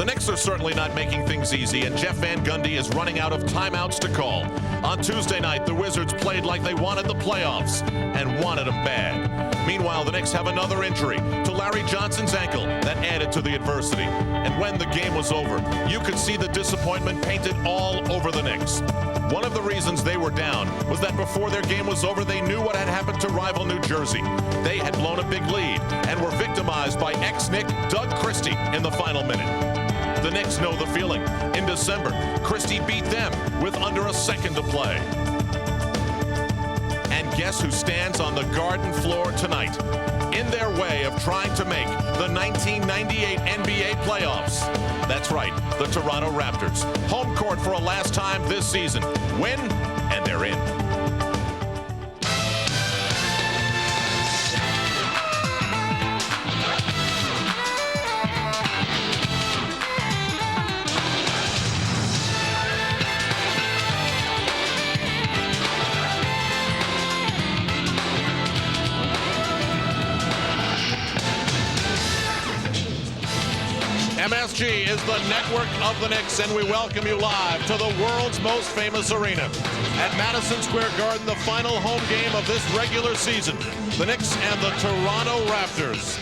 The Knicks are certainly not making things easy, and Jeff Van Gundy is running out of timeouts to call. On Tuesday night, the Wizards played like they wanted the playoffs and wanted them bad. Meanwhile, the Knicks have another injury to Larry Johnson's ankle that added to the adversity. And when the game was over, you could see the disappointment painted all over the Knicks. One of the reasons they were down was that before their game was over, they knew what had happened to rival New Jersey. They had blown a big lead and were victimized by ex-Knick Doug Christie in the final minute. The Knicks know the feeling. In December, Christie beat them with under a second to play. And guess who stands on the Garden floor tonight? In their way of trying to make the 1998 NBA playoffs. That's right, the Toronto Raptors. Home court for a last time this season. Win, and they're in. MSG is the network of the Knicks, and we welcome you live to the world's most famous arena. At Madison Square Garden, the final home game of this regular season. The Knicks and the Toronto Raptors.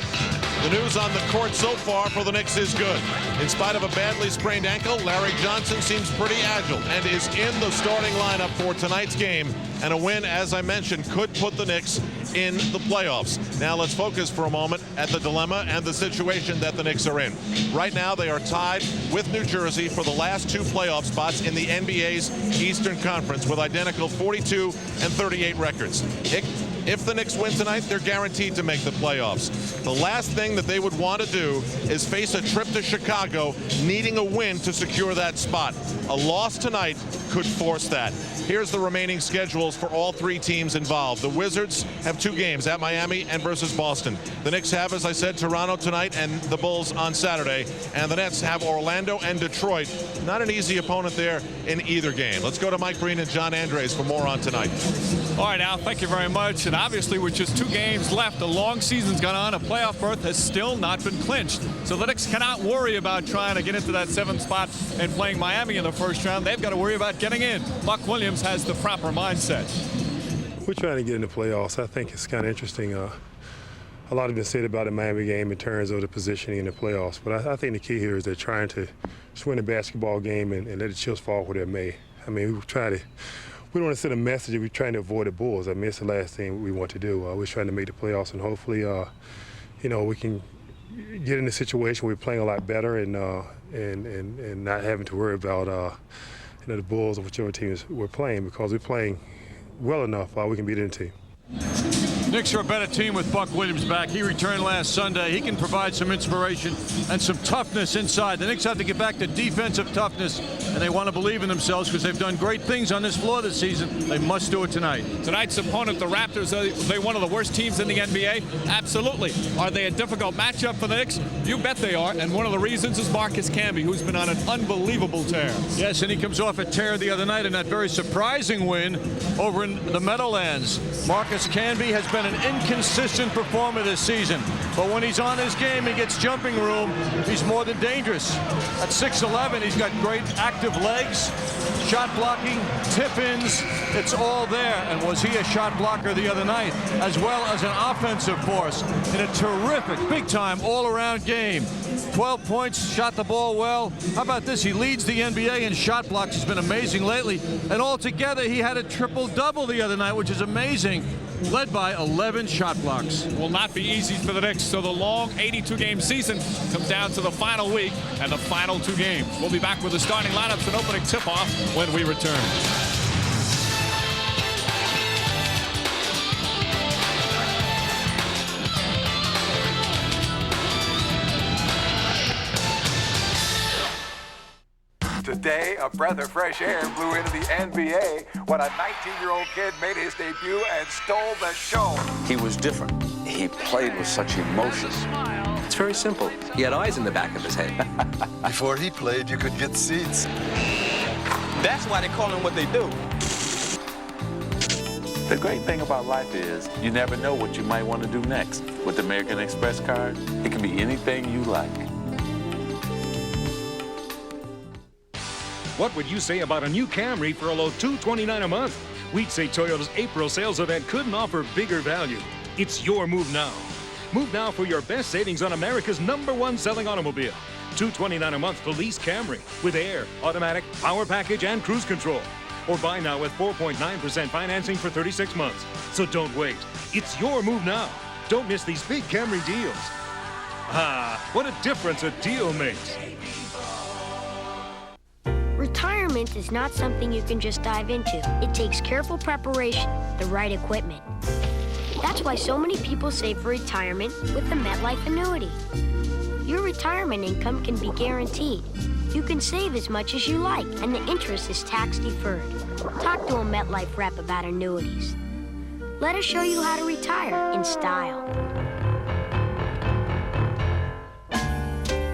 The news on the court so far for the Knicks is good. In spite of a badly sprained ankle, Larry Johnson seems pretty agile and is in the starting lineup for tonight's game. And a win, as I mentioned, could put the Knicks in the playoffs. Now let's focus for a moment at the dilemma and the situation that the Knicks are in. Right now they are tied with New Jersey for the last two playoff spots in the NBA's Eastern Conference with identical 42 and 38 records. If the Knicks win tonight, they're guaranteed to make the playoffs. The last thing that they would want to do is face a trip to Chicago needing a win to secure that spot. A loss tonight could force that. Here's the remaining schedules for all three teams involved. The Wizards have two games at Miami and versus Boston. The Knicks have, as I said, Toronto tonight and the Bulls on Saturday. And the Nets have Orlando and Detroit. Not an easy opponent there in either game. Let's go to Mike Breen and John Andres for more on tonight. All right, Al, thank you very much. And obviously, with just 2 games left, a long season's gone on. A playoff berth has still not been clinched. So the Knicks cannot worry about trying to get into that 7th spot and playing Miami in the first round. They've got to worry about getting in. Buck Williams has the proper mindset. We're trying to get in the playoffs. I think it's kind of interesting. A lot has been said about the Miami game in terms of the positioning in the playoffs. But I think the key here is they're trying to just win a basketball game and let the chips fall where they may. I mean, we don't want to send a message that we're trying to avoid the Bulls. I mean, it's the last thing we want to do. We're trying to make the playoffs, and hopefully, we can get in a situation where we're playing a lot better and not having to worry about the Bulls or whichever teams we're playing, because we're playing well enough we can beat any team. Knicks are a better team with Buck Williams back. He returned last Sunday. He can provide some inspiration and some toughness inside. The Knicks have to get back to defensive toughness, and they want to believe in themselves because they've done great things on this floor this season. They must do it tonight. Tonight's opponent, the Raptors, are they one of the worst teams in the NBA? Absolutely. Are they a difficult matchup for the Knicks? You bet they are, and one of the reasons is Marcus Camby, who's been on an unbelievable tear. Yes, and he comes off a tear the other night in that very surprising win over in the Meadowlands. Marcus Camby has been an inconsistent performer this season, but when he's on his game, he gets jumping room. He's more than dangerous. At 6'11", he's got great active legs, shot blocking, tip-ins. It's all there. And was he a shot blocker the other night, as well as an offensive force in a terrific, big-time, all-around game. 12 points, shot the ball well. How about this? He leads the NBA in shot blocks. He's been amazing lately. And altogether, he had a triple-double the other night, which is amazing, led by 11 shot blocks. Will not be easy for the Knicks, so the long 82-game season comes down to the final week and the final 2 games. We'll be back with the starting lineups and opening tip-off when we return. Today, a breath of fresh air blew into the NBA when a 19-year-old kid made his debut and stole the show. He was different. He played with such emotion. It's very simple. He had eyes in the back of his head. Before he played, you could get seats. That's why they call him what they do. The great thing about life is you never know what you might want to do next. With the American Express card, it can be anything you like. What would you say about a new Camry for a low $229 a month? We'd say Toyota's April sales event couldn't offer bigger value. It's your move now. Move now for your best savings on America's #1 selling automobile. $229 a month to lease Camry with air, automatic, power package, and cruise control. Or buy now with 4.9% financing for 36 months. So don't wait. It's your move now. Don't miss these big Camry deals. Ah, what a difference a deal makes. Retirement is not something you can just dive into. It takes careful preparation, the right equipment. That's why so many people save for retirement with the MetLife annuity. Your retirement income can be guaranteed. You can save as much as you like, and the interest is tax deferred. Talk to a MetLife rep about annuities. Let us show you how to retire in style.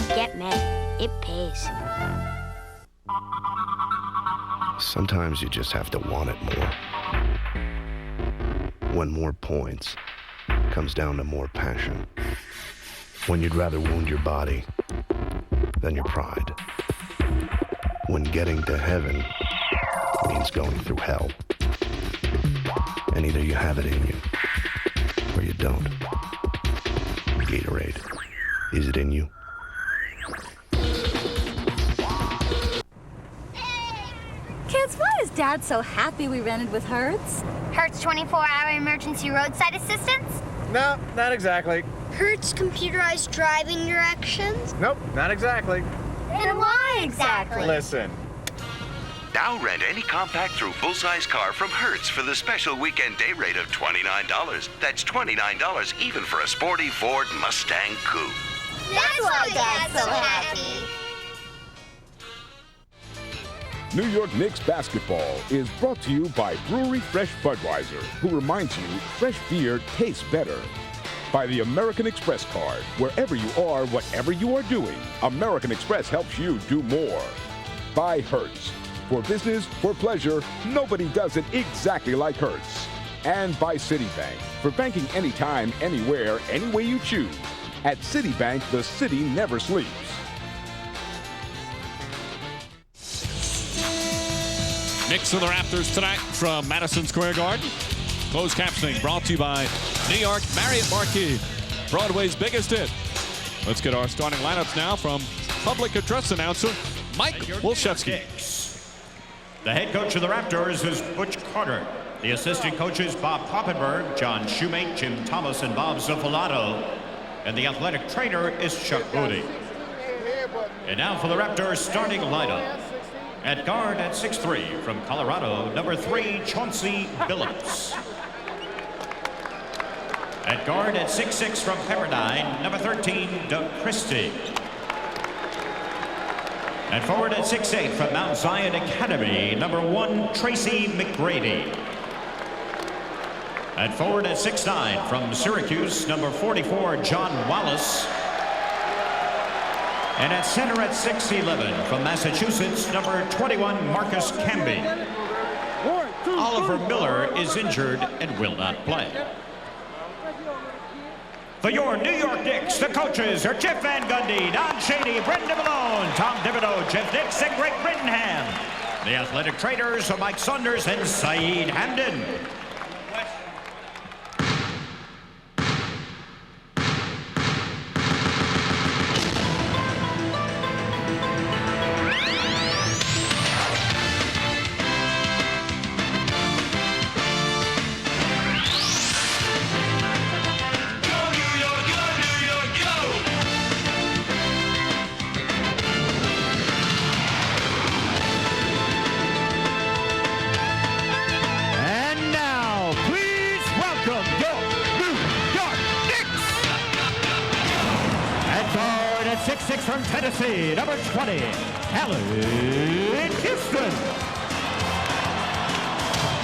Get Met. It pays. Sometimes you just have to want it more. When more points comes down to more passion. When you'd rather wound your body than your pride. When getting to heaven means going through hell. And either you have it in you or you don't. Gatorade, is it in you? Kids, why is Dad so happy we rented with Hertz? Hertz 24-hour emergency roadside assistance? No, not exactly. Hertz computerized driving directions? Nope, not exactly. Then why exactly? Listen. Now rent any compact through full-size car from Hertz for the special weekend day rate of $29. That's $29 even for a sporty Ford Mustang Coupe. That's why Dad's so happy. New York Knicks basketball is brought to you by Brewery Fresh Budweiser, who reminds you fresh beer tastes better. By the American Express card, wherever you are, whatever you are doing, American Express helps you do more. By Hertz. For business, for pleasure, nobody does it exactly like Hertz. And by Citibank. For banking anytime, anywhere, any way you choose. At Citibank, the city never sleeps. Knicks and the Raptors tonight from Madison Square Garden. Closed captioning brought to you by New York Marriott Marquis, Broadway's biggest hit. Let's get our starting lineups now from public address announcer Mike Wolszewski. The head coach of the Raptors is Butch Carter. The assistant coaches Bob Poppenberg, John Shoemate, Jim Thomas, and Bob Zuffolato. And the athletic trainer is Chuck Moody. And now for the Raptors starting lineup. At guard at 6'3", from Colorado, number 3, Chauncey Billups. At guard at 6'6", from Pepperdine, number 13, Doug Christie. At forward at 6'8", from Mount Zion Academy, number 1, Tracy McGrady. At forward at 6'9", from Syracuse, number 44, John Wallace. And at center at 6'11", from Massachusetts, number 21, Marcus Camby. Oliver Miller is injured and will not play. For your New York Knicks, the coaches are Jeff Van Gundy, Don Shady, Brendan Malone, Tom Thibodeau, Jeff Dix, and Greg Brittenham. The athletic trainers are Mike Saunders and Saeed Hamden. From Tennessee, number 20, Allen Houston.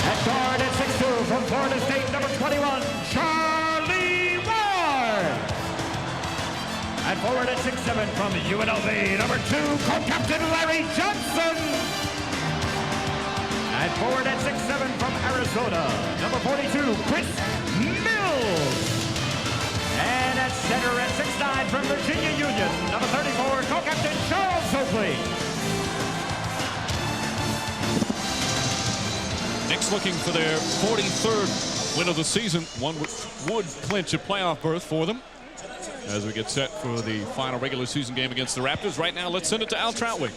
At guard at 6'2", from Florida State, number 21, Charlie Ward. At forward at 6'7", from UNLV, number 2, co-captain Larry Johnson. At forward at 6'7", from Arizona, number 42, Chris Mills. And at center at 6'9", from Virginia Union, number 34, co-captain Charles Oakley. Knicks looking for their 43rd win of the season. One would clinch a playoff berth for them as we get set for the final regular season game against the Raptors. Right now, let's send it to Al Troutwig.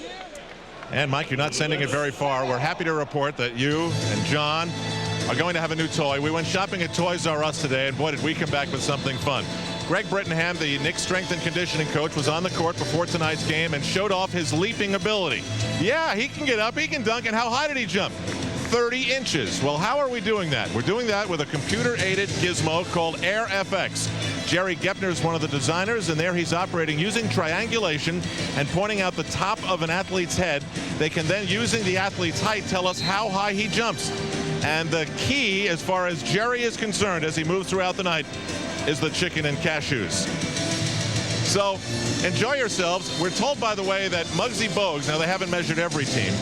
And Mike, you're not sending it very far. We're happy to report that you and John are going to have a new toy. We went shopping at Toys R Us today, and boy, did we come back with something fun. Greg Brittenham, the Knicks strength and conditioning coach, was on the court before tonight's game and showed off his leaping ability. Yeah, he can get up, he can dunk, and how high did he jump? 30 inches. Well, how are we doing that? We're doing that with a computer-aided gizmo called Air FX. Jerry Gepner is one of the designers, and there he's operating using triangulation and pointing out the top of an athlete's head. They can then, using the athlete's height, tell us how high he jumps. And the key, as far as Jerry is concerned, as he moves throughout the night, is the chicken and cashews. So enjoy yourselves. We're told, by the way, that Muggsy Bogues, now they haven't measured every team,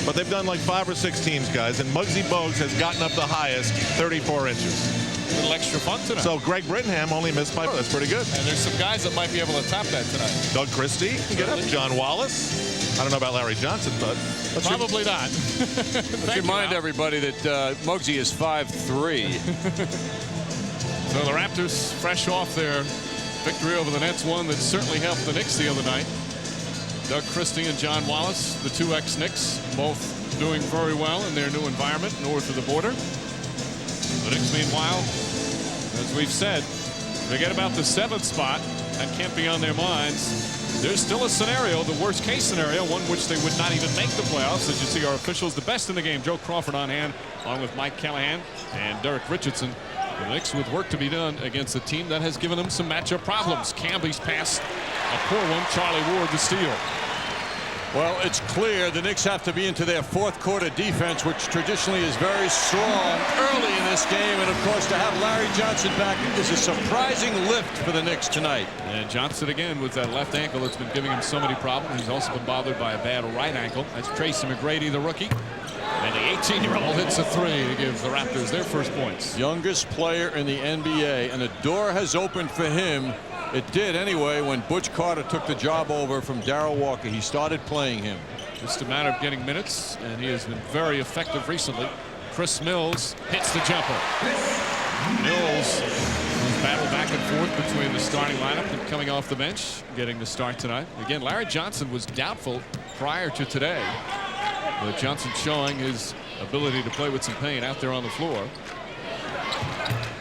but they've done like 5 or 6 teams, guys, and Muggsy Bogues has gotten up the highest, 34 inches. A little extra fun tonight. So Greg Brittenham only missed by, that's pretty good. And there's some guys that might be able to top that tonight. Doug Christie can get up. John Wallace. I don't know about Larry Johnson, but probably not. Let's remind everybody that Muggsy is 5'3". So the Raptors, fresh off their victory over the Nets, one that certainly helped the Knicks the other night. Doug Christie and John Wallace, the 2 ex-Knicks, both doing very well in their new environment north of the border. The Knicks, meanwhile, as we've said, forget about the 7th spot. That can't be on their minds. There's still a scenario, the worst case scenario, one which they would not even make the playoffs. As you see, our officials, the best in the game, Joe Crawford on hand, along with Mike Callahan and Derek Richardson. The Knicks with work to be done against a team that has given them some matchup problems. Camby's pass, a poor one. Charlie Ward the steal. Well, it's clear the Knicks have to be into their 4th quarter defense, which traditionally is very strong early in this game. And, of course, to have Larry Johnson back is a surprising lift for the Knicks tonight. And Johnson again with that left ankle that's been giving him so many problems. He's also been bothered by a bad right ankle. That's Tracy McGrady, the rookie. And the 18-year-old hits a 3 to give the Raptors their first points. Youngest player in the NBA, and the door has opened for him. It did anyway when Butch Carter took the job over from Darrell Walker. He started playing him. Just a matter of getting minutes, and he has been very effective recently. Chris Mills hits the jumper. Mills battle back and forth between the starting lineup and coming off the bench, getting the start tonight. Again, Larry Johnson was doubtful prior to today. But Johnson showing his ability to play with some pain out there on the floor.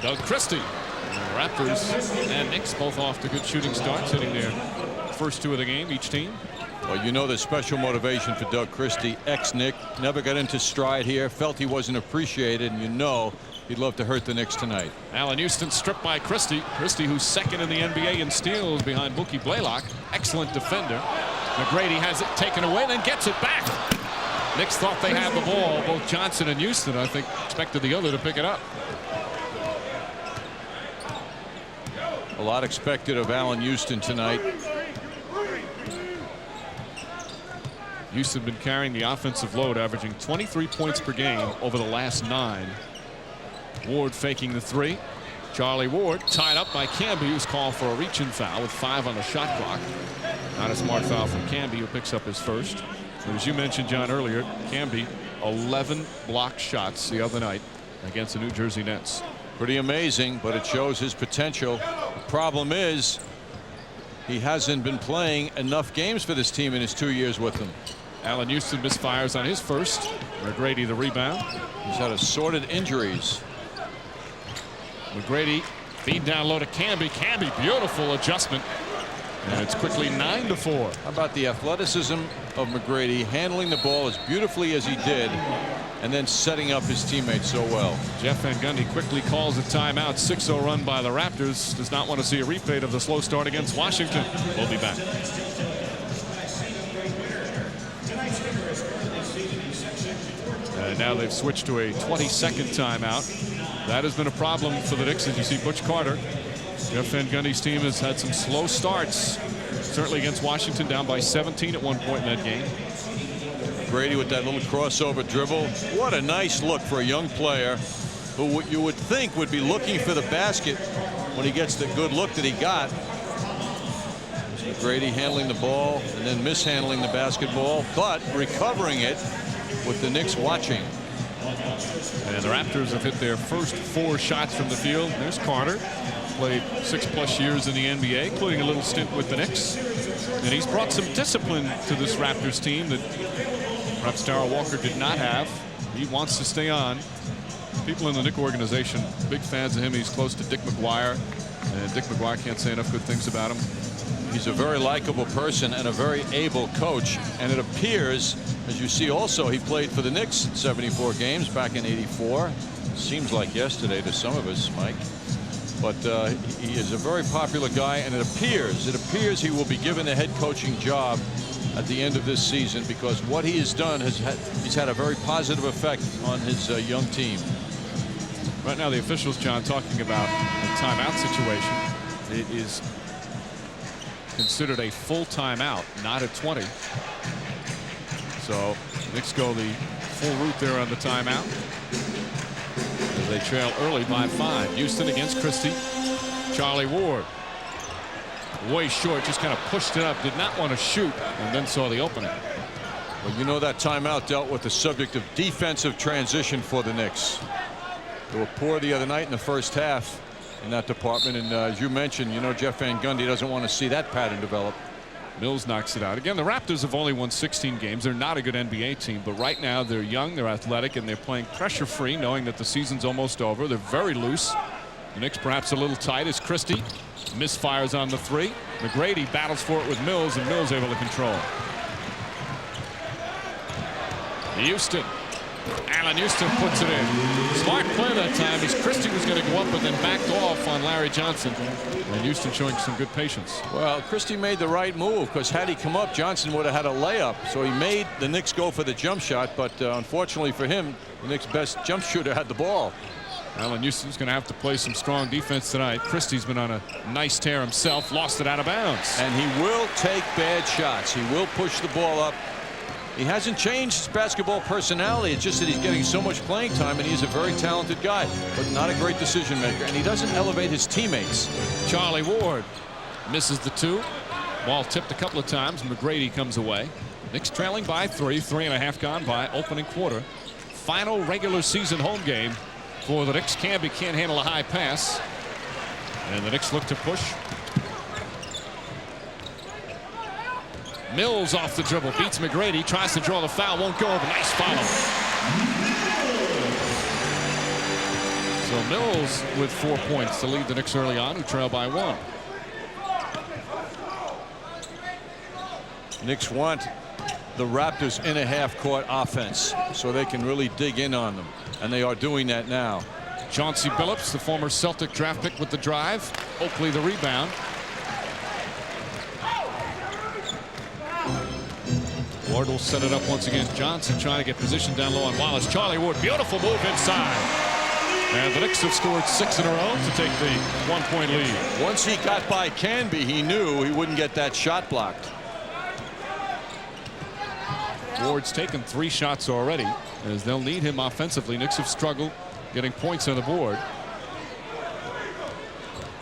Doug Christie. The Raptors and Knicks both off to good shooting starts, hitting their first 2 of the game, each team. Well, you know, there's special motivation for Doug Christie, ex-Knick. Never got into stride here, felt he wasn't appreciated, and you know he'd love to hurt the Knicks tonight. Allen Houston stripped by Christie. Christie, who's 2nd in the NBA in steals behind Mookie Blaylock. Excellent defender. McGrady has it taken away, then gets it back. Knicks thought they had the ball. Both Johnson and Houston, I think, expected the other to pick it up. A lot expected of Allen Houston tonight. Houston been carrying the offensive load, averaging 23 points per game over the last 9. Ward faking the 3. Charlie Ward tied up by Camby, who's called for a reach-in foul with 5 on the shot clock. Not a smart foul from Camby, who picks up his first. As you mentioned, John, earlier, Camby 11 blocked shots the other night against the New Jersey Nets. Pretty amazing, but it shows his potential. The problem is he hasn't been playing enough games for this team in his 2 years with them. Allen Houston misfires on his first. McGrady the rebound. He's had assorted injuries. McGrady feed down low to Camby. Camby, beautiful adjustment. And it's quickly 9-4. How about the athleticism of McGrady handling the ball as beautifully as he did and then setting up his teammates so well. Jeff Van Gundy quickly calls a timeout. 6-0 run by the Raptors. Does not want to see a repeat of the slow start against Washington. We'll be back. And now they've switched to a 22nd timeout. That has been a problem for the Knicks, as you see Butch Carter. Jeff Van Gundy's team has had some slow starts, certainly against Washington, down by 17 at one point in that game. Grady with that little crossover dribble. What a nice look for a young player who you would think would be looking for the basket when he gets the good look that he got. Grady handling the ball and then mishandling the basketball, but recovering it with the Knicks watching. And the Raptors have hit their first 4 shots from the field. There's Carter. Played 6+ years in the NBA, including a little stint with the Knicks. And he's brought some discipline to this Raptors team that perhaps Darrell Walker did not have. He wants to stay on. People in the Knicks organization, big fans of him. He's close to Dick McGuire. And Dick McGuire can't say enough good things about him. He's a very likable person and a very able coach. And it appears, as you see also, he played for the Knicks in 74 games back in '84. Seems like yesterday to some of us, Mike. But he is a very popular guy, and it appears he will be given a head coaching job at the end of this season, because what he has done he's had a very positive effect on his young team. Right now, the officials, John, talking about a timeout situation. It is considered a full timeout, not a 20. So Knicks go the full route there on the timeout. They trail early by 5. Houston against Christie. Charlie Ward. Way short, just kind of pushed it up, did not want to shoot, and then saw the opening. Well, you know, that timeout dealt with the subject of defensive transition for the Knicks. They were poor the other night in the first half in that department, and as you mentioned, you know, Jeff Van Gundy doesn't want to see that pattern develop. Mills knocks it out. Again, the Raptors have only won 16 games. They're not a good NBA team, but right now they're young, they're athletic, and they're playing pressure-free, knowing that the season's almost over. They're very loose. The Knicks perhaps a little tight as Christie misfires on the 3. McGrady battles for it with Mills, and Mills able to control. Houston. Allen Houston puts it in. Smart play that time as Christie was going to go up, but then backed off on Larry Johnson. And Houston showing some good patience. Well, Christie made the right move, because had he come up, Johnson would have had a layup. So he made the Knicks go for the jump shot, but unfortunately for him, the Knicks' best jump shooter had the ball. Allen Houston's going to have to play some strong defense tonight. Christie's been on a nice tear himself, lost it out of bounds. And he will take bad shots. He will push the ball up. He hasn't changed his basketball personality. It's just that he's getting so much playing time, and he's a very talented guy, but not a great decision maker. And he doesn't elevate his teammates. Charlie Ward misses the 2. Ball tipped a couple of times. McGrady comes away. Knicks trailing by 3. 3.5 gone by opening quarter. Final regular season home game for the Knicks. Camby can't handle a high pass. And the Knicks look to push. Mills off the dribble, beats McGrady, tries to draw the foul, won't go, but nice follow. So Mills with 4 points to lead the Knicks early on, who trail by 1. Knicks want the Raptors in a half-court offense so they can really dig in on them, and they are doing that now. Chauncey Billups, the former Celtic draft pick, with the drive. Oakley the rebound. Ward will set it up once again. Johnson trying to get position down low on Wallace. Charlie Ward, beautiful move inside. And the Knicks have scored 6 in a row to take the 1-point lead. Once he got by Canby, he knew he wouldn't get that shot blocked. Ward's taken 3 shots already, as they'll need him offensively. Knicks have struggled getting points on the board.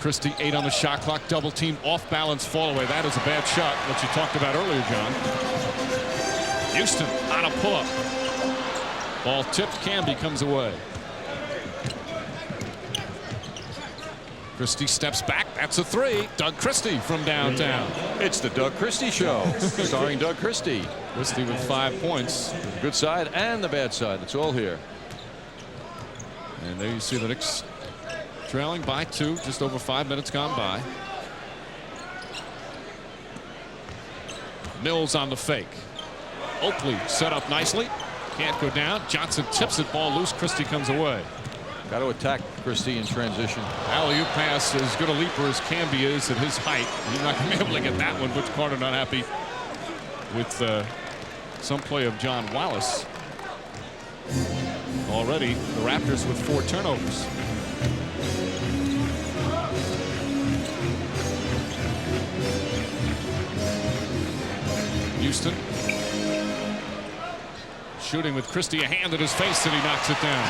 Christie 8 on the shot clock, double team, off balance fall away. That is a bad shot, what you talked about earlier, John. Houston on a pull-up. Ball tipped, Camby comes away. Christie steps back, that's a 3. Doug Christie from downtown. It's the Doug Christie Show, starring Doug Christie. Christie with 5 points. The good side and the bad side, it's all here. And there you see the Knicks trailing by 2, just over 5 minutes gone by. Mills on the fake. Oakley set up nicely. Can't go down. Johnson tips it, ball loose. Christie comes away. Got to attack Christie in transition. Alley-oop pass, as good a leaper as Camby is at his height. He's not going to be able to get that one. Butch Carter not happy with some play of John Wallace. Already the Raptors with 4 turnovers. Houston shooting with Christie, a hand at his face, and he knocks it down.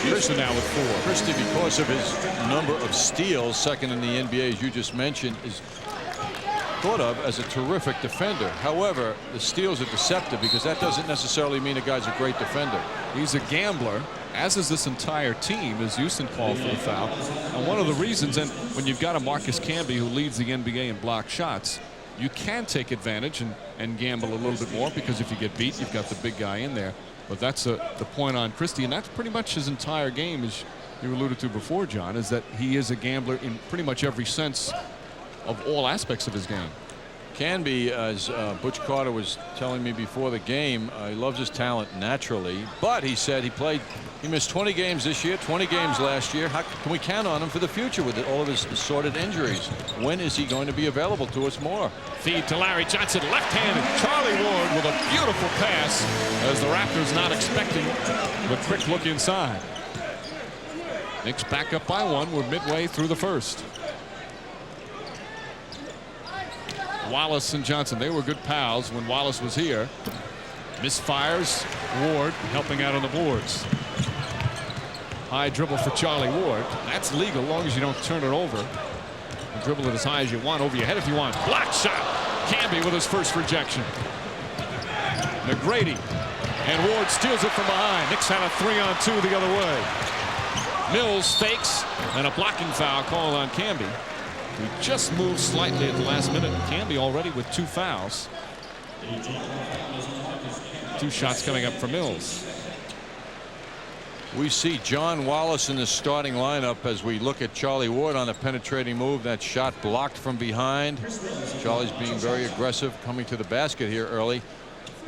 Houston now with 4. Christie, because of his number of steals, second in the NBA, as you just mentioned, is thought of as a terrific defender. However, the steals are deceptive because that doesn't necessarily mean a guy's a great defender. He's a gambler, as is this entire team, as Houston called for the foul. And one of the reasons, and when you've got a Marcus Camby who leads the NBA in block shots, you can take advantage and gamble a little bit more, because if you get beat, you've got the big guy in there. But that's the point on Christie, and that's pretty much his entire game, as you alluded to before, John, is that he is a gambler in pretty much every sense of all aspects of his game. Canby, as Butch Carter was telling me before the game, he loves his talent naturally, but he said he missed 20 games this year, 20 games last year. How can we count on him for the future with all of his assorted injuries? When is he going to be available to us more? Feed to Larry Johnson, left-handed. Charlie Ward with a beautiful pass, as the Raptors not expecting the quick look inside. Knicks back up by 1. We're midway through the first. Wallace and Johnson, they were good pals when Wallace was here. Misfires. Ward helping out on the boards. High dribble for Charlie Ward. That's legal as long as you don't turn it over. You dribble it as high as you want, over your head if you want. Block shot. Camby with his first rejection. McGrady. And Ward steals it from behind. Knicks had a 3-on-2 the other way. Mills fakes, and a blocking foul called on Camby. He just moved slightly at the last minute. Camby already with 2 fouls. 2 shots coming up for Mills. We see John Wallace in the starting lineup as we look at Charlie Ward on a penetrating move. That shot blocked from behind. Charlie's being very aggressive, coming to the basket here early.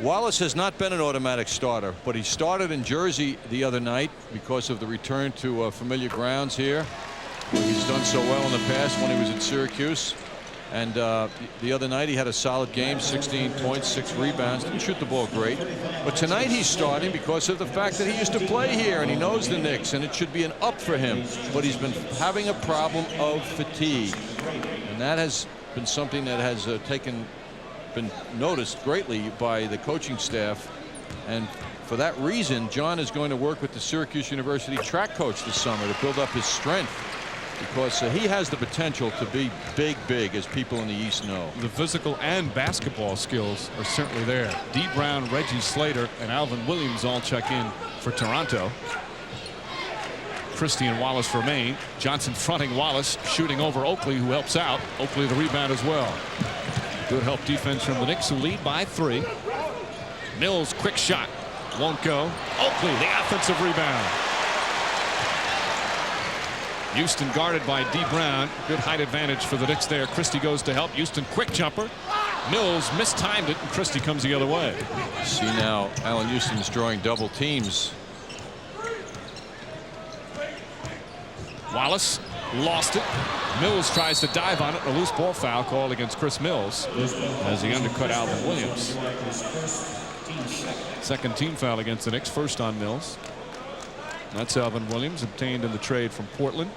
Wallace has not been an automatic starter, but he started in Jersey the other night because of the return to familiar grounds here. He's done so well in the past when he was at Syracuse. And the other night he had a solid game, 16 points, 6 rebounds. Didn't shoot the ball great. But tonight he's starting because of the fact that he used to play here and he knows the Knicks, and it should be an up for him. But he's been having a problem of fatigue. And that has been something that has been noticed greatly by the coaching staff. And for that reason, John is going to work with the Syracuse University track coach this summer to build up his strength, because he has the potential to be big, as people in the East know. The physical and basketball skills are certainly there. D. Brown, Reggie Slater, and Alvin Williams all check in for Toronto. Christie and Wallace remain. Johnson fronting Wallace, shooting over Oakley, who helps out. Oakley the rebound as well. Good help defense from the Knicks, who lead by 3. Mills, quick shot. Won't go. Oakley, the offensive rebound. Houston guarded by D. Brown. Good height advantage for the Knicks there. Christie goes to help. Houston quick jumper. Mills mistimed it, and Christie comes the other way. See now, Allen Houston's drawing double teams. Wallace lost it. Mills tries to dive on it. A loose ball foul called against Chris Mills as he undercut Alvin Williams. Second team foul against the Knicks, first on Mills. That's Alvin Williams, obtained in the trade from Portland.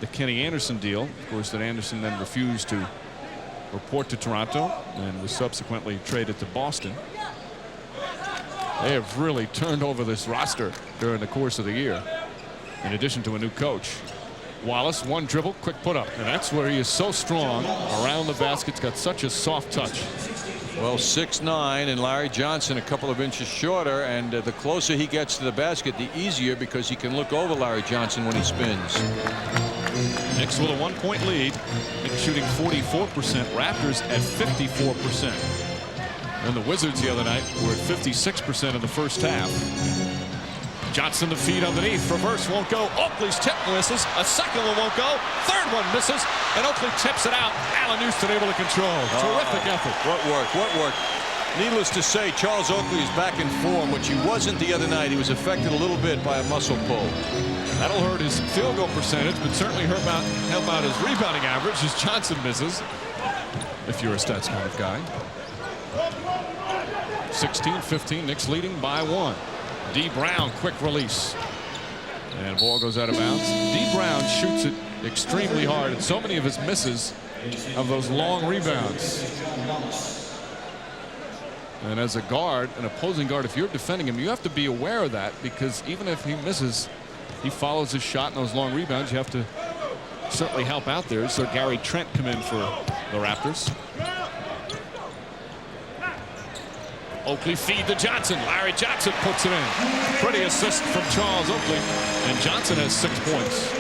The Kenny Anderson deal. Of course, that Anderson then refused to report to Toronto and was subsequently traded to Boston. They have really turned over this roster during the course of the year, in addition to a new coach. Wallace, one dribble, quick put up, and that's where he is so strong around the basket's got such a soft touch. Well, 6'9", and Larry Johnson a couple of inches shorter, and the closer he gets to the basket, the easier, because he can look over Larry Johnson when he spins. Knicks with a 1-point lead. Knicks shooting 44%. Raptors at 54%. And the Wizards the other night were at 56% in the first half. Johnson the feed underneath. Reverse won't go. Oakley's tip misses. A second one won't go. Third one misses. And Oakley tips it out. Allen Houston able to control. Terrific effort. What work. Needless to say, Charles Oakley is back in form, which he wasn't the other night. He was affected a little bit by a muscle pull. That'll hurt his field goal percentage, but certainly help out his rebounding average as Johnson misses, if you're a stats kind of guy. 16-15, Knicks leading by 1. D. Brown, quick release. And ball goes out of bounds. D. Brown shoots it extremely hard, and so many of his misses of those long rebounds. And as a guard, an opposing guard, if you're defending him, you have to be aware of that, because even if he misses, he follows his shot in those long rebounds. You have to certainly help out there. So Gary Trent come in for the Raptors. Oakley feed to Johnson. Larry Johnson puts it in. Pretty assist from Charles Oakley. And Johnson has 6 points.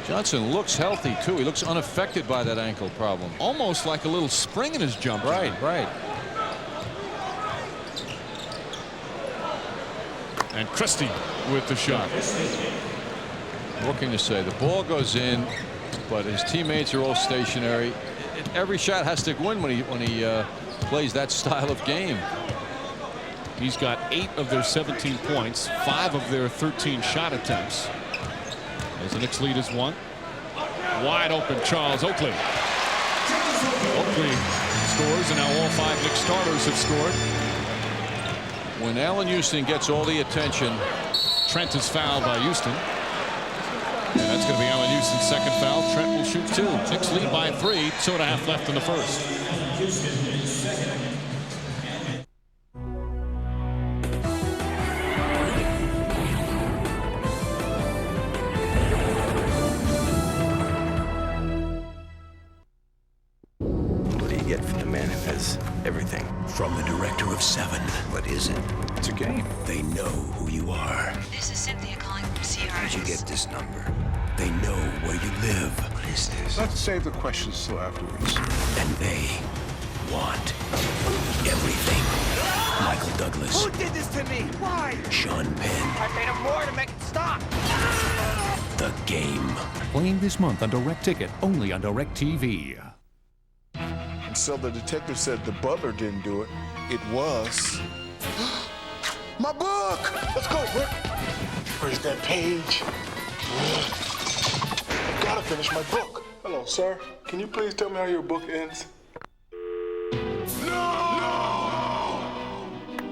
Johnson looks healthy, too. He looks unaffected by that ankle problem. Almost like a little spring in his jump. Right. And Christie with the shot. What can you say? The ball goes in, but his teammates are all stationary. Every shot has to win when he plays that style of game. He's got 8 of their 17 points, 5 of their 13 shot attempts. As the Knicks lead is 1. Wide open Charles Oakley. Oakley scores, and now all 5 Knicks starters have scored. When Allen Houston gets all the attention, Trent is fouled by Houston. And that's going to be Allen Houston's second foul. Trent will shoot 2. Knicks lead by 3. 2.5 left in the first. What do you get from the man who has everything? From the director of 7. What is it? It's a game. They know who you are. This is Cynthia calling from CRS. How'd you get this number? They know where you live. What is this? Let's save the questions till afterwards. And they want everything. Michael Douglas. Who did this to me? Why? Sean Penn. I paid him more to make it stop. The Game. Playing this month on Direct Ticket, only on Direct TV. And so the detective said the butler didn't do it. It was my book. Let's go, Rick. Where's that page? I gotta finish my book. Hello, sir. Can you please tell me how your book ends? No!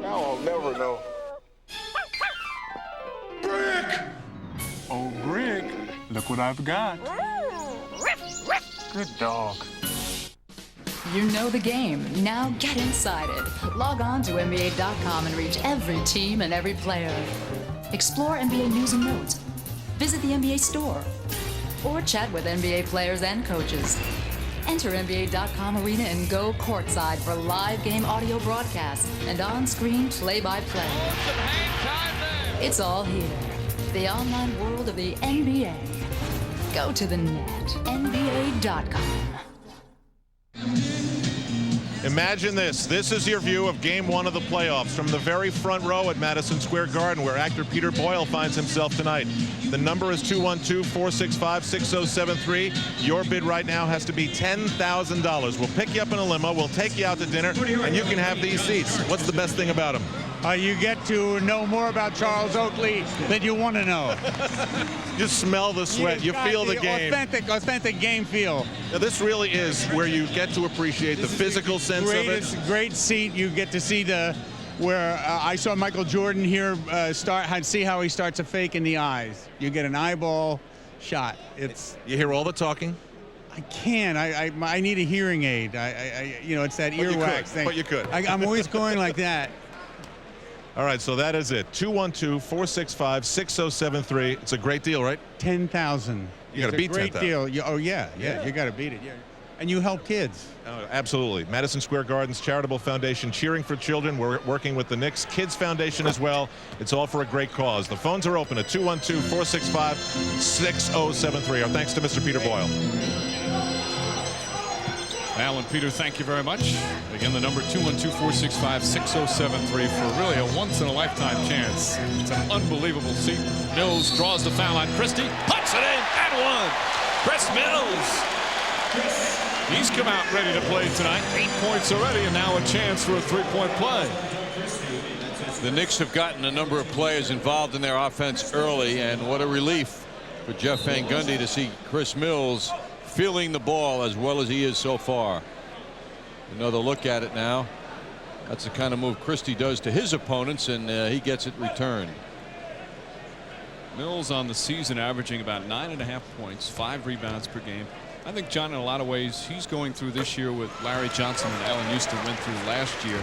Now I'll never know. Brick! Oh, Brick, look what I've got. Good dog. You know the game. Now get inside it. Log on to NBA.com and reach every team and every player. Explore NBA news and notes. Visit the NBA store. Or chat with NBA players and coaches. Enter NBA.com Arena and go courtside for live game audio broadcasts and on-screen play-by-play. It's all here. The online world of the NBA. Go to the net. NBA.com. Imagine this. This is your view of Game 1 of the playoffs from the very front row at Madison Square Garden, where actor Peter Boyle finds himself tonight. The number is 212-465-6073. Your bid right now has to be $10,000. We'll pick you up in a limo. We'll take you out to dinner, and you can have these seats. What's the best thing about them? You get to know more about Charles Oakley than you want to know. You smell the sweat. You feel the game. Authentic game feel. Now, this really is where you get to appreciate the physical sense of it. Great seat. You get to see where I saw Michael Jordan here see how he starts a fake in the eyes. You get an eyeball shot. You hear all the talking? I can. I need a hearing aid. It's that earwax thing. But you could. I'm always going like that. All right, so that is it. 212-465-6073. It's a great deal, right? 10,000. You got to beat 10,000. Great deal. You got to beat it. Yeah. And you help kids. Oh, absolutely. Madison Square Garden's Charitable Foundation, cheering for children. We're working with the Knicks Kids Foundation as well. It's all for a great cause. The phones are open at 212-465-6073. Our thanks to Mr. Peter Boyle. Al and Peter, thank you very much. Again, the number 212-465-6073 for really a once-in-a-lifetime chance. It's an unbelievable seat. Mills draws the foul on Christie, puts it in, and one. Chris Mills. He's come out ready to play tonight. 8 points already, and now a chance for a three-point play. The Knicks have gotten a number of players involved in their offense early, and what a relief for Jeff Van Gundy to see Chris Mills feeling the ball as well as he is so far. Another look at it now. That's the kind of move Christie does to his opponents, and he gets it returned. Mills on the season averaging about 9.5 points, 5 rebounds per game. I think, John, in a lot of ways, he's going through this year with Larry Johnson and Allen Houston went through last year.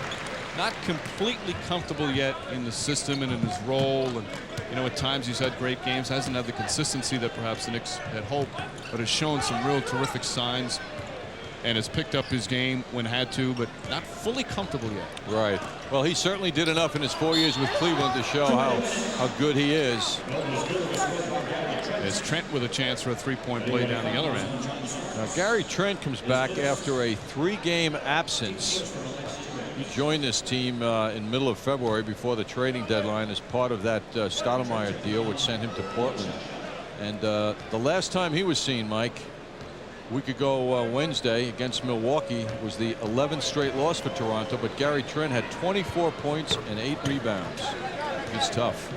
Not completely comfortable yet in the system and in his role, and at times he's had great games, hasn't had the consistency that perhaps the Knicks had hoped, but has shown some real terrific signs. and has picked up his game when had to, but not fully comfortable yet. Right. Well, he certainly did enough in his 4 years with Cleveland to show how good he is. As Trent with a chance for a three-point play down the other end. Now, Gary Trent comes back after a 3-game absence. He joined this team in middle of February before the trading deadline as part of that Stoudemire deal, which sent him to Portland. And the last time he was seen, Mike, a week ago Wednesday against Milwaukee, was the 11th straight loss for Toronto, but Gary Trent had 24 points and 8 rebounds. He's tough.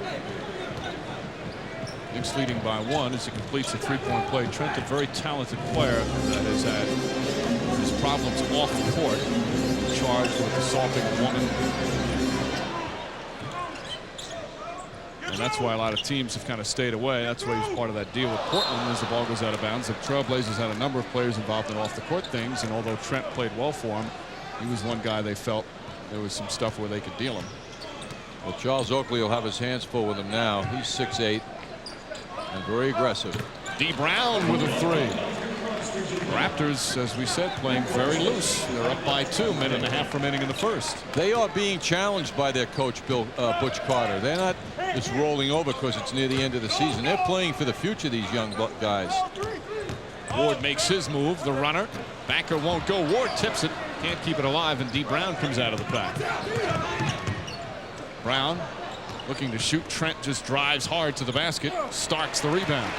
Knicks leading by 1 as he completes a three-point play. Trent, a very talented player that has had his problems off the court, charged with assaulting a woman. And that's why a lot of teams have kind of stayed away. That's why he's part of that deal with Portland as the ball goes out of bounds. The Trailblazers had a number of players involved in off-the-court things, and although Trent played well for him, he was one guy they felt there was some stuff where they could deal him. Well, Charles Oakley will have his hands full with him now. He's 6'8". And very aggressive. D. Brown with a 3. Raptors, as we said, playing very loose. They're up by 2, minute and a half remaining in the first. They are being challenged by their coach, Butch Carter. They're not just rolling over because it's near the end of the season. They're playing for the future, these young guys. Ward makes his move, the runner. Banker won't go. Ward tips it, can't keep it alive, and D. Brown comes out of the pack. Brown looking to shoot. Trent just drives hard to the basket. Starks the rebound.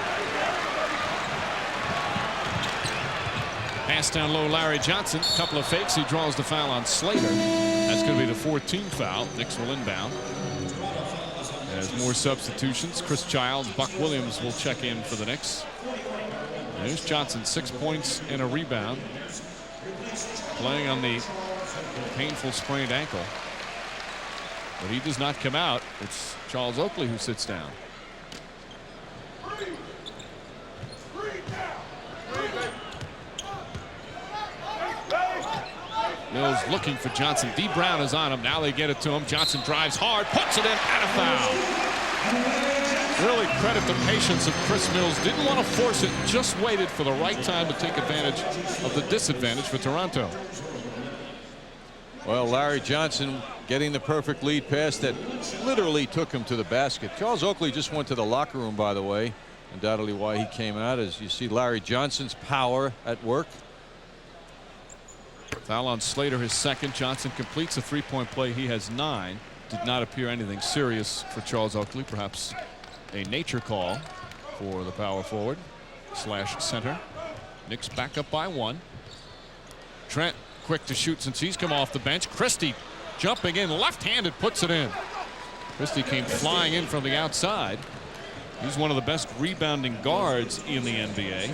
Pass down low, Larry Johnson. Couple of fakes. He draws the foul on Slater. That's going to be the 14th foul. Knicks will inbound. As more substitutions, Chris Childs, Buck Williams will check in for the Knicks. There's Johnson, 6 points and a rebound. Playing on the painful sprained ankle. But he does not come out. It's Charles Oakley who sits down. Mills looking for Johnson. D. Brown is on him. Now they get it to him. Johnson drives hard, puts it in, and a foul. Really credit the patience of Chris Mills. Didn't want to force it, just waited for the right time to take advantage of the disadvantage for Toronto. Well, Larry Johnson getting the perfect lead pass that literally took him to the basket. Charles Oakley just went to the locker room, by the way. Undoubtedly why he came out, as you see Larry Johnson's power at work. Foul on Slater, his second. Johnson completes a three-point play. He has 9. Did not appear anything serious for Charles Oakley. Perhaps a nature call for the power forward / center. Knicks back up by 1. Trent quick to shoot since he's come off the bench. Christie jumping in left-handed, puts it in. Christie came flying in from the outside. He's one of the best rebounding guards in the NBA.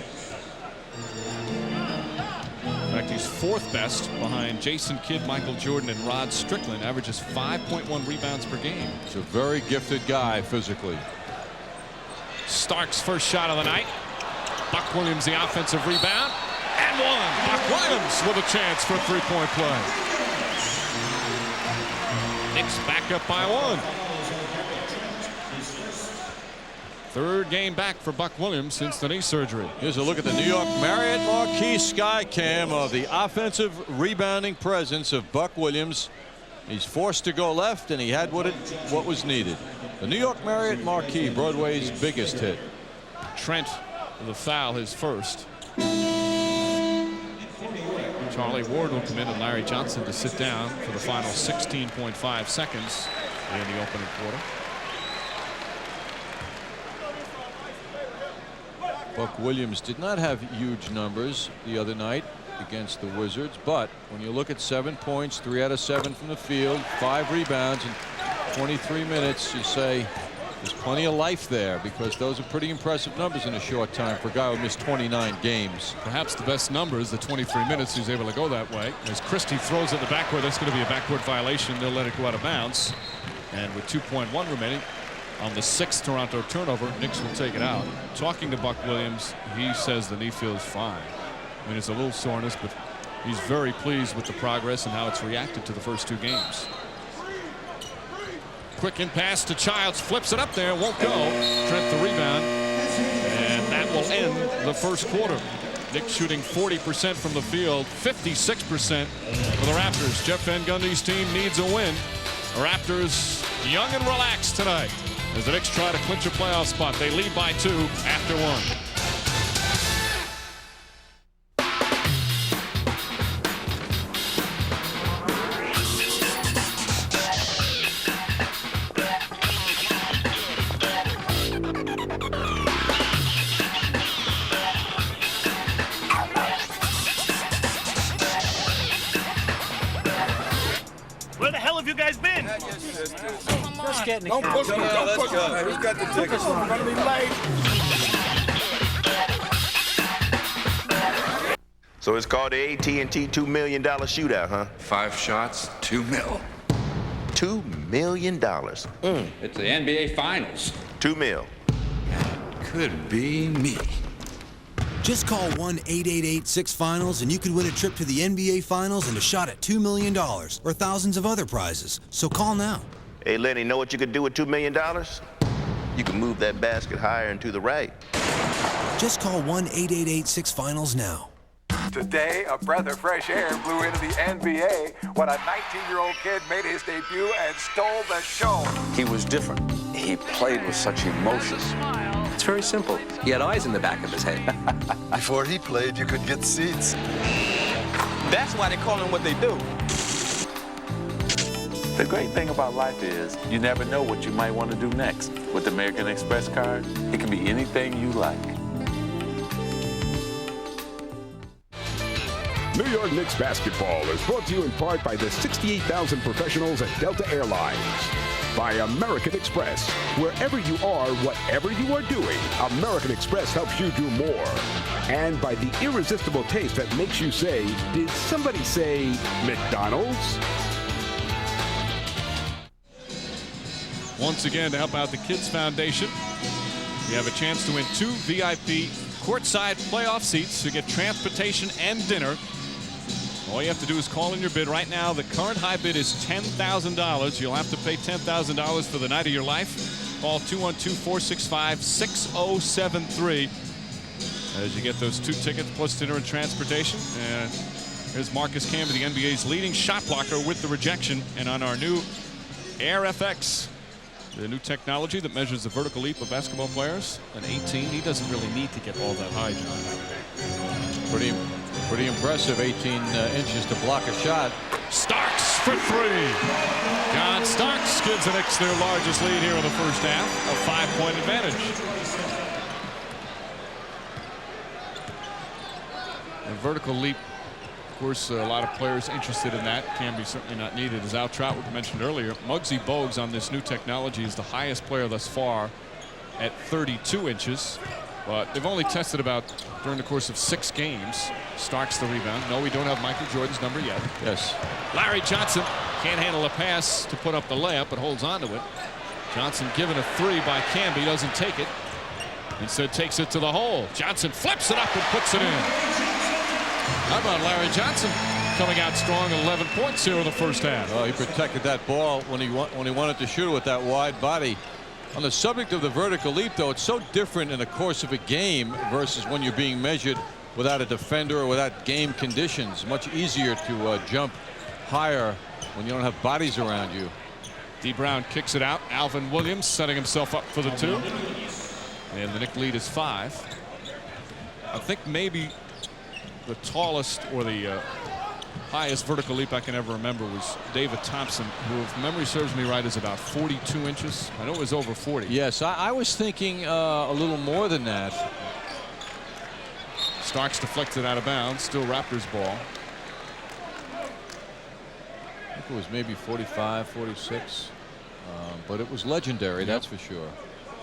In fact, he's 4th best behind Jason Kidd, Michael Jordan, and Rod Strickland. Averages 5.1 rebounds per game. He's a very gifted guy physically. Starks' first shot of the night. Buck Williams the offensive rebound. And one. Buck Williams with a chance for a three-point play. Knicks back up by 1. Third game back for Buck Williams since the knee surgery. Here's a look at the New York Marriott Marquis sky cam of the offensive rebounding presence of Buck Williams. He's forced to go left, and he had what was needed. The New York Marriott Marquis, Broadway's biggest hit. Trent with a foul, his first. Charlie Ward will come in, and Larry Johnson to sit down for the final 16.5 seconds in the opening quarter. Buck Williams did not have huge numbers the other night against the Wizards, but when you look at 7 points, 3 out of 7 from the field, 5 rebounds in 23 minutes, you say there's plenty of life there, because those are pretty impressive numbers in a short time for a guy who missed 29 games. Perhaps the best number is the 23 minutes he's able to go that way. As Christie throws it in the backcourt, that's going to be a backcourt violation. They'll let it go out of bounds. And with 2.1 remaining on the 6th Toronto turnover, Knicks will take it out. Talking to Buck Williams, he says the knee feels fine. I mean, it's a little soreness, but he's very pleased with the progress and how it's reacted to the first 2 games. Quick in pass to Childs, flips it up there, won't go. Trent the rebound, and that will end the first quarter. Knicks shooting 40% from the field, 56% for the Raptors. Jeff Van Gundy's team needs a win. The Raptors young and relaxed tonight as the Knicks try to clinch a playoff spot. They lead by 2 after 1. Where the hell have you guys been? Just getting Don't push me. Don't push me. Who's got the tickets? I'm gonna be late. So it's called the AT&T $2 million shootout, huh? 5 shots, $2 million. $2 million. It's the NBA Finals. $2 million. Could be me. Just call 1-888-6-FINALS and you could win a trip to the NBA Finals and a shot at $2 million or thousands of other prizes. So call now. Hey, Lenny, know what you could do with $2 million? You can move that basket higher and to the right. Just call 1-888-6-FINALS now. Today, a breath of fresh air blew into the NBA when a 19-year-old kid made his debut and stole the show. He was different. He played with such emotion. It's very simple. He had eyes in the back of his head. Before he played, you could get seats. That's why they call him what they do. The great thing about life is you never know what you might want to do next. With the American Express card, it can be anything you like. New York Knicks basketball is brought to you in part by the 68,000 professionals at Delta Airlines. By American Express. Wherever you are, whatever you are doing, American Express helps you do more. And by the irresistible taste that makes you say, did somebody say McDonald's? Once again, to help out the Kids Foundation, you have a chance to win 2 VIP courtside playoff seats to get transportation and dinner. All you have to do is call in your bid. Right now, the current high bid is $10,000. You'll have to pay $10,000 for the night of your life. Call 212-465-6073 as you get those 2 tickets plus dinner and transportation. And here's Marcus Camby, the NBA's leading shot blocker, with the rejection. And on our new Air FX, the new technology that measures the vertical leap of basketball players. An 18, he doesn't really need to get all that high, John. Pretty impressive, 18 inches to block a shot. Starks for 3. John Starks gives the Knicks their largest lead here in the first half, a 5-point advantage. The vertical leap, of course, a lot of players interested in that. Can be certainly not needed. As Al Troutwood mentioned earlier, Muggsy Bogues on this new technology is the highest player thus far at 32 inches. But they've only tested about during the course of 6 games. Starks the rebound. No, we don't have Michael Jordan's number yet. Yes. Larry Johnson can't handle a pass to put up the layup, but holds on to it. Johnson given a 3 by Camby, doesn't take it. Instead takes it to the hole. Johnson flips it up and puts it in. How about Larry Johnson coming out strong, 11 points here in the first half. Oh, he protected that ball when he wanted to shoot it with that wide body. On the subject of the vertical leap, though, it's so different in the course of a game versus when you're being measured without a defender or without game conditions. Much easier to jump higher when you don't have bodies around you. D. Brown kicks it out. Alvin Williams setting himself up for the 2. And the Knick lead is 5. I think maybe the tallest or the highest vertical leap I can ever remember was David Thompson, who, if memory serves me right, is about 42 inches. I know it was over 40. Yes, I was thinking a little more than that. Starks deflected out of bounds. Still Raptors ball. I think it was maybe 45, 46. But it was legendary, that's for sure.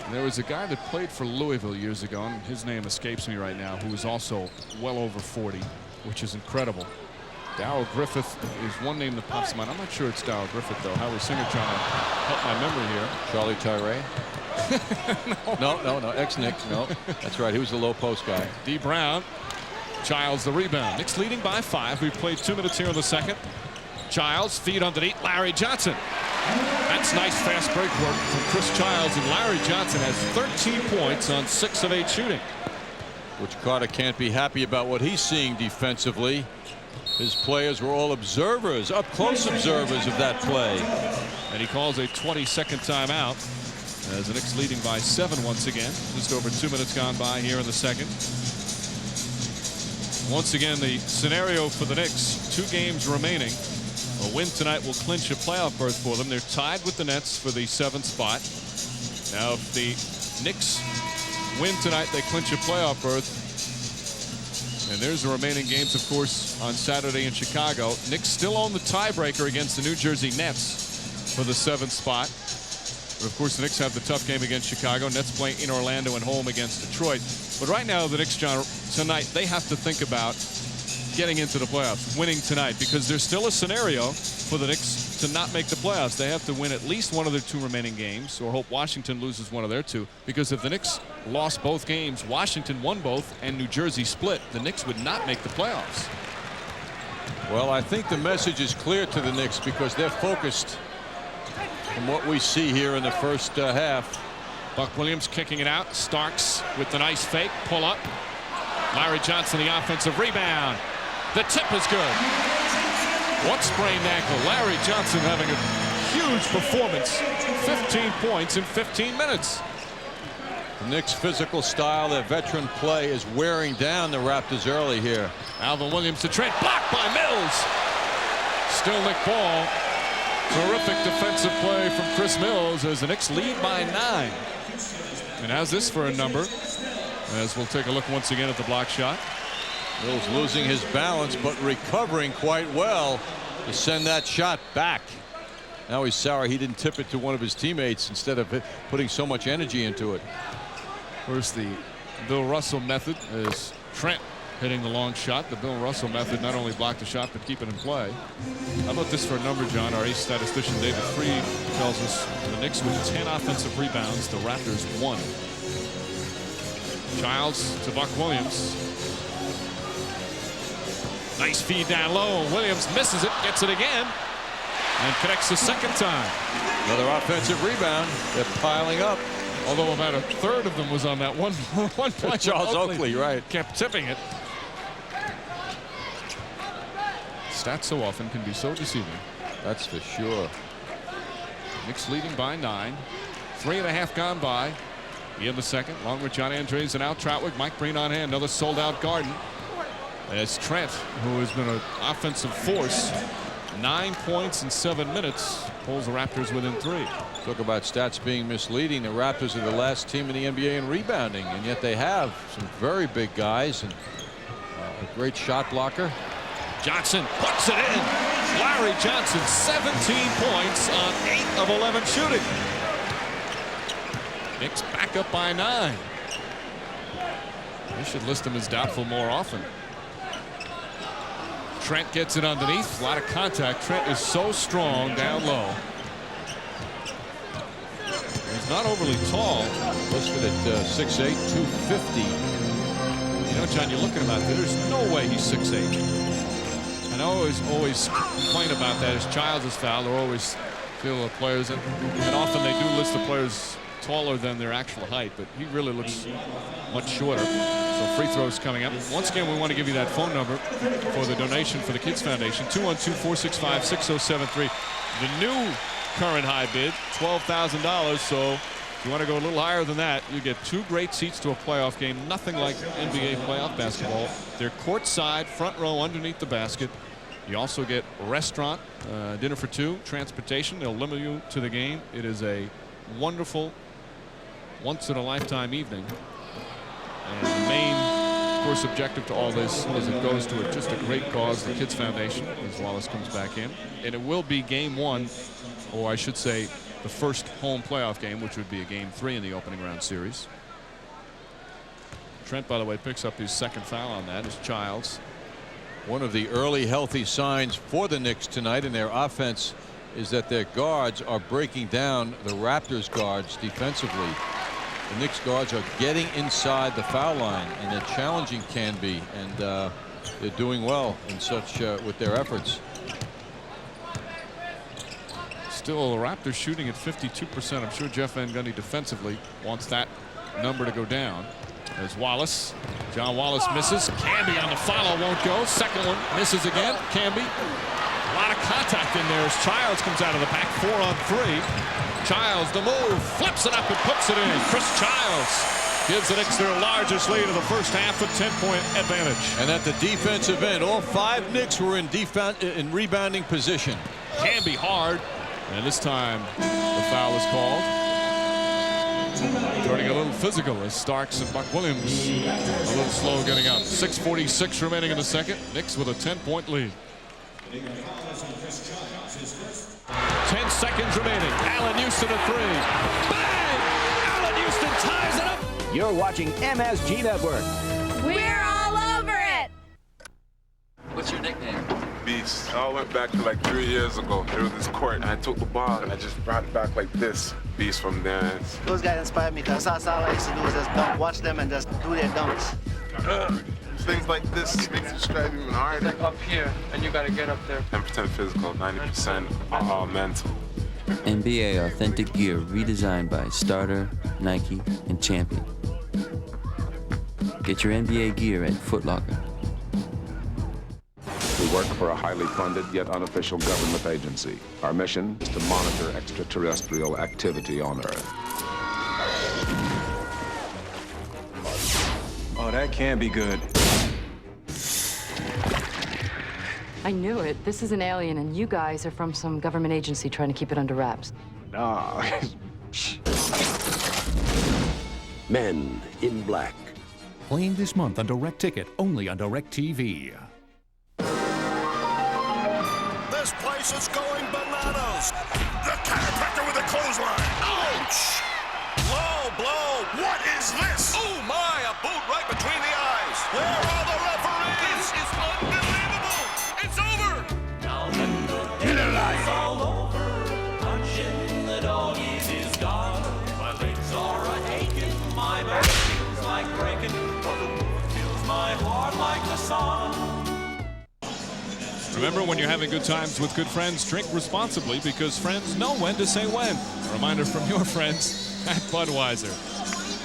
And there was a guy that played for Louisville years ago, and his name escapes me right now, who was also well over 40, which is incredible. Darryl Griffith is one name that pops to mind. I'm not sure it's Darryl Griffith, though. Howard Singer trying to help my memory here. Charlie Tyree? No, ex-Knicks. No, that's right. He was the low post guy. D. Brown. Childs the rebound. Knicks leading by 5. We've played 2 minutes here in the second. Childs, feed underneath. Larry Johnson. That's nice fast break work from Chris Childs, and Larry Johnson has 13 points on 6 of 8 shooting. Butch Carter can't be happy about what he's seeing defensively. His players were all observers, up close observers of that play. And he calls a 22nd timeout as the Knicks leading by 7 once again. Just over 2 minutes gone by here in the second. Once again, the scenario for the Knicks, 2 games remaining. A win tonight will clinch a playoff berth for them. They're tied with the Nets for the 7th spot. Now, if the Knicks win tonight, they clinch a playoff berth. And there's the remaining games, of course, on Saturday in Chicago. Knicks still own the tiebreaker against the New Jersey Nets for the 7th spot. But, of course, the Knicks have the tough game against Chicago. Nets playing in Orlando and home against Detroit. But right now, the Knicks, John, tonight, they have to think about getting into the playoffs, winning tonight, because there's still a scenario for the Knicks to not make the playoffs. They have to win at least one of their 2 remaining games, or hope Washington loses one of their 2. Because if the Knicks lost both games, Washington won both, and New Jersey split, the Knicks would not make the playoffs. Well, I think the message is clear to the Knicks because they're focused from what we see here in the first half. Buck Williams kicking it out. Starks with the nice fake. Pull up. Larry Johnson, the offensive rebound. The tip is good. One sprained ankle. Larry Johnson having a huge performance. 15 points in 15 minutes. The Knicks' physical style, their veteran play is wearing down the Raptors early here. Alvin Williams to Trent. Blocked by Mills. Still Nick Ball. Terrific defensive play from Chris Mills as the Knicks lead by 9. And how's this for a number? As we'll take a look once again at the block shot. Mills losing his balance but recovering quite well to send that shot back. Now he's sorry he didn't tip it to one of his teammates instead of putting so much energy into it. First, the Bill Russell method is Trent hitting the long shot. The Bill Russell method not only block the shot but keep it in play. How about this for a number, John? Our ace statistician David Freed tells us the Knicks with 10 offensive rebounds, the Raptors 1. Childs to Buck Williams. Nice feed down low. Williams misses it, gets it again, and connects the second time. Another offensive rebound. They're piling up. Although about a third of them was on that one play. Charles Oakley, right. Kept tipping it. Stats so often can be so deceiving. That's for sure. Knicks leading by 9. 3.5 gone by in the second. Along with John Andres and Al Troutwig. Mike Breen on hand. Another sold-out Garden. As Trent, who has been an offensive force, 9 points in 7 minutes, pulls the Raptors within 3. Talk about stats being misleading. The Raptors are the last team in the NBA in rebounding, and yet they have some very big guys and a great shot blocker. Johnson puts it in. Larry Johnson, 17 points on 8 of 11 shooting. Knicks back up by 9. We should list him as doubtful more often. Trent gets it underneath. A lot of contact. Trent is so strong down low. He's not overly tall. Listed at 6'8", 250. You know, John, you're looking about there. There's no way he's 6'8". And I always complain about that as Childs is fouled. Or always feel the players, and often they do list the players taller than their actual height, but he really looks much shorter. So free throws coming up. Once again, we want to give you that phone number for the donation for the Kids Foundation, 212-465-6073. The new current high bid, $12,000. So if you want to go a little higher than that, you get 2 great seats to a playoff game. Nothing like NBA playoff basketball. They're courtside, front row underneath the basket. You also get restaurant, dinner for 2, transportation. They'll limit you to the game. It is a wonderful, once-in-a-lifetime evening. And the main, of course, objective to all this is it goes to just a great cause, the Kids Foundation, as Wallace comes back in. And it will be game 1, or I should say the first home playoff game, which would be a game 3 in the opening round series. Trent, by the way, picks up his second foul on that as Childs. One of the early healthy signs for the Knicks tonight in their offense is that their guards are breaking down the Raptors guards defensively. The Knicks guards are getting inside the foul line, and they're challenging Canby, and they're doing well in such with their efforts. Still, the Raptors shooting at 52%. I'm sure Jeff Van Gundy defensively wants that number to go down. There's Wallace. John Wallace misses. Camby on the follow, won't go. Second one misses again. Camby. A lot of contact in there as Childs comes out of the pack. 4 on 3. Childs, the move, flips it up and puts it in. Chris Childs gives the Knicks their largest lead of the first half, a 10-point advantage. And at the defensive end, all 5 Knicks were in rebounding position. Camby hard, and this time the foul is called. Turning a little physical as Starks and Buck Williams a little slow getting up. 6:46 remaining in the second. Knicks with a 10-point lead. 10 seconds remaining. Allen Houston at 3. Bang! Allen Houston ties it up. You're watching MSG Network. We're all over it. What's your nickname? Beast. I went back to like 3 years ago. There was this court, and I took the ball, and I just brought it back like this. Beast from there. Those guys inspired me because that's all I used to do is just dunk, watch them and just do their dunks. Things like this makes you strive even harder. Like up here, and you gotta get up there. 10% physical, 90% mental. NBA authentic gear redesigned by Starter, Nike, and Champion. Get your NBA gear at Foot Locker. We work for a highly funded yet unofficial government agency. Our mission is to monitor extraterrestrial activity on Earth. Oh, that can be good. I knew it. This is an alien, and you guys are from some government agency trying to keep it under wraps. Nah. Men in Black. Playing this month on Direct Ticket, only on DirecTV. This place is going bananas. The chiropractor with a clothesline. Ouch! Low blow. What is this? Oh my, a boot right between the eyes. Where are the referees? This is unbelievable. It's over. Now let the highlights all over. Punching the doggies is gone. My legs are a-aching. My back feels like breaking. But the wood fills my heart like the sun. Remember, when you're having good times with good friends, drink responsibly because friends know when to say when. A reminder from your friends at Budweiser.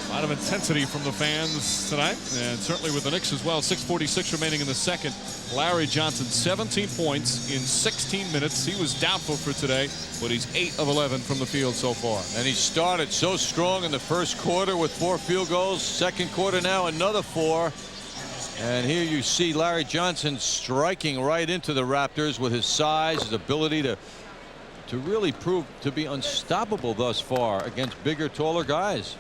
A lot of intensity from the fans tonight, and certainly with the Knicks as well. 6:46 remaining in the second. Larry Johnson, 17 points in 16 minutes. He was doubtful for today, but he's 8 of 11 from the field so far. And he started so strong in the first quarter with 4 field goals. Second quarter now, another 4. And here you see Larry Johnson striking right into the Raptors with his size, his ability to really prove to be unstoppable thus far against bigger, taller guys.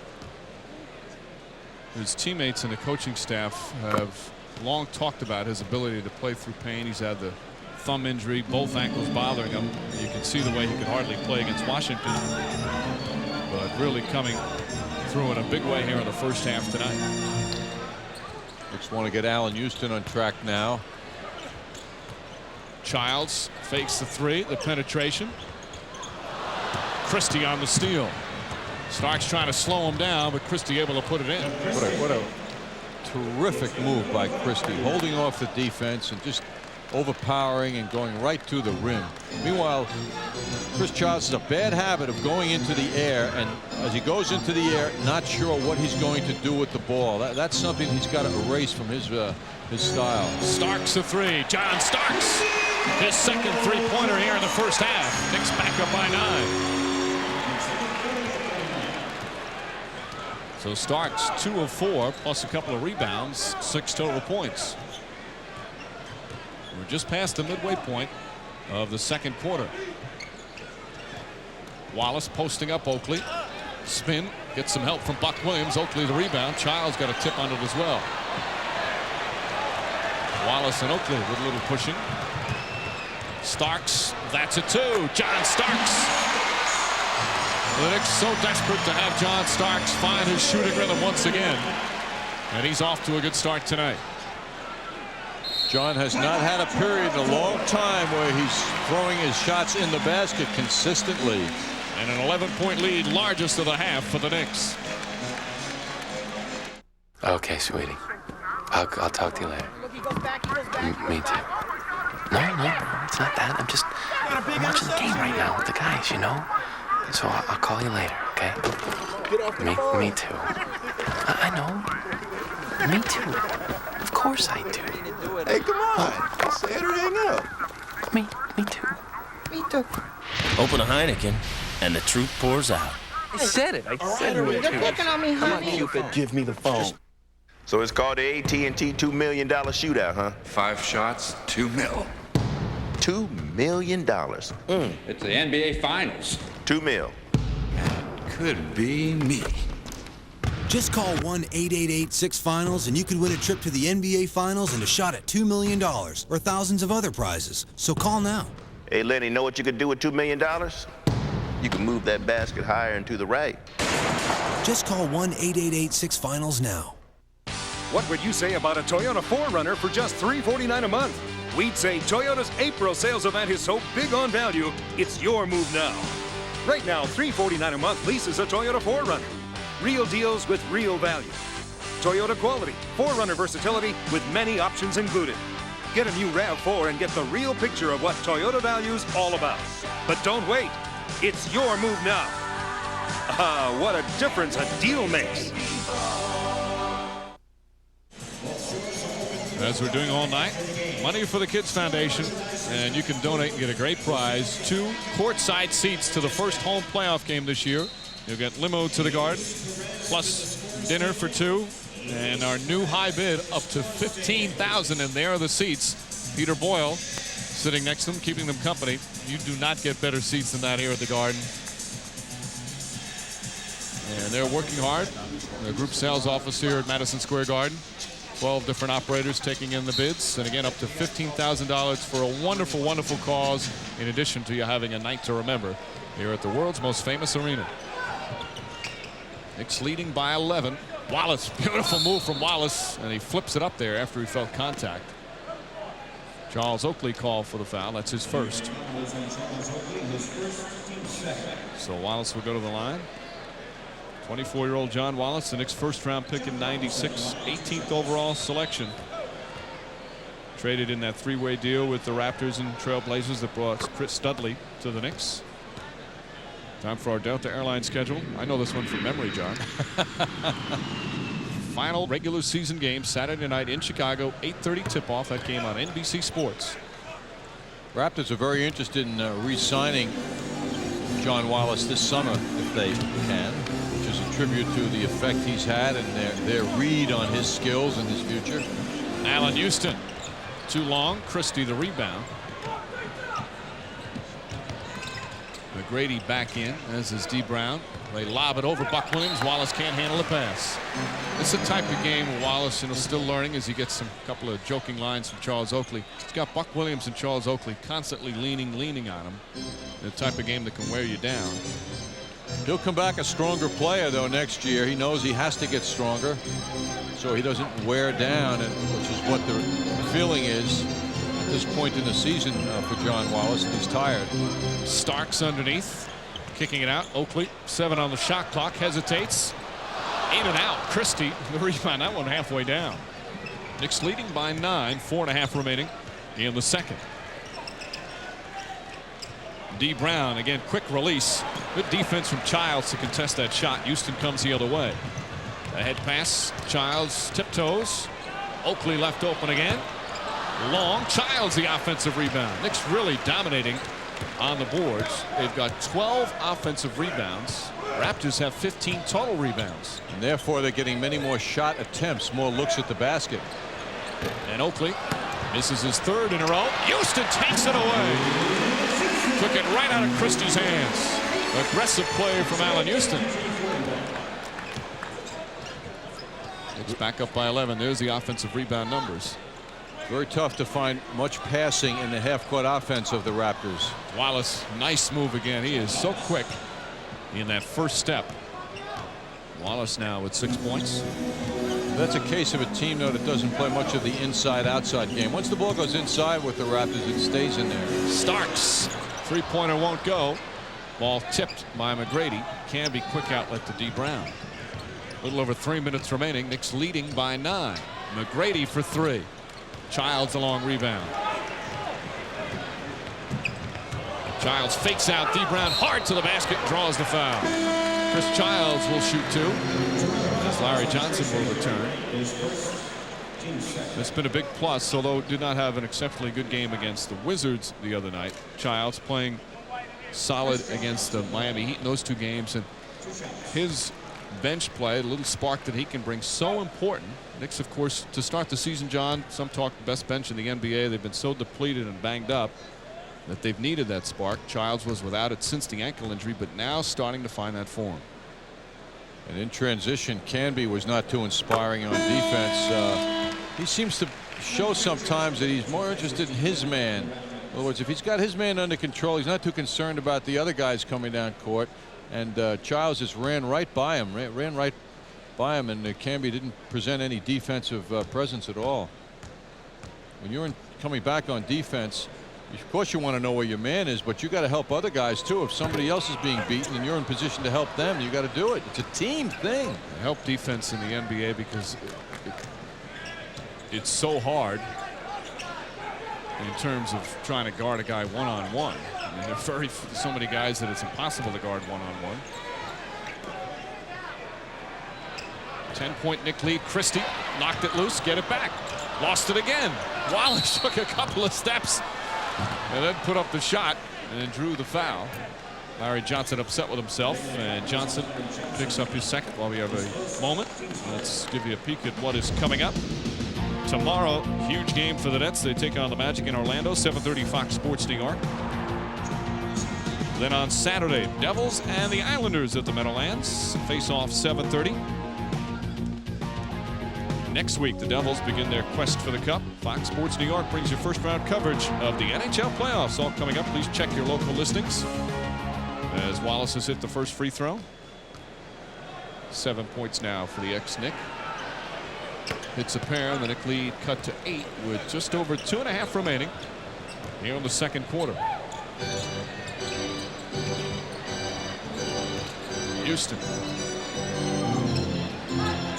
His teammates and the coaching staff have long talked about his ability to play through pain. He's had the thumb injury, both ankles bothering him. You can see the way he could hardly play against Washington, but really coming through in a big way here in the first half tonight. Just want to get Allen Houston on track now. Childs fakes the 3, the penetration. Christie on the steal. Starks trying to slow him down, but Christie able to put it in. What a terrific move by Christie, holding off the defense and just overpowering and going right to the rim. Meanwhile, Chris Childs has a bad habit of going into the air, and as he goes into the air, not sure what he's going to do with the ball. That's something he's got to erase from his style. Starks a 3. John Starks, his second 3-pointer here in the first half. Knicks back up by 9. So Starks 2 of 4 plus a couple of rebounds, 6 total points. We're just past the midway point of the second quarter. Wallace posting up Oakley. Spin, gets some help from Buck Williams. Oakley the rebound. Childs got a tip on it as well. Wallace and Oakley with a little pushing. Starks, that's a 2. John Starks. The Knicks so desperate to have John Starks find his shooting rhythm once again. And he's off to a good start tonight. John has not had a period in a long time where he's throwing his shots in the basket consistently. And an 11-point lead, largest of the half for the Knicks. Okay, sweetie. I'll talk to you later. Me too. No, it's not that. I'm watching the game right now with the guys, you know? So I'll call you later, okay? Get off the phone. Me too. I know. Me too. Of course I do. Hey, come on. Say it or hang up. Me too. Me too. Open a Heineken, and the truth pours out. I said it. I said it. You're picking on me, honey. Come on, Cupid. Give me the phone. So it's called the AT&T $2 million shootout, huh? 5 shots, $2 million. $2 million. It's the NBA Finals. $2 million. Could be me. Just call 1-888-6-FINALS and you could win a trip to the NBA Finals and a shot at $2 million or thousands of other prizes. So call now. Hey, Lenny, know what you could do with $2 million? You can move that basket higher and to the right. Just call 1-888-6-FINALS now. What would you say about a Toyota 4Runner for just $349 a month? We'd say Toyota's April sales event is so big on value, it's your move now. Right now, $349 a month leases a Toyota 4Runner. Real deals with real value. Toyota quality, 4Runner versatility with many options included. Get a new RAV4 and get the real picture of what Toyota value's all about. But don't wait. It's your move now. Ah, what a difference a deal makes. As we're doing all night, money for the Kids Foundation, and you can donate and get a great prize. 2 courtside seats to the first home playoff game this year. You'll get limo to the Garden, plus dinner for 2, and our new high bid up to $15,000, and there are the seats. Peter Boyle sitting next to them, keeping them company. You do not get better seats than that here at the Garden. And they're working hard. The group sales office here at Madison Square Garden. 12 different operators taking in the bids, and again up to $15,000 for a wonderful, wonderful cause, in addition to you having a night to remember here at the world's most famous arena. Knicks leading by 11. Wallace, beautiful move from Wallace, and he flips it up there after he felt contact. Charles Oakley called for the foul. That's his first. So Wallace will go to the line. 24-year-old John Wallace, the Knicks' first-round pick in '96, 18th overall selection. Traded in that 3-way deal with the Raptors and Trailblazers that brought Chris Studley to the Knicks. Time for our Delta Airlines schedule. I know this one from memory, John. Final regular season game Saturday night in Chicago, 8:30 tip-off. That game on NBC Sports. Raptors are very interested in re-signing John Wallace this summer if they can, which is a tribute to the effect he's had and their read on his skills and his future. Allen Houston, too long. Christie the rebound. McGrady back in, as is D. Brown. They lob it over Buck Williams. Wallace can't handle the pass. This is the type of game where Wallace still learning as he gets a couple of joking lines from Charles Oakley. He's got Buck Williams and Charles Oakley constantly leaning on him. The type of game that can wear you down. He'll come back a stronger player, though, next year. He knows he has to get stronger so he doesn't wear down, which is what the feeling is at this point in the season for John Wallace. He's tired. Starks underneath, kicking it out. Oakley, 7 on the shot clock, hesitates. In and out. Christie, the rebound, that one halfway down. Knicks leading by 9, 4.5 remaining in the second. D. Brown, again, quick release. Good defense from Childs to contest that shot. Houston comes the other way. A head pass. Childs tiptoes. Oakley left open again. Long. Childs the offensive rebound. Knicks really dominating on the boards. They've got 12 offensive rebounds. Raptors have 15 total rebounds. And therefore they're getting many more shot attempts, more looks at the basket. And Oakley misses his 3rd in a row. Houston takes it away. Took it right out of Christie's hands. Aggressive play from Allen Houston. It's back up by 11. There's the offensive rebound numbers. Very tough to find much passing in the half-court offense of the Raptors. Wallace, nice move again. He is so quick in that first step. Wallace now with 6 points. That's a case of a team, though, that doesn't play much of the inside-outside game. Once the ball goes inside with the Raptors, it stays in there. Starks, 3-pointer won't go. Ball tipped by McGrady. Can be quick outlet to D. Brown. A little over 3 minutes remaining. Knicks leading by 9. McGrady for 3. Childs a long rebound. Childs fakes out D. Brown hard to the basket, draws the foul. Chris Childs will shoot 2 as Larry Johnson will return. It's been a big plus, although did not have an exceptionally good game against the Wizards the other night. Childs playing solid against the Miami Heat in those 2 games, and his bench play, the little spark that he can bring, so important. Knicks, of course, to start the season, John, some talk best bench in the NBA. They've been so depleted and banged up that they've needed that spark. Childs was without it since the ankle injury, but now starting to find that form. And in transition, Canby was not too inspiring on defense. He seems to show sometimes that he's more interested in his man. In other words, if he's got his man under control, he's not too concerned about the other guys coming down court. And Childs just ran right by him, and Canby didn't present any defensive presence at all. When you're coming back on defense, of course you want to know where your man is, but you got to help other guys too. If somebody else is being beaten and you're in position to help them, you got to do it. It's a team thing. Help defense in the NBA because it's so hard in terms of trying to guard a guy one-on-one. I mean, there are so many guys that it's impossible to guard one-on-one. 10-point Knick lead. Christie knocked it loose, get it back. Lost it again. Wallace took a couple of steps and then put up the shot and then drew the foul. Larry Johnson upset with himself, and Johnson picks up his second while we have a moment. Let's give you a peek at what is coming up. Tomorrow, huge game for the Nets. They take on the Magic in Orlando, 7:30 Fox Sports New York. Then on Saturday, Devils and the Islanders at the Meadowlands. Face off 7:30. Next week, the Devils begin their quest for the Cup. Fox Sports New York brings you first round coverage of the NHL playoffs. All coming up. Please check your local listings. As Wallace has hit the first free throw. 7 points now for the ex-Knick. Hits a pair. The Knick lead cut to 8 with just over 2.5 remaining here in the second quarter. Houston.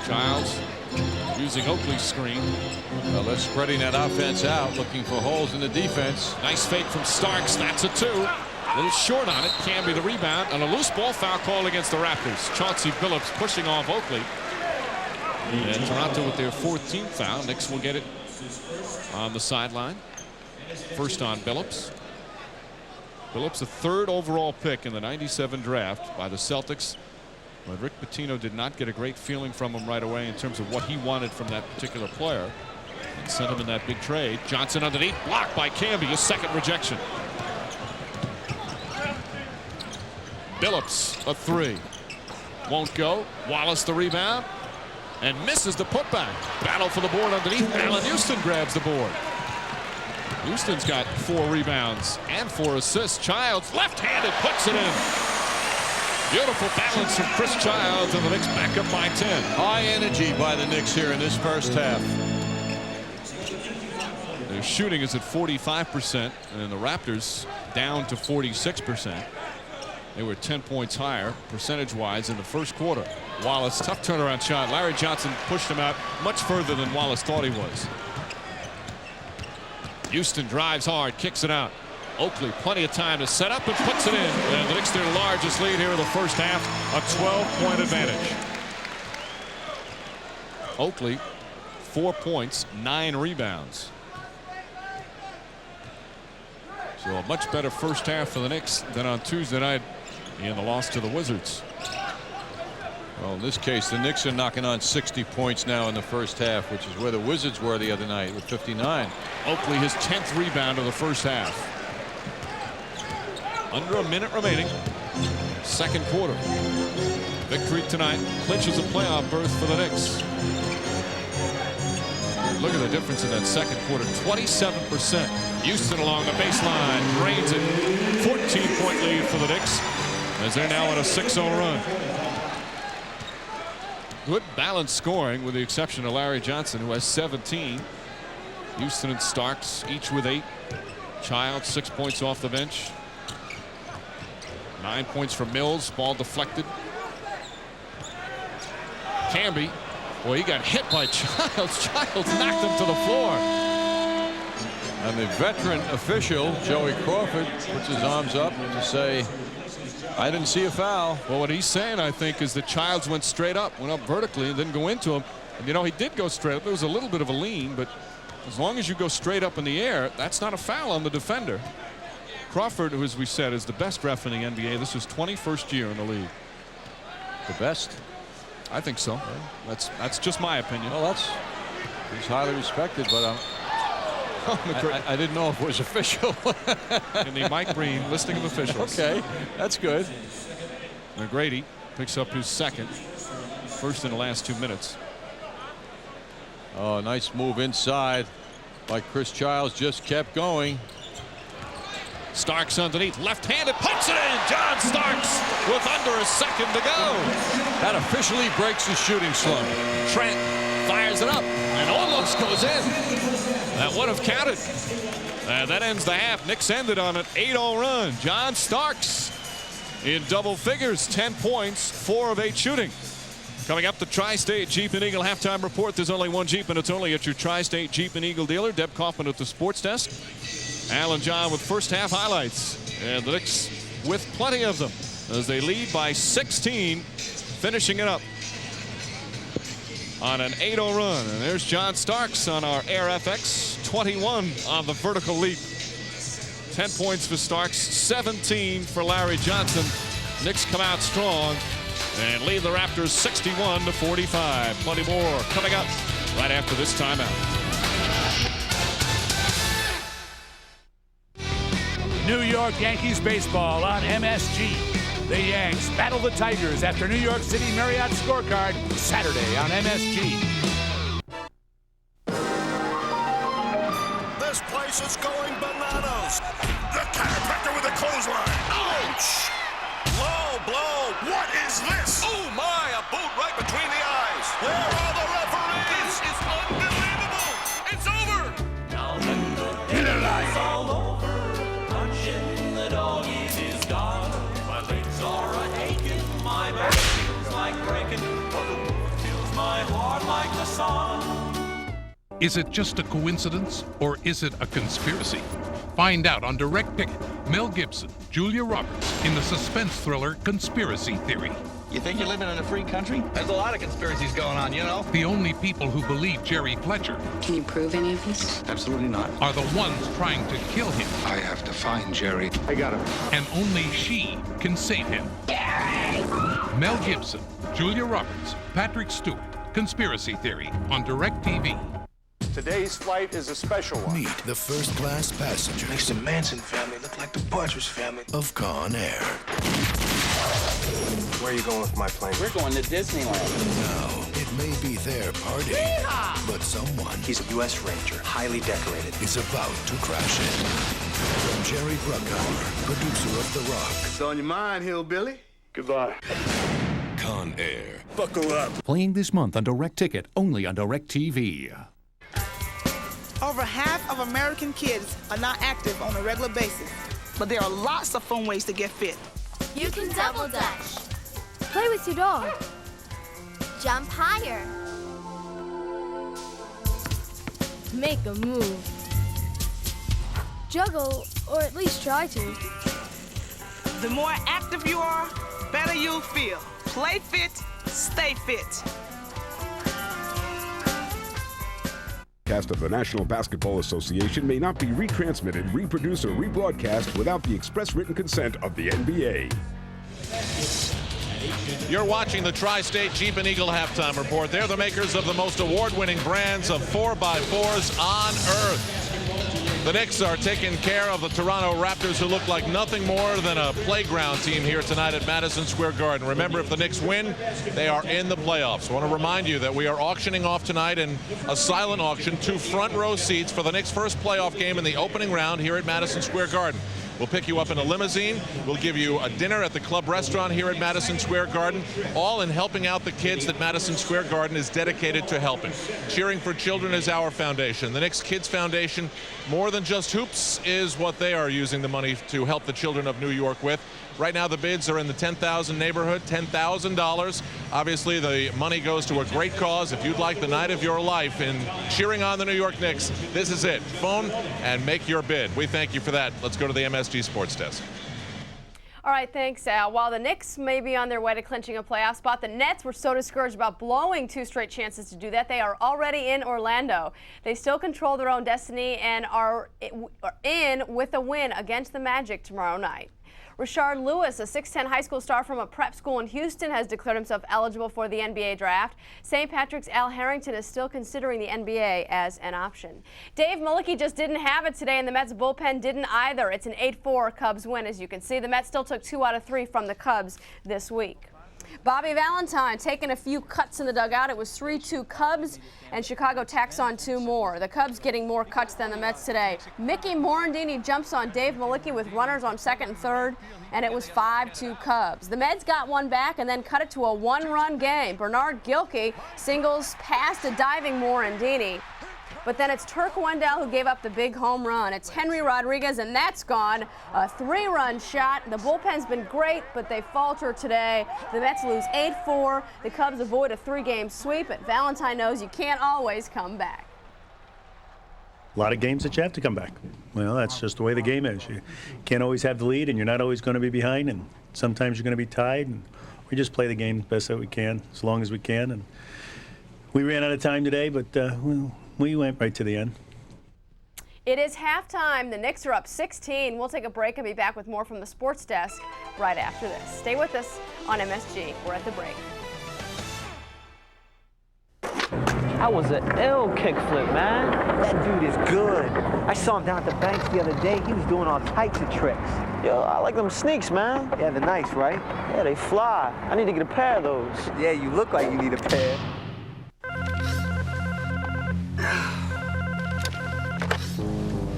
Childs using Oakley's screen. Well, they're spreading that offense out, looking for holes in the defense. Nice fake from Starks. That's a 2. A little short on it. Canby the rebound, and a loose ball foul call against the Raptors. Chauncey Billups pushing off Oakley. And Toronto with their 14th foul. Knicks will get it on the sideline. First on Billups. Billups, the 3rd overall pick in the '97 draft by the Celtics. But Rick Pitino did not get a great feeling from him right away in terms of what he wanted from that particular player. And sent him in that big trade. Johnson underneath, blocked by Canby, a second rejection. Billups, a 3. Won't go. Wallace the rebound. And misses the putback. Battle for the board underneath. Allen Houston grabs the board. Houston's got 4 rebounds and 4 assists. Childs left-handed puts it in. Beautiful balance from Chris Childs, and the Knicks back up by 10. High energy by the Knicks here in this first half. Their shooting is at 45%, and the Raptors down to 46%. They were 10 points higher percentage-wise in the first quarter. Wallace, tough turnaround shot. Larry Johnson pushed him out much further than Wallace thought he was. Houston drives hard, kicks it out. Oakley, plenty of time to set up and puts it in. And the Knicks, their largest lead here in the first half, a 12-point advantage. Oakley, 4 points, 9 rebounds. So a much better first half for the Knicks than on Tuesday night in the loss to the Wizards. Well, in this case, the Knicks are knocking on 60 points now in the first half, which is where the Wizards were the other night with 59. Oakley, his 10th rebound of the first half. Under a minute remaining. Second quarter. Victory tonight clinches a playoff berth for the Knicks. Look at the difference in that second quarter. 27%. Houston along the baseline drains it. 14-point lead for the Knicks as they're now on a 6-0 run. Good balanced scoring with the exception of Larry Johnson, who has 17. Houston and Starks each with 8. Childs 6 points off the bench. 9 points for Mills. Ball deflected. Canby. Boy, he got hit by Childs. Childs knocked him to the floor. And the veteran official, Joey Crawford, puts his arms up to say, I didn't see a foul. Well, what he's saying, I think, is that Childs went straight up, went up vertically, and didn't go into him. And, you know, he did go straight up. There was a little bit of a lean, but as long as you go straight up in the air, that's not a foul on the defender. Crawford, who, as we said, is the best ref in the NBA. This is 21st year in the league. The best? I think so. That's just my opinion. Well, he's highly respected, but I didn't know if it was official. In the Mike Breen listing of officials. Okay, that's good. McGrady picks up his second. First in the last 2 minutes. Oh, nice move inside by Chris Childs. Just kept going. Starks underneath, left-handed, puts it in. John Starks with under a second to go. That officially breaks his shooting slump. Trent fires it up and almost goes in. That would have counted. That ends the half. Knicks ended on an 8-0 run. John Starks in double figures, 10 points, 4 of 8 shooting. Coming up, the Tri-State Jeep and Eagle halftime report. There's only one Jeep, and it's only at your Tri-State Jeep and Eagle dealer. Deb Kaufman at the sports desk. Alan John with first half highlights. And the Knicks with plenty of them as they lead by 16, finishing it up on an 8-0 run. And there's John Starks on our Air FX, 21 on the vertical leap. 10 points for Starks, 17 for Larry Johnson. Knicks come out strong and lead the Raptors 61-45. Plenty more coming up right after this timeout. New York Yankees baseball on MSG. The Yanks battle the Tigers after New York City Marriott Scorecard Saturday on MSG. This place is going bananas. The chiropractor with a clothesline. Ouch! Low blow. What is this? Oh my, a boot right between the eyes. Where are the referees? This is unbelievable. It's over. Now then the day is all over. Punching the doggies is gone. My legs are a-aching. My back feels like breaking. But the world fills my heart like the sun. Is it just a coincidence, or is it a conspiracy? Find out on Direct Ticket. Mel Gibson, Julia Roberts, in the suspense thriller Conspiracy Theory. You think you're living in a free country? There's a lot of conspiracies going on, you know? The only people who believe Jerry Fletcher Can you prove any of this? Absolutely not. are the ones trying to kill him. I have to find Jerry. I got him. And only she can save him. Jerry! Mel Gibson, Julia Roberts, Patrick Stewart, Conspiracy Theory on Direct TV. Today's flight is a special one. Meet the first-class passenger. Makes the Manson family look like the Partridge family. Of Con Air. Where are you going with my plane? We're going to Disneyland. Now, it may be their party, but someone He's a U.S. Ranger, highly decorated. is about to crash in. From Jerry Bruckheimer, producer of The Rock. What's on your mind, hillbilly? Goodbye. Con Air. Buckle up. Playing this month on Direct Ticket, only on Direct TV. Over half of American kids are not active on a regular basis, but there are lots of fun ways to get fit. You can double dutch. Play with your dog. Jump higher. Make a move. Juggle, or at least try to. The more active you are, better you'll feel. Play fit, stay fit. Cast of the National Basketball Association may not be retransmitted, reproduced, or rebroadcast without the express written consent of the NBA. You're watching the Tri-State Jeep and Eagle halftime report. They're the makers of the most award-winning brands of 4x4s on earth. The Knicks are taking care of the Toronto Raptors, who look like nothing more than a playground team here tonight at Madison Square Garden. Remember, if the Knicks win, they are in the playoffs. I want to remind you that we are auctioning off tonight in a silent auction 2 front row seats for the Knicks' first playoff game in the opening round here at Madison Square Garden. We'll pick you up in a limousine. We'll give you a dinner at the club restaurant here at Madison Square Garden, all in helping out the kids that Madison Square Garden is dedicated to helping. Cheering for Children is our foundation. The Knicks Kids Foundation, more than just hoops, is what they are using the money to help the children of New York with. Right now the bids are in the $10,000 neighborhood, $10,000. Obviously the money goes to a great cause. If you'd like the night of your life in cheering on the New York Knicks, this is it. Phone and make your bid. We thank you for that. Let's go to the MSG Sports Desk. All right, thanks, Al. While the Knicks may be on their way to clinching a playoff spot, the Nets were so discouraged about blowing 2 straight chances to do that. They are already in Orlando. They still control their own destiny and are in with a win against the Magic tomorrow night. Rashard Lewis, a 6'10 high school star from a prep school in Houston, has declared himself eligible for the NBA draft. St. Patrick's Al Harrington is still considering the NBA as an option. Dave Mullicky just didn't have it today, and the Mets bullpen didn't either. It's an 8-4 Cubs win, as you can see. The Mets still took 2 out of 3 from the Cubs this week. Bobby Valentine taking a few cuts in the dugout. It was 3-2 Cubs, and Chicago tacks on 2 more. The Cubs getting more cuts than the Mets today. Mickey Morandini jumps on Dave Mullicky with runners on second and third, and it was 5-2 Cubs. The Mets got one back and then cut it to a 1-run game. Bernard Gilkey singles past a diving Morandini. But then it's Turk Wendell who gave up the big home run. It's Henry Rodriguez, and that's gone. A 3-run shot. The bullpen's been great, but they falter today. The Mets lose 8-4. The Cubs avoid a 3-game sweep, but Valentine knows you can't always come back. A lot of games that you have to come back. Well, that's just the way the game is. You can't always have the lead, and you're not always going to be behind, and sometimes you're going to be tied. And we just play the game the best that we can, as long as we can. And we ran out of time today, but we went right to the end. It is halftime. The Knicks are up 16. We'll take a break and be back with more from the sports desk right after this. Stay with us on MSG. We're at the break. That was an ill kickflip, man. That dude is good. I saw him down at the banks the other day. He was doing all types of tricks. Yo, I like them sneaks, man. Yeah, they're nice, right? Yeah, they fly. I need to get a pair of those. Yeah, you look like you need a pair.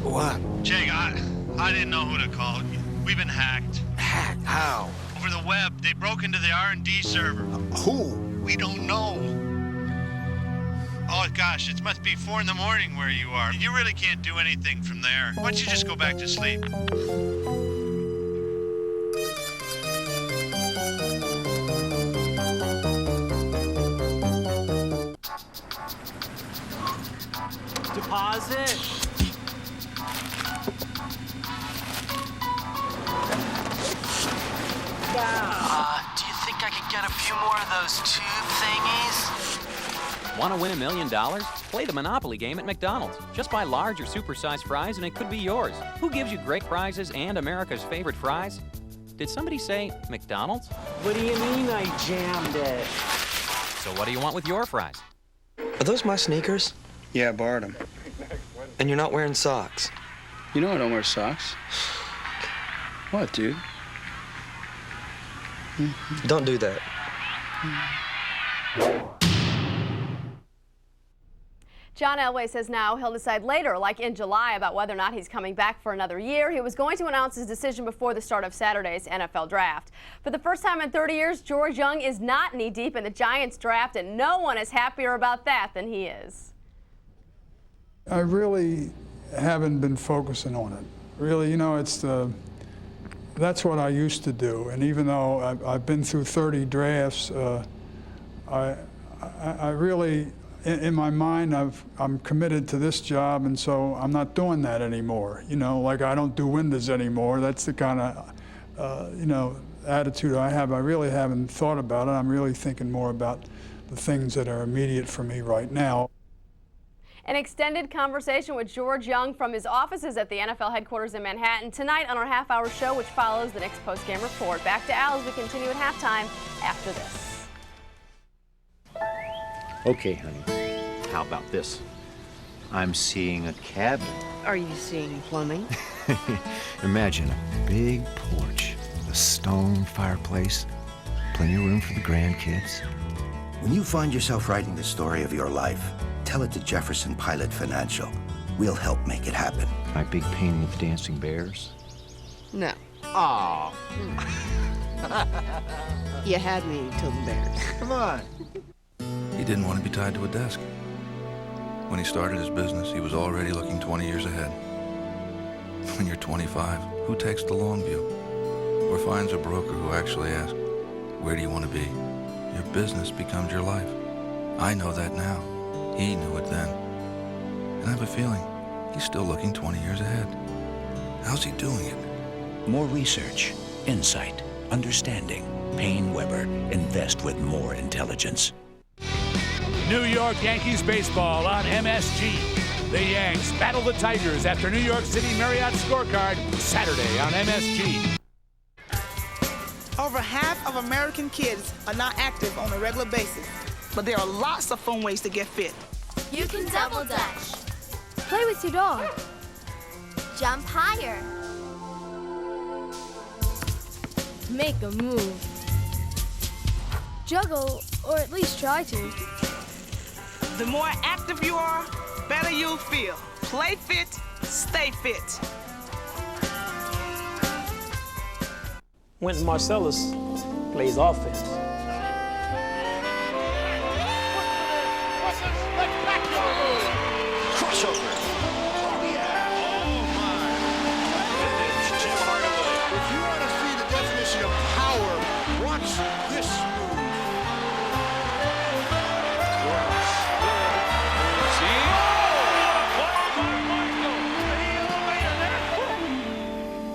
What? Jake, I didn't know who to call. We've been hacked. Hacked? How? Over the web. They broke into the R&D server. Who? We don't know. Oh, gosh, it must be 4 in the morning where you are. You really can't do anything from there. Why don't you just go back to sleep? Deposit. Do you think I could get a few more of those tube thingies? Want to win $1 million? Play the Monopoly game at McDonald's. Just buy large or supersized fries and it could be yours. Who gives you great prizes and America's favorite fries? Did somebody say McDonald's? What do you mean I jammed it? So what do you want with your fries? Are those my sneakers? Yeah, I borrowed them. And you're not wearing socks? You know I don't wear socks. What, dude? Don't do that. John Elway says now he'll decide later, like in July, about whether or not he's coming back for another year. He was going to announce his decision before the start of Saturday's NFL draft. For the first time in 30 years, George Young is not knee-deep in the Giants draft, and no one is happier about that than he is. I really haven't been focusing on it. Really, you know, that's what I used to do. And even though I've been through 30 drafts, I really, in my mind, I'm committed to this job, and so I'm not doing that anymore. You know, like I don't do windows anymore. That's the kind of, you know, attitude I have. I really haven't thought about it. I'm really thinking more about the things that are immediate for me right now. An extended conversation with George Young from his offices at the NFL headquarters in Manhattan tonight on our half-hour show, which follows the Knicks post-game report. Back to Al as we continue at halftime after this. Okay, honey. How about this? I'm seeing a cabin. Are you seeing plumbing? Imagine a big porch, a stone fireplace, plenty of room for the grandkids. When you find yourself writing the story of your life, tell it to Jefferson Pilot Financial. We'll help make it happen. My big painting of the dancing bears. No. Aw. You had me until the Bears. Come on. He didn't want to be tied to a desk. When he started his business, he was already looking 20 years ahead. When you're 25, who takes the long view? Or finds a broker who actually asks, where do you want to be? Your business becomes your life. I know that now. He knew it then. And I have a feeling he's still looking 20 years ahead. How's he doing it? More research, insight, understanding. Payne Weber. Invest with more intelligence. New York Yankees baseball on MSG. The Yanks battle the Tigers after New York City Marriott Scorecard Saturday on MSG. Over half of American kids are not active on a regular basis, but there are lots of fun ways to get fit. You can double dutch. Play with your dog. Jump higher. Make a move. Juggle, or at least try to. The more active you are, better you'll feel. Play fit, stay fit. Wynton Marsalis plays offense. Crossover. Oh, yeah. Oh, my. It's Jim Hardaway. If you want to see the definition of power, watch this move.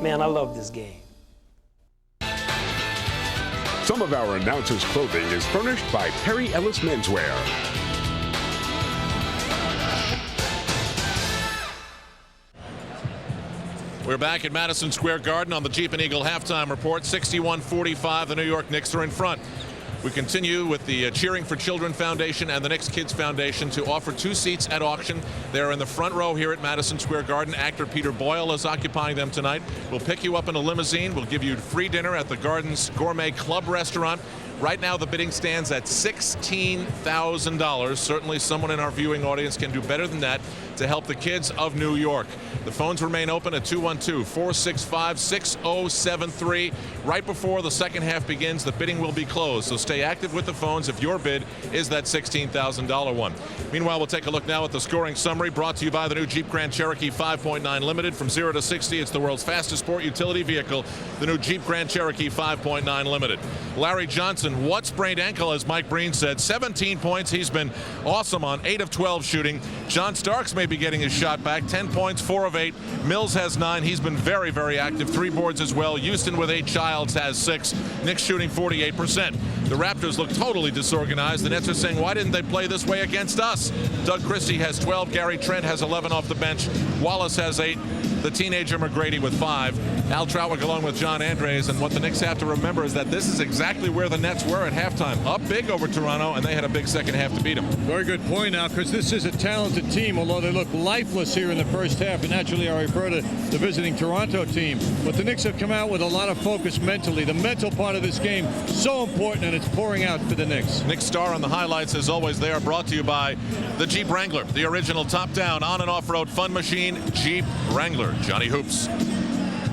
Man, I love this game. Some of our announcers' clothing is furnished by Perry Ellis Menswear. We're back at Madison Square Garden on the Jeep and Eagle halftime report. 61-45, the New York Knicks are in front. We continue with the Cheering for Children Foundation and the Knicks Kids Foundation to offer 2 seats at auction. They're in the front row here at Madison Square Garden. Actor Peter Boyle is occupying them tonight. We'll pick you up in a limousine. We'll give you free dinner at the Garden's Gourmet Club restaurant. Right now, the bidding stands at $16,000. Certainly someone in our viewing audience can do better than that to help the kids of New York. The phones remain open at 212-465-6073. Right before the second half begins, the bidding will be closed, so stay active with the phones if your bid is that $16,000 one. Meanwhile, we'll take a look now at the scoring summary brought to you by the new Jeep Grand Cherokee 5.9 Limited. From 0 to 60, it's the world's fastest sport utility vehicle, the new Jeep Grand Cherokee 5.9 Limited. Larry Johnson, what sprained ankle, as Mike Breen said, 17 points. He's been awesome on 8 of 12 shooting. John Starks may be getting his shot back, 10 points, 4 of 8. Mills has 9. He's been very, very active. 3 boards as well. Houston with 8. Childs has 6. Knicks shooting 48%. The Raptors look totally disorganized. The Nets are saying, why didn't they play this way against us? Doug Christie has 12. Gary Trent has 11 off the bench. Wallace has 8. The teenager McGrady with 5. Al Troutwick along with John Andres. And what the Knicks have to remember is that this is exactly where the Nets were at halftime. Up big over Toronto, and they had a big second half to beat them. Very good point now, because this is a talented team, although they look lifeless here in the first half. And naturally, I refer to the visiting Toronto team. But the Knicks have come out with a lot of focus mentally. The mental part of this game, so important, and it's pouring out for the Knicks. Nick Starr on the highlights, as always. They are brought to you by the Jeep Wrangler, the original top-down on- and off-road fun machine, Jeep Wrangler. Johnny Hoops.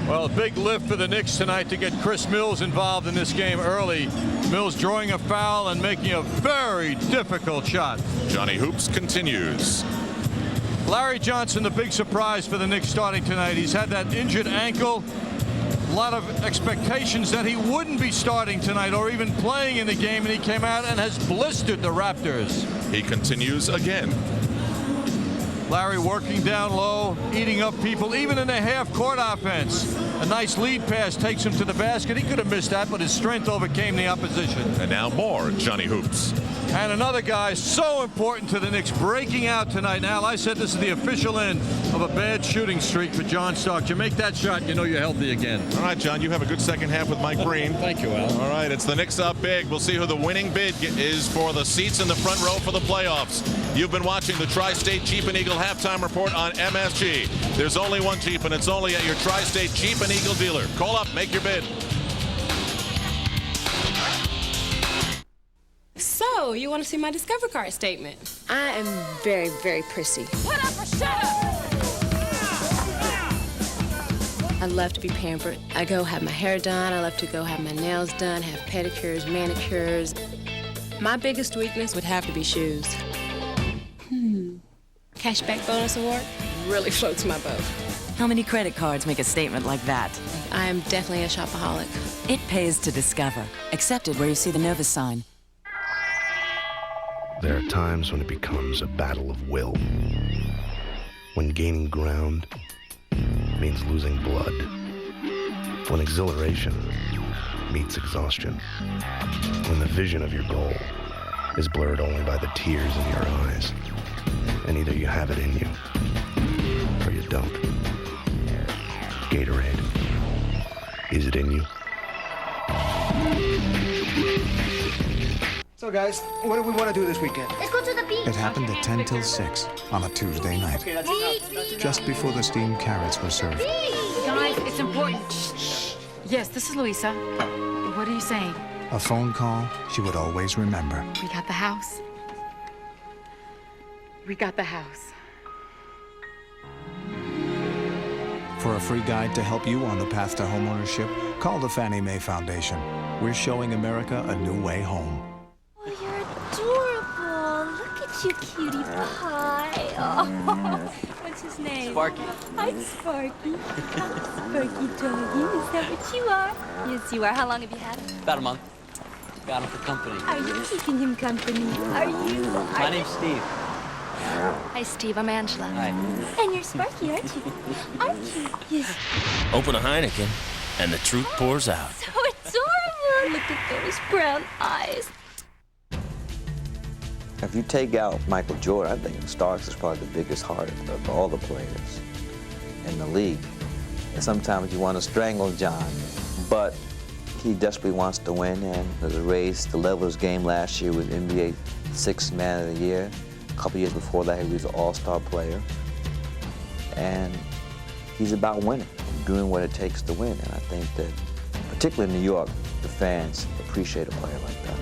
Well, a big lift for the Knicks tonight to get Chris Mills involved in this game early. Mills drawing a foul and making a very difficult shot. Johnny Hoops continues. Larry Johnson, the big surprise for the Knicks starting tonight. He's had that injured ankle. A lot of expectations that he wouldn't be starting tonight or even playing in the game, and he came out and has blistered the Raptors. He continues again. Larry working down low, eating up people, even in the half-court offense. A nice lead pass takes him to the basket. He could have missed that, but his strength overcame the opposition. And now more Johnny Hoops. And another guy so important to the Knicks breaking out tonight. Now, I said this is the official end of a bad shooting streak for John Stark. You make that shot, you know you're healthy again. All right, John, you have a good second half with Mike Breen. Thank you, Al. All right, it's the Knicks up big. We'll see who the winning bid is for the seats in the front row for the playoffs. You've been watching the Tri-State Jeep and Eagle halftime report on MSG. There's only one Jeep, and it's only at your Tri-State Jeep and Eagle dealer. Call up, make your bid. So, you want to see my Discover Card statement? I am very, very prissy. What up or shut up? I love to be pampered. I go have my hair done. I love to go have my nails done, have pedicures, manicures. My biggest weakness would have to be shoes. Cashback bonus award really floats my boat. How many credit cards make a statement like that? I am definitely a shopaholic. It pays to discover. Accepted where you see the Novus sign. There are times when it becomes a battle of will. When gaining ground means losing blood. When exhilaration meets exhaustion. When the vision of your goal is blurred only by the tears in your eyes. And either you have it in you, or you don't. Gatorade. Is it in you? So guys, what do we want to do this weekend? Let's go to the beach. It happened at 10 till 6 on a Tuesday night. Just before the steamed carrots were served. Guys, it's important. Yes, this is Louisa. What are you saying? A phone call she would always remember. We got the house. We got the house. For a free guide to help you on the path to homeownership, call the Fannie Mae Foundation. We're showing America a new way home. Oh, you're adorable. Look at you, cutie pie. Oh, what's his name? Sparky. Hi, Sparky. Sparky doggy. Is that what you are? Yes, you are. How long have you had him? About a month. Got him for company. Are you keeping him company? Are you? My name's Steve. Hi, Steve. I'm Angela. Hi. And you're Sparky, aren't you? Aren't you? Yes. Open a Heineken, and the truth pours out. So adorable. Look at those brown eyes. If you take out Michael Jordan, I think Starks is probably the biggest heart of all the players in the league. And sometimes you want to strangle John, but he desperately wants to win, and there's a race to level his game last year with NBA Sixth Man of the Year. A couple years before that, he was an all-star player. And he's about winning, doing what it takes to win. And I think that, particularly in New York, the fans appreciate a player like that.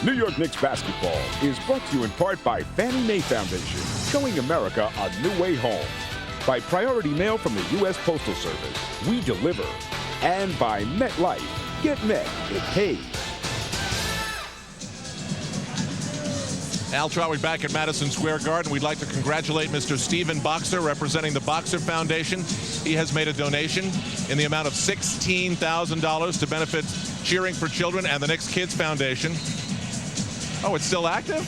New York Knicks basketball is brought to you in part by Fannie Mae Foundation, showing America a new way home. By Priority Mail from the U.S. Postal Service, we deliver. And by MetLife. Get Met, it pays. Al Trautwig back at Madison Square Garden. We'd like to congratulate Mr. Stephen Boxer, representing the Boxer Foundation. He has made a donation in the amount of $16,000 to benefit Cheering for Children and the Knicks Kids Foundation. Oh, it's still active?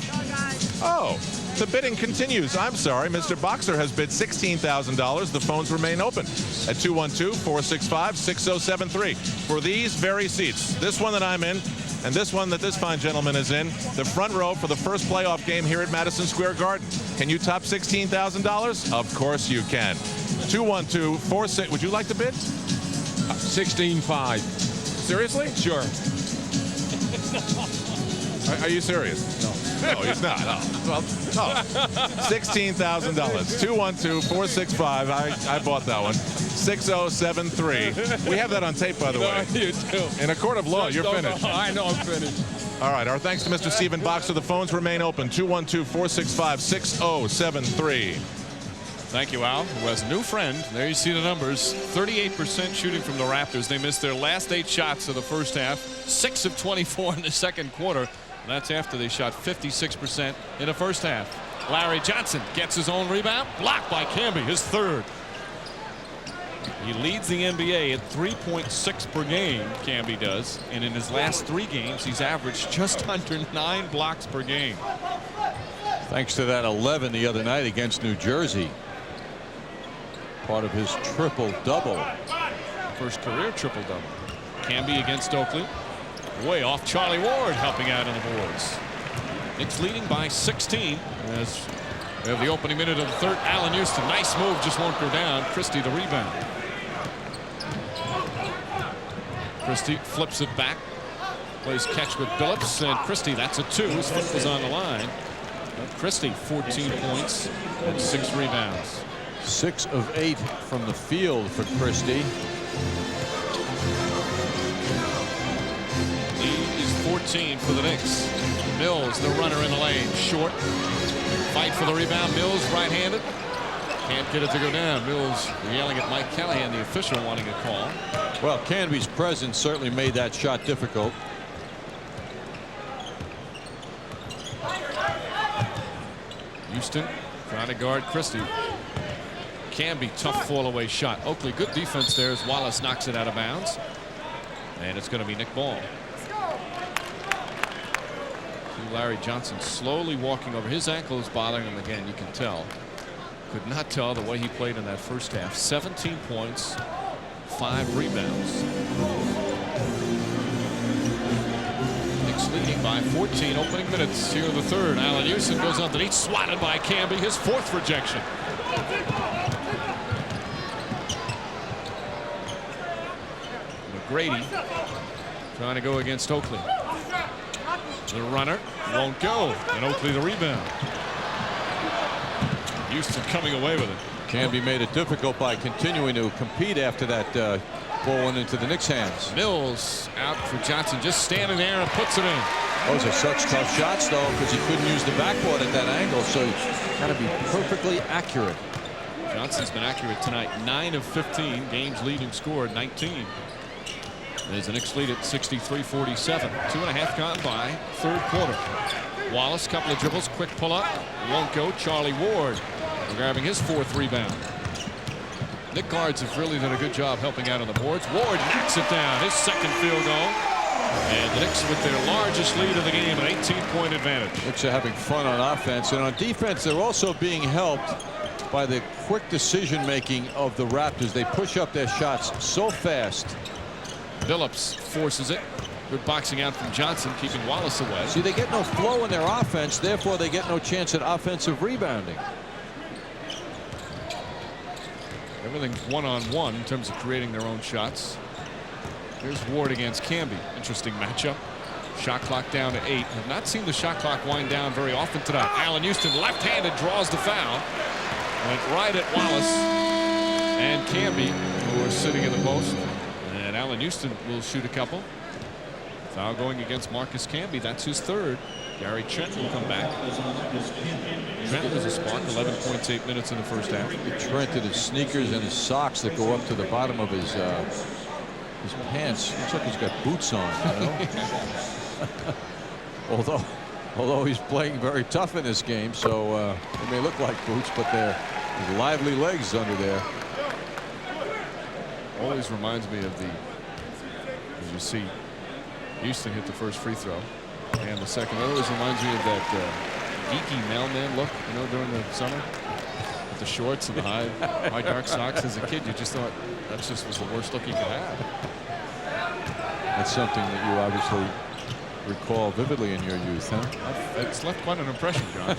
Oh, the bidding continues. I'm sorry. Mr. Boxer has bid $16,000. The phones remain open at 212-465-6073. For these very seats, this one that I'm in, and this one that this fine gentleman is in, the front row for the first playoff game here at Madison Square Garden. Can you top $16,000? Of course you can. 212-46. Would you like to bid? 16.5. Seriously? Sure. Are you serious? No. No, he's not. Oh. Well, $16,000. 212-465. I bought that one. 6073. We have that on tape, by the way. You do. In a court of law, you're finished. I know I'm finished. All right. Our thanks to Mr. Stephen Boxer. The phones remain open. 212-465-6073. Thank you, Al, who has a new friend. There you see the numbers. 38% shooting from the Raptors. They missed their last 8 shots of the first half. 6 of 24 in the second quarter. And that's after they shot 56% in the first half. Larry Johnson gets his own rebound. Blocked by Camby, his third. He leads the NBA at 3.6 per game, Camby does. And in his last 3 games, he's averaged just under 9 blocks per game. Thanks to that 11 the other night against New Jersey. Part of his triple-double. First career triple-double. Camby against Oakley. Way off Charlie Ward helping out on the boards. Knicks leading by 16 as we have the opening minute of the third. Allen Houston, nice move, just won't go down. Christie the rebound. Christie flips it back. Plays catch with Billups, and Christie, that's a 2. His foot was on the line. Christie, 14 points and 6 rebounds. 6 of 8 from the field for Christie. Lead is 14 for the Knicks. Mills, the runner in the lane, short. Fight for the rebound. Mills right-handed. Can't get it to go down. Mills yelling at Mike Callahan, the official, wanting a call. Well, Canby's presence certainly made that shot difficult. Houston trying to guard Christie. Canby, tough fall away shot. Oakley, good defense there as Wallace knocks it out of bounds. And it's going to be Nick Ball. See Larry Johnson slowly walking over. His ankle is bothering him again, you can tell. Could not tell the way he played in that first half. 17 points, 5 rebounds. Knicks leading by 14 opening minutes here in the third. Allen Houston goes underneath, swatted by Canby, his 4th rejection. McGrady trying to go against Oakley. The runner won't go, and Oakley the rebound. Houston coming away with it. Canby made it difficult by continuing to compete after that ball went into the Knicks' hands. Mills out for Johnson, just standing there and puts it in. Those are such tough shots, though, because he couldn't use the backboard at that angle, so he's got to be perfectly accurate. Johnson's been accurate tonight. 9 of 15. Games leading score 19. There's the Knicks lead at 63-47. 2.5 gone by. Third quarter. Wallace, couple of dribbles, quick pull up. Won't go. Charlie Ward grabbing his 4th rebound. Nick guards have really done a good job helping out on the boards. Ward knocks it down. His 2nd field goal. And the Knicks with their largest lead of the game, an 18-point advantage. Knicks are having fun on offense, and on defense they're also being helped by the quick decision making of the Raptors. They push up their shots so fast. Billups forces it. Good boxing out from Johnson, keeping Wallace away. See, they get no flow in their offense, therefore they get no chance at offensive rebounding. Everything's one-on-one in terms of creating their own shots. Here's Ward against Canby. Interesting matchup. Shot clock down to 8. Have not seen the shot clock wind down very often tonight. Allen Houston, left-handed, draws the foul. Went right at Wallace and Canby, who are sitting in the post. And Allen Houston will shoot a couple. Foul going against Marcus Canby. That's his 3rd. Gary Trent will come back. Trent was a spark. 11 points, 8 minutes in the first half. Trent in his sneakers and his socks that go up to the bottom of his pants. Looks like he's got boots on, you know. although he's playing very tough in this game, so they may look like boots, but they're lively legs under there. Always reminds me of as you see, Houston hit the first free throw and the second. It always reminds me of that geeky mailman look, you know, during the summer with the shorts and the high dark socks. As a kid, you just thought that just was the worst look you could have. That's something that you obviously recall vividly in your youth, huh? It's left quite an impression, John.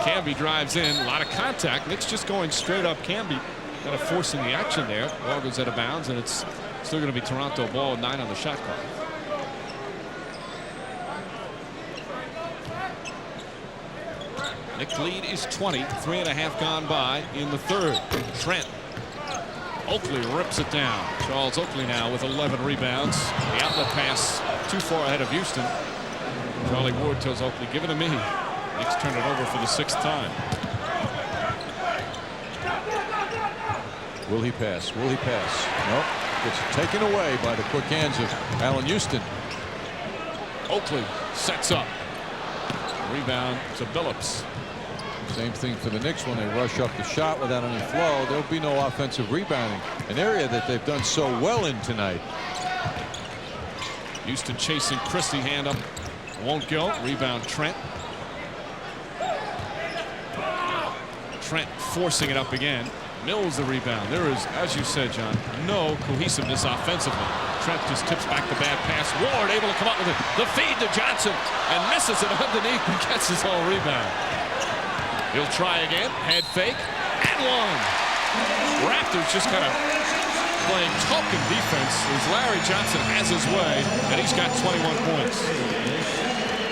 Canby drives in, a lot of contact. Knicks just going straight up. Canby kind of forcing the action there. Ball goes out of bounds, and it's still going to be Toronto ball, 9 on the shot clock. Knicks lead is 20. 3.5 gone by in the third. Trent. Oakley rips it down. Charles Oakley now with 11 rebounds. The outlet pass too far ahead of Houston. Charlie Ward tells Oakley, give it to me. Knicks turn it over for the 6th time. Will he pass? Will he pass? Nope. Gets taken away by the quick hands of Allen Houston. Oakley sets up. Rebound to Billups. Same thing for the Knicks when they rush up the shot without any flow. There'll be no offensive rebounding. An area that they've done so well in tonight. Houston chasing Christie, hand up. Won't go. Rebound Trent. Trent forcing it up again. Mills the rebound. There is, as you said, John, no cohesiveness offensively. Trent just tips back the bad pass. Ward able to come up with it. The feed to Johnson and misses it underneath and gets his whole rebound. He'll try again. Head fake and one. Raptors just kind of playing token defense as Larry Johnson has his way, and he's got 21 points.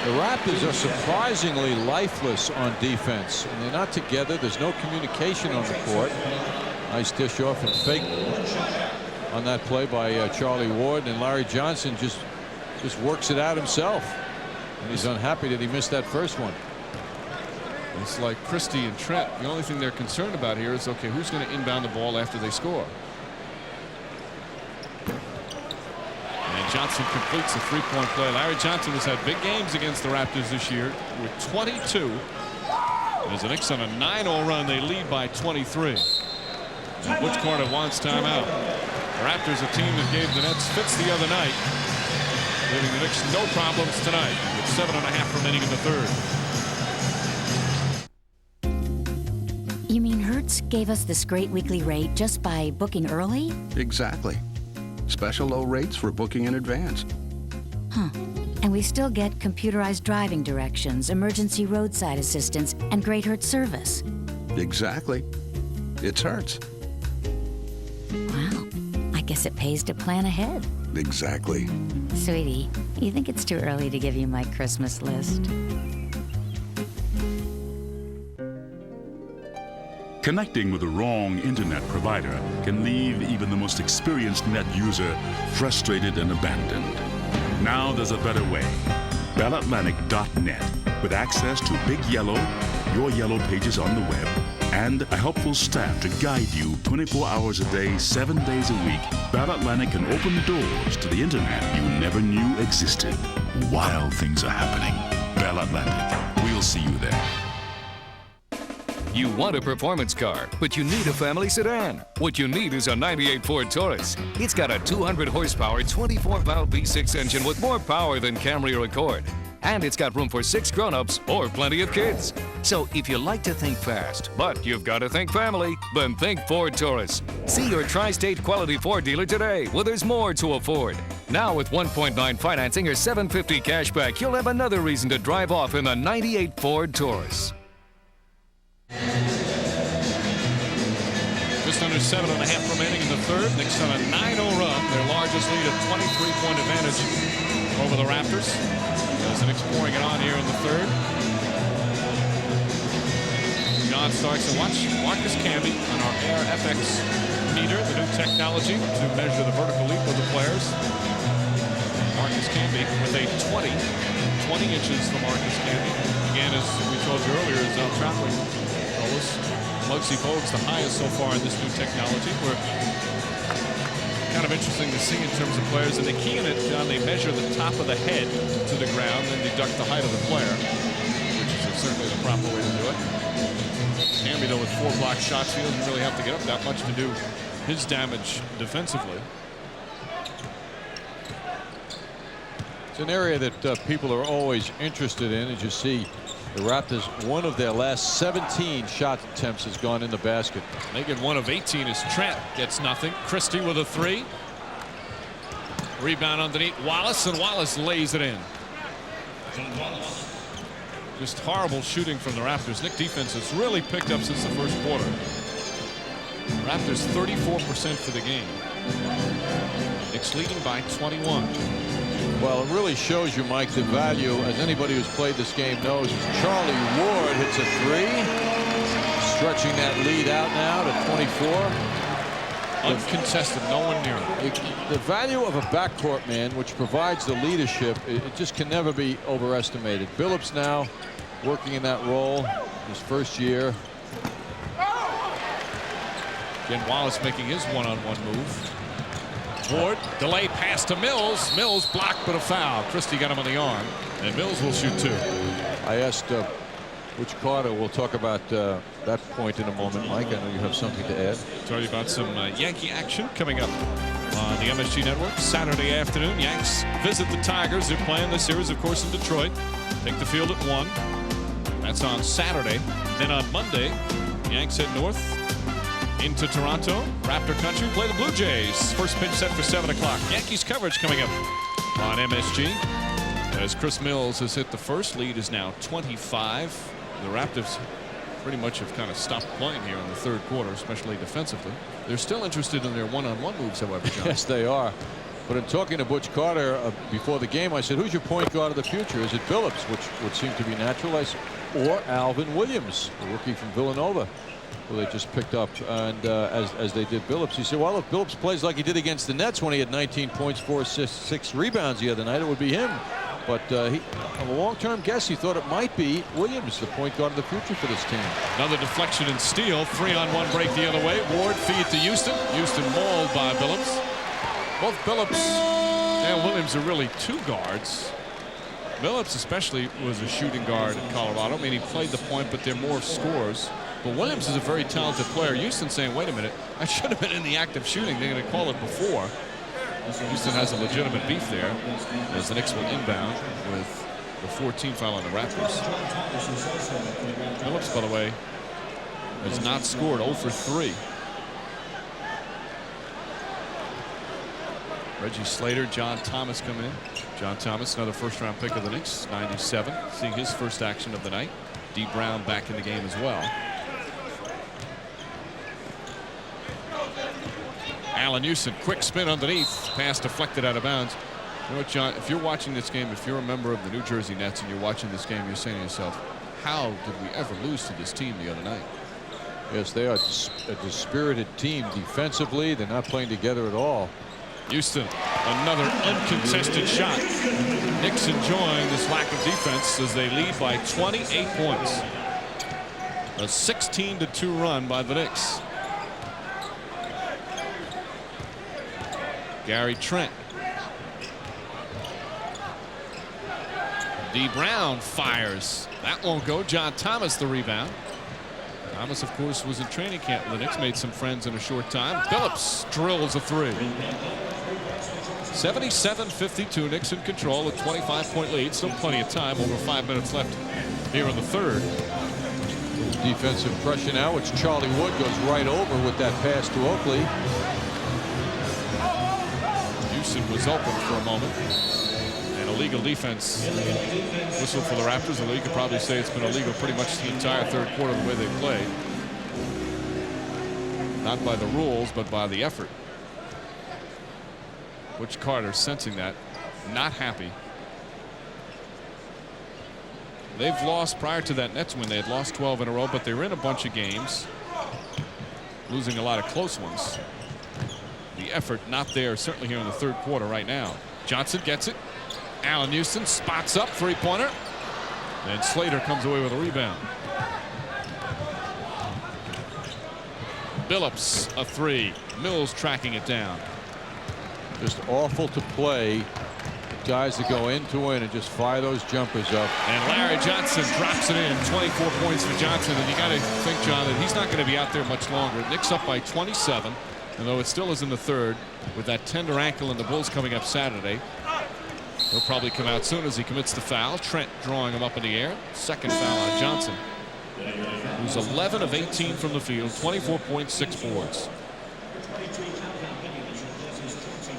The Raptors are surprisingly lifeless on defense, and they're not together. There's no communication on the court. Nice dish off and fake on that play by Charlie Ward, and Larry Johnson just works it out himself. And he's unhappy that he missed that first one. It's like Christie and Trent. The only thing they're concerned about here is, okay, who's going to inbound the ball after they score? And Johnson completes a three-point play. Larry Johnson has had big games against the Raptors this year with 22. As the Knicks on a 9-0 run, they lead by 23. And Butch Carter wants timeout. The Raptors, a team that gave the Nets fits the other night, giving the Knicks no problems tonight with 7.5 remaining in the third. You mean Hertz gave us this great weekly rate just by booking early? Exactly. Special low rates for booking in advance. Huh. And we still get computerized driving directions, emergency roadside assistance, and great Hertz service. Exactly. It's Hertz. Wow. I guess it pays to plan ahead. Exactly. Sweetie, you think it's too early to give you my Christmas list? Connecting with the wrong internet provider can leave even the most experienced net user frustrated and abandoned. Now there's a better way. BellAtlantic.net, with access to Big Yellow, your Yellow pages on the web, and a helpful staff to guide you 24 hours a day, 7 days a week. Bell Atlantic can open the doors to the internet you never knew existed. Wild things are happening. Bell Atlantic. We'll see you there. You want a performance car, but you need a family sedan. What you need is a 98 Ford Taurus. It's got a 200 horsepower, 24-valve V6 engine with more power than Camry or Accord. And it's got room for 6 grown-ups or plenty of kids. So if you like to think fast, but you've got to think family, then think Ford Taurus. See your tri-state quality Ford dealer today, where there's more to afford. Now with 1.9 financing or $750 cash back, you'll have another reason to drive off in the 98 Ford Taurus. Just under 7.5 remaining in the third. Knicks on a 9-0 run. Their largest lead of 23-point advantage over the Raptors. As the Knicks pouring it on here in the third. John Starks to watch Marcus Camby on our Air FX meter, the new technology to measure the vertical leap of the players. Marcus Camby with a 20 inches for Marcus Camby. Again, as we told you earlier, is traveling. Muggsy Bogues the highest so far in this new technology. We're kind of interesting to see in terms of players. And they key in it, John, they measure the top of the head to the ground, then deduct the height of the player, which is certainly the proper way to do it. Camby, though, with 4 block shots, he doesn't really have to get up that much to do his damage defensively. It's an area that people are always interested in. As you see, the Raptors, one of their last 17 shot attempts has gone in the basket. Making 1 of 18 as Trent gets nothing. Christie with a 3. Rebound underneath Wallace, and Wallace lays it in. Just horrible shooting from the Raptors. Knicks defense has really picked up since the first quarter. Raptors 34% for the game. Knicks leading by 21. Well, it really shows you, Mike, the value, as anybody who's played this game knows, as Charlie Ward hits a 3, stretching that lead out now to 24. Uncontested, no one near him. The value of a backcourt man, which provides the leadership, it just can never be overestimated. Billups now working in that role, his first year. Again, Wallace making his one-on-one move. Ward, delay pass to Mills. Mills blocked, but a foul. Christie got him on the arm, and Mills will shoot 2. I asked Butch Carter. We'll talk about that point in a moment. Mike, I know you have something to add. Tell you about some Yankee action coming up on the MSG Network Saturday afternoon. Yanks visit the Tigers. They're playing the series, of course, in Detroit. Take the field at 1. That's on Saturday. Then on Monday, Yanks head north into Toronto, Raptor country, play the Blue Jays. First pitch set for 7 o'clock. Yankees coverage coming up on MSG. As Chris Mills has hit the first, lead is now 25. The Raptors pretty much have kind of stopped playing here in the third quarter, especially defensively. They're still interested in their one-on-one moves, however, John. Yes, they are. But in talking to Butch Carter before the game, I said, who's your point guard of the future? Is it Billups, which would seem to be natural, or Alvin Williams, the rookie from Villanova, who they just picked up, and as they did Billups. He said, well, if Billups plays like he did against the Nets when he had 19 points, 4 assists, 6 rebounds the other night, it would be him. But on a long-term guess, he thought it might be Williams, the point guard of the future for this team. Another deflection and steal. 3-on-1 break the other way. Ward feed to Houston. Houston mauled by Billups. Both Billups and Williams are really two guards. Billups especially was a shooting guard in Colorado. I mean, he played the point, but they're more scorers. But Williams is a very talented player. Houston saying, wait a minute, I should have been in the act of shooting. They're going to call it before. Houston has a legitimate beef there as the Knicks will inbound with the 14 foul on the Raptors. Billups, by the way, has not scored 0 for 3. Reggie Slater, John Thomas come in. John Thomas, another first-round pick of the Knicks, 97, seeing his first action of the night. D. Brown back in the game as well. Allen Houston, quick spin underneath, pass deflected out of bounds. You know what, John, if you're watching this game, if you're a member of the New Jersey Nets and you're watching this game, you're saying to yourself, how did we ever lose to this team the other night? Yes, they are a dispirited team defensively. They're not playing together at all. Houston, another uncontested shot. Knicks enjoying this lack of defense as they lead by 28 points. A 16-2 run by the Knicks. Gary Trent. D. Brown fires. That won't go. John Thomas the rebound. Thomas, of course, was in training camp with the Knicks, made some friends in a short time. Billups drills a 3. 77-52. Knicks in control, a 25-point lead. Still plenty of time. Over 5 minutes left here in the third. Defensive pressure now, which Charlie Wood goes right over with that pass to Oakley. Houston was open for a moment. And illegal defense whistle for the Raptors, although you could probably say it's been illegal pretty much the entire third quarter the way they played. Not by the rules, but by the effort. Butch Carter sensing that, not happy. They've lost prior to that Nets win. They had lost 12 in a row, but they were in a bunch of games, losing a lot of close ones. The effort not there, certainly here in the third quarter right now. Johnson gets it. Allen Houston spots up, three-pointer. And Slater comes away with a rebound. Billups a 3. Mills tracking it down. Just awful to play. Guys that go in to win and just fire those jumpers up. And Larry Johnson drops it in. 24 points for Johnson. And you got to think, John, that he's not going to be out there much longer. Knicks up by 27. And though it still is in the third, with that tender ankle and the Bulls coming up Saturday, he'll probably come out soon as he commits the foul. Trent drawing him up in the air. Second foul on Johnson, who's 11 of 18 from the field, 24 points, 6 boards.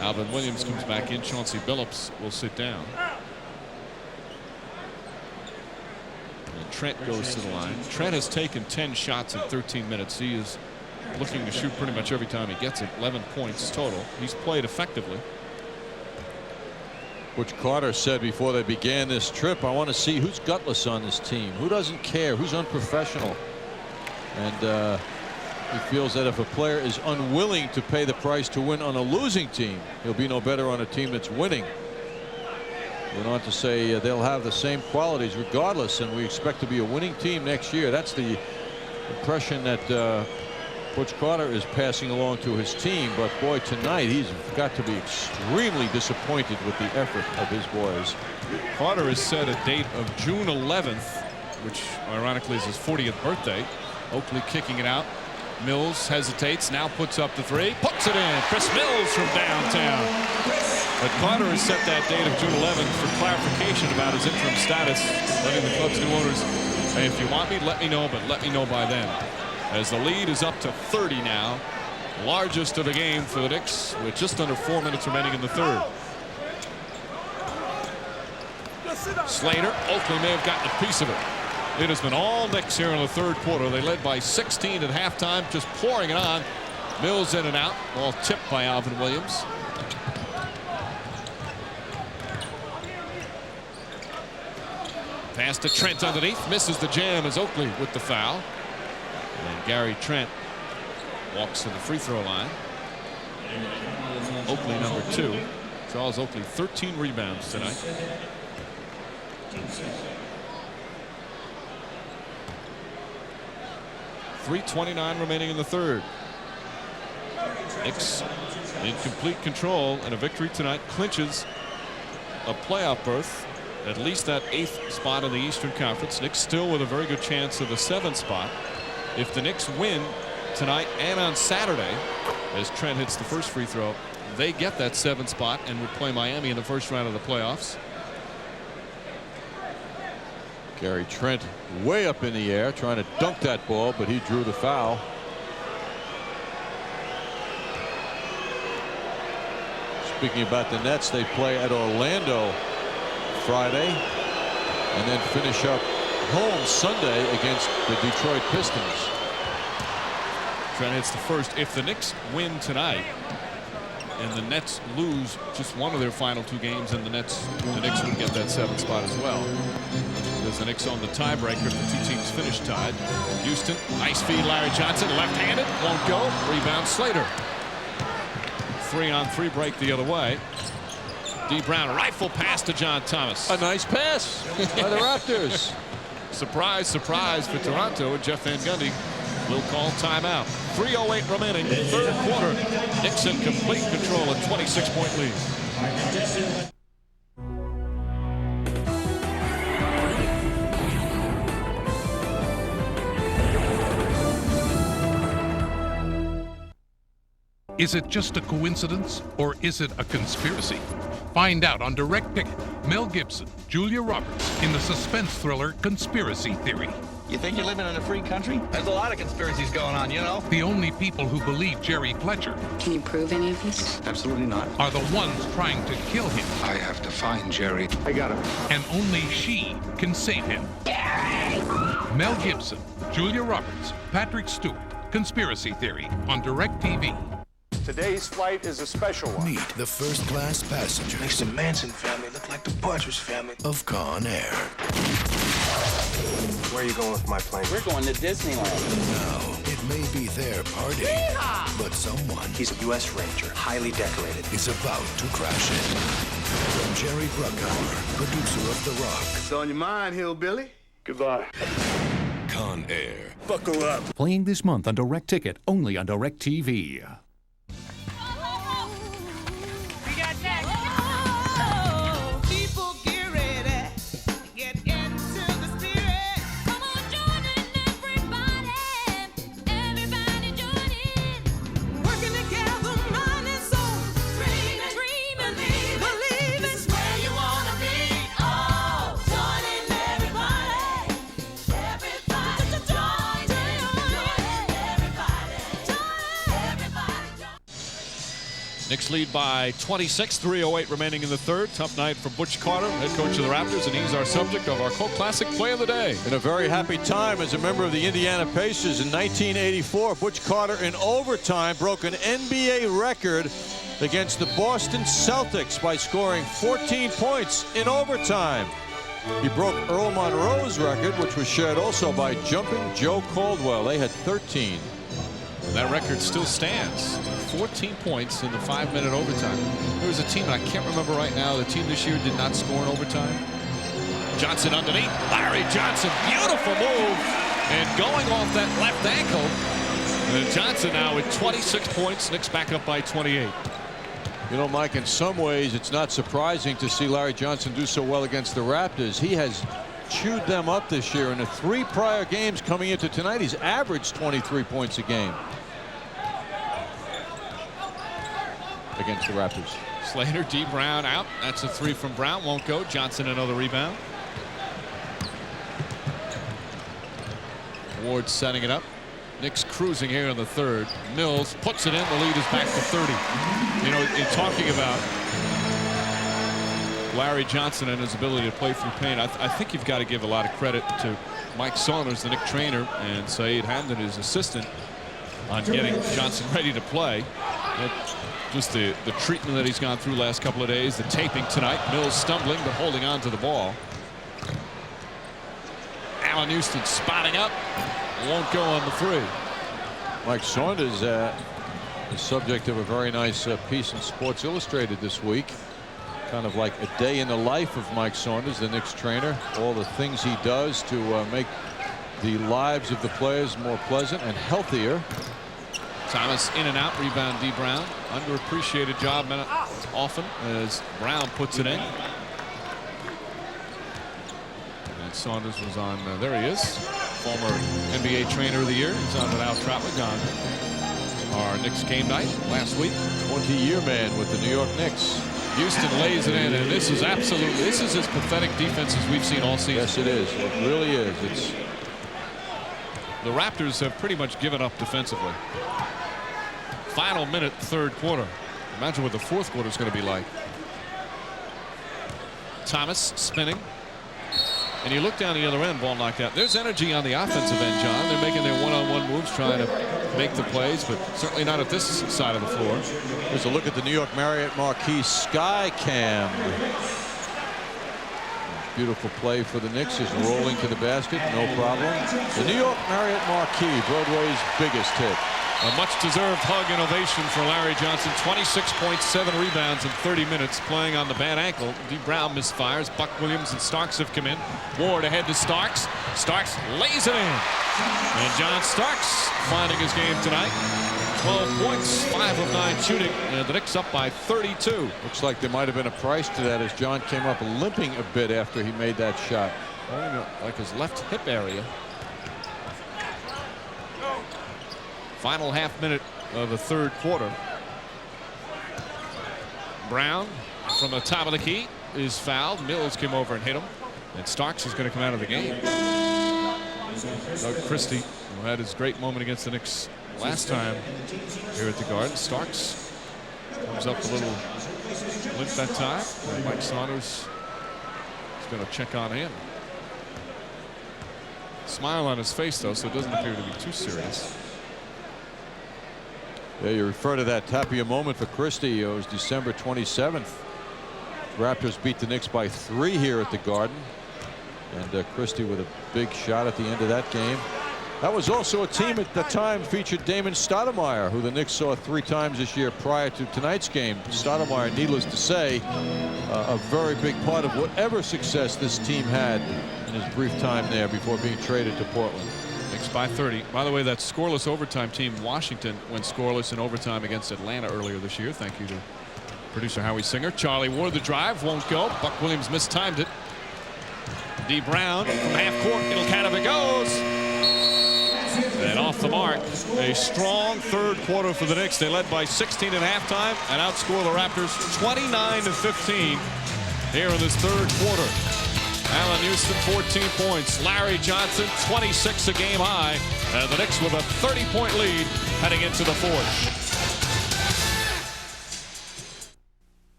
Alvin Williams comes back in. Chauncey Billups will sit down. And Trent goes to the line. Trent has taken 10 shots in 13 minutes. He is looking to shoot pretty much every time he gets it. 11 points total. He's played effectively. Butch Carter said before they began this trip, I want to see who's gutless on this team, who doesn't care, who's unprofessional. And he feels that if a player is unwilling to pay the price to win on a losing team, he'll be no better on a team that's winning. Went on to say they'll have the same qualities regardless, and we expect to be a winning team next year. That's the impression that Butch Carter is passing along to his team. But boy, tonight he's got to be extremely disappointed with the effort of his boys. Carter has set a date of June 11th, which ironically is his 40th birthday. Oakley kicking it out. Mills hesitates, now puts up the 3, puts it in. Chris Mills from downtown. But Carter has set that date of June 11th for clarification about his interim status, letting the club's new owners, hey, if you want me, let me know, but let me know by then. As the lead is up to 30 now, largest of the game for the Knicks, with just under 4 minutes remaining in the third. Slater, Oakley may have gotten a piece of it. It has been all Knicks here in the third quarter. They led by 16 at halftime, just pouring it on. Mills in and out, all tipped by Alvin Williams. Pass to Trent underneath, misses the jam as Oakley with the foul. And Gary Trent walks to the free throw line. Oakley number 2. Charles Oakley 13 rebounds tonight. .329 remaining in the third. Knicks in complete control, and a victory tonight clinches a playoff berth, at least that 8th spot in the Eastern Conference. Knicks still with a very good chance of the 7th spot. If the Knicks win tonight and on Saturday, as Trent hits the first free throw, they get that 7th spot and would play Miami in the first round of the playoffs. Gary Trent way up in the air trying to dunk that ball, but he drew the foul. Speaking about the Nets, they play at Orlando Friday and then finish up home Sunday against the Detroit Pistons. Trent hits the first. If the Knicks win tonight and the Nets lose just one of their final 2 games, and the Knicks would get that 7th spot as well. Because the Knicks on the tiebreaker if the 2 teams finish tied. Houston, nice feed, Larry Johnson, left-handed, won't go. Rebound Slater. 3-on-3 break the other way. D. Brown, rifle pass to John Thomas. A nice pass by the Raptors. Surprise, surprise for Toronto, and Jeff Van Gundy will call timeout. 3:08 remaining, third quarter. Knicks in complete control, a 26-point lead. Is it just a coincidence, or is it a conspiracy? Find out on Direct Ticket. Mel Gibson, Julia Roberts in the suspense thriller Conspiracy Theory. You think you're living in a free country? There's a lot of conspiracies going on, you know. The only people who believe Jerry Fletcher Can you prove any of this? Absolutely not. are the ones trying to kill him. I have to find Jerry. I got him. And only she can save him. Jerry! Mel Gibson, Julia Roberts, Patrick Stewart, Conspiracy Theory on Direct TV. Today's flight is a special one. Meet the first-class passenger. Makes the Manson family look like the Partridge family. Of Con Air. Where are you going with my plane? We're going to Disneyland. Now, it may be their party, but someone... He's a U.S. Ranger, highly decorated. ...is about to crash it. From Jerry Bruckheimer, producer of The Rock. It's on your mind, hillbilly. Goodbye. Con Air. Buckle up. Playing this month on Direct Ticket, only on Direct TV. Knicks lead by 26, 3:08 remaining in the third. Tough night for Butch Carter, head coach of the Raptors, and he's our subject of our Colt Classic Play of the Day. In a very happy time as a member of the Indiana Pacers in 1984, Butch Carter in overtime broke an NBA record against the Boston Celtics by scoring 14 points in overtime. He broke Earl Monroe's record, which was shared also by Jumping Joe Caldwell. They had 13. That record still stands. 14 points in the 5-minute overtime. There was a team, and I can't remember right now, the team this year did not score in overtime. Johnson underneath. Larry Johnson, beautiful move. And going off that left ankle. And Johnson now with 26 points. Knicks back up by 28. You know, Mike, in some ways, it's not surprising to see Larry Johnson do so well against the Raptors. He has chewed them up this year. In the 3 prior games coming into tonight, he's averaged 23 points a game against the Raptors. Slater, D. Brown out. That's a 3 from Brown. Won't go. Johnson another rebound. Ward setting it up. Knicks cruising here in the third. Mills puts it in. The lead is back to 30. You know, in talking about Larry Johnson and his ability to play through pain, I think you've got to give a lot of credit to Mike Saunders, the Knicks trainer, and Saeed Hamdan, his assistant, on getting Johnson ready to play. Just the treatment that he's gone through last couple of days, the taping tonight. Mills stumbling but holding on to the ball. Allen Houston spotting up. Won't go on the 3. Mike Saunders, the subject of a very nice piece in Sports Illustrated this week. kind of like a day in the life of Mike Saunders, the Knicks trainer. All the things he does to make the lives of the players more pleasant and healthier. Thomas in and out, rebound D. Brown. Underappreciated job often as Brown puts it in. And Saunders was on, there he is, former NBA Trainer of the Year. He's on with Al Trautman on our Knicks game night last week. 20-year man with the New York Knicks. Houston lays it in, and this is as pathetic defense as we've seen all season. Yes, it is. It really is. The Raptors have pretty much given up defensively. Final minute, third quarter. Imagine what the fourth quarter is going to be like. Thomas spinning. And you look down the other end, ball knocked out. There's energy on the offensive end, John. They're making their one-on-one moves, trying to make the plays, but certainly not at this side of the floor. Here's a look at the New York Marriott Marquis Sky Cam. Beautiful play for the Knicks, is rolling to the basket, no problem. The New York Marriott Marquis, Broadway's biggest hit. A much-deserved hug and ovation for Larry Johnson. 26.7 rebounds in 30 minutes, playing on the bad ankle. D. Brown misfires. Buck Williams and Starks have come in. Ward ahead to Starks. Starks lays it in. And John Starks finding his game tonight. 12 points, 5 of 9 shooting, and the Knicks up by 32. Looks like there might have been a price to that as John came up limping a bit after he made that shot. Like his left hip area. Final half minute of the third quarter. Brown from the top of the key is fouled. Mills came over and hit him. And Starks is going to come out of the game. Doug Christie, who had his great moment against the Knicks last time here at the Garden. Starks comes up a little limp that time. And Mike Saunders is going to check on him. Smile on his face, though, so it doesn't appear to be too serious. Yeah, you refer to that Tapia moment for Christie. It was December 27th. Raptors beat the Knicks by 3 here at the Garden. And Christie with a big shot at the end of that game. That was also a team at the time featured Damon Stoudemire, who the Knicks saw 3 times this year prior to tonight's game. Stoudemire, needless to say, a very big part of whatever success this team had in his brief time there before being traded to Portland. Knicks by 30. By the way, that scoreless overtime team, Washington, went scoreless in overtime against Atlanta earlier this year. Thank you to producer Howie Singer. Charlie Ward, the drive, won't go. Buck Williams mistimed it. D. Brown from half court, middle kind of it goes. And off the mark. A strong third quarter for the Knicks. They led by 16 at halftime and outscore the Raptors 29-15 here in this third quarter. Allen Houston 14 points. Larry Johnson 26, a game high. And the Knicks with a 30-point lead heading into the fourth.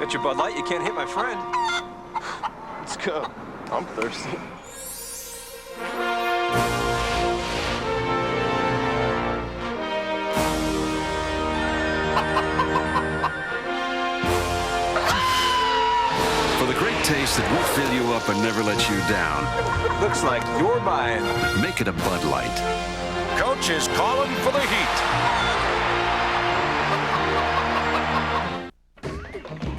Got your Bud Light, you can't hit my friend. Let's go. I'm thirsty. For the great taste that won't fill you up and never let you down. Looks like you're buying. Make it a Bud Light. Coach is calling for the heat.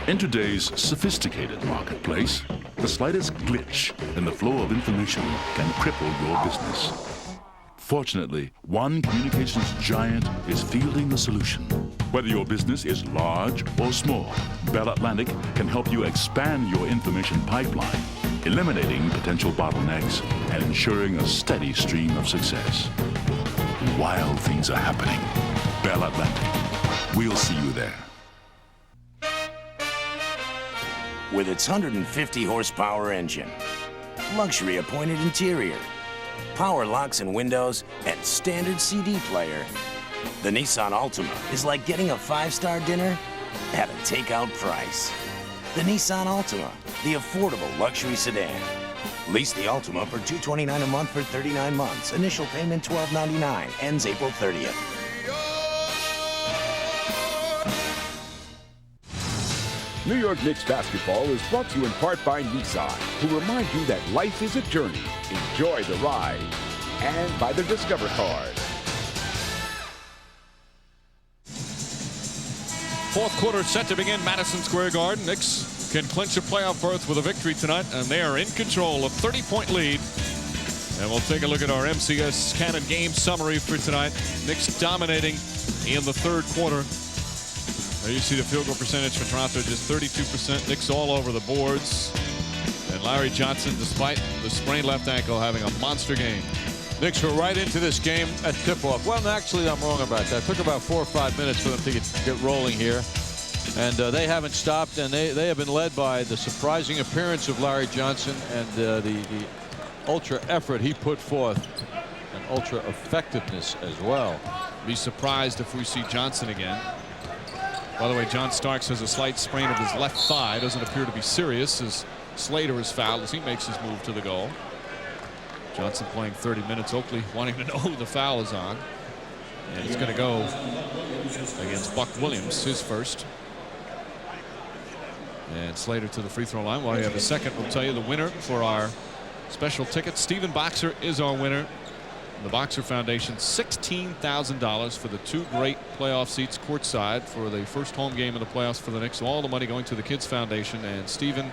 In today's sophisticated marketplace, the slightest glitch in the flow of information can cripple your business. Fortunately, one communications giant is fielding the solution. Whether your business is large or small, Bell Atlantic can help you expand your information pipeline, eliminating potential bottlenecks and ensuring a steady stream of success. Wild things are happening. Bell Atlantic. We'll see you there. With its 150 horsepower engine, luxury appointed interior, power locks and windows, and standard CD player, the Nissan Altima is like getting a 5-star dinner at a takeout price. The Nissan Altima, the affordable luxury sedan. Lease the Altima for $229 a month for 39 months. Initial payment $12.99. Ends April 30th. New York Knicks basketball is brought to you in part by Nissan, who remind you that life is a journey. Enjoy the ride. And by the Discover card. Fourth quarter set to begin. Madison Square Garden. Knicks can clinch a playoff berth with a victory tonight, and they are in control. A 30-point lead. And we'll take a look at our MCS Cannon game summary for tonight. Knicks dominating in the third quarter. There you see the field goal percentage for Toronto, just 32%. Knicks all over the boards. And Larry Johnson, despite the sprained left ankle, having a monster game. Knicks were right into this game at tip-off. Well, actually, I'm wrong about that. It took about 4 or 5 minutes for them to get rolling here. And they haven't stopped, and they have been led by the surprising appearance of Larry Johnson and the ultra effort he put forth, and ultra effectiveness as well. Be surprised if we see Johnson again. By the way, John Starks has a slight sprain of his left thigh. Doesn't appear to be serious as Slater is fouled as he makes his move to the goal. Johnson playing 30 minutes. Oakley wanting to know who the foul is on. And it's going to go against Buck Williams, his first. And Slater to the free throw line. While you have a second, we'll tell you the winner for our special ticket. Stephen Boxer is our winner. The Boxer Foundation, $16,000 for the 2 great playoff seats courtside for the first home game of the playoffs for the Knicks. All the money going to the Kids Foundation. And Stephen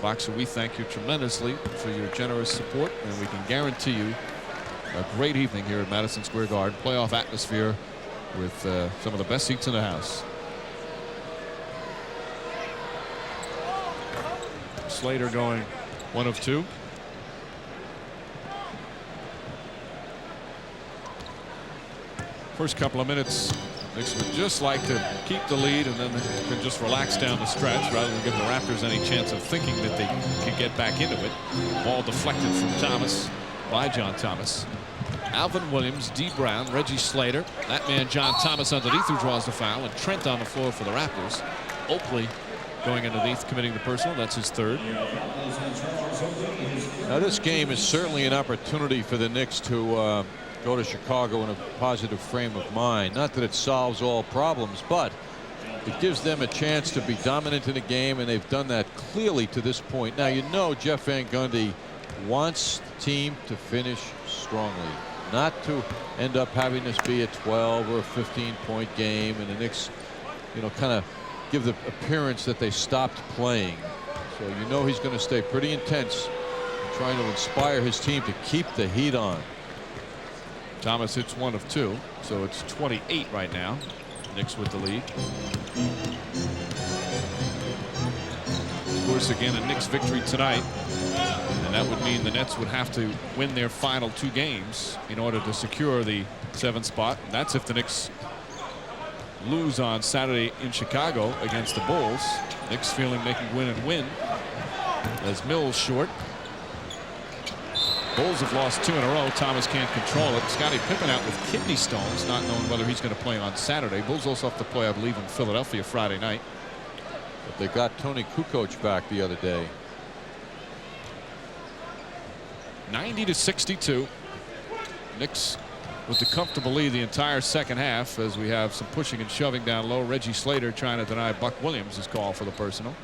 Boxer, we thank you tremendously for your generous support, and we can guarantee you a great evening here at Madison Square Garden. Playoff atmosphere with some of the best seats in the house. Slater going 1 of 2. First couple of minutes, Knicks would just like to keep the lead, and then they can just relax down the stretch rather than give the Raptors any chance of thinking that they could get back into it. Ball deflected from Thomas by John Thomas. Alvin Williams, D. Brown, Reggie Slater. That man John Thomas underneath who draws the foul, and Trent on the floor for the Raptors. Oakley going underneath, committing the personal. That's his third. Now this game is certainly an opportunity for the Knicks to go to Chicago in a positive frame of mind. Not that it solves all problems, but it gives them a chance to be dominant in a game, and they've done that clearly to this point. Now, you know, Jeff Van Gundy wants the team to finish strongly, not to end up having this be a 12 or a 15-point game, and the Knicks, you know, kind of give the appearance that they stopped playing. So you know he's going to stay pretty intense, trying to inspire his team to keep the heat on. Thomas hits 1 of 2, so it's 28 right now. Knicks with the lead. Of course, again, a Knicks victory tonight, and that would mean the Nets would have to win their final 2 games in order to secure the 7th spot. And that's if the Knicks lose on Saturday in Chicago against the Bulls. Knicks feeling they can win and win, as Mills short. Bulls have lost 2 in a row. Thomas can't control it. Scottie Pippen out with kidney stones, not knowing whether he's going to play on Saturday. Bulls also have to play, I believe, in Philadelphia Friday night. But they got Tony Kukoc back the other day. 90-62. Knicks with the comfortable lead the entire second half, as we have some pushing and shoving down low. Reggie Slater trying to deny Buck Williams' call for the personal.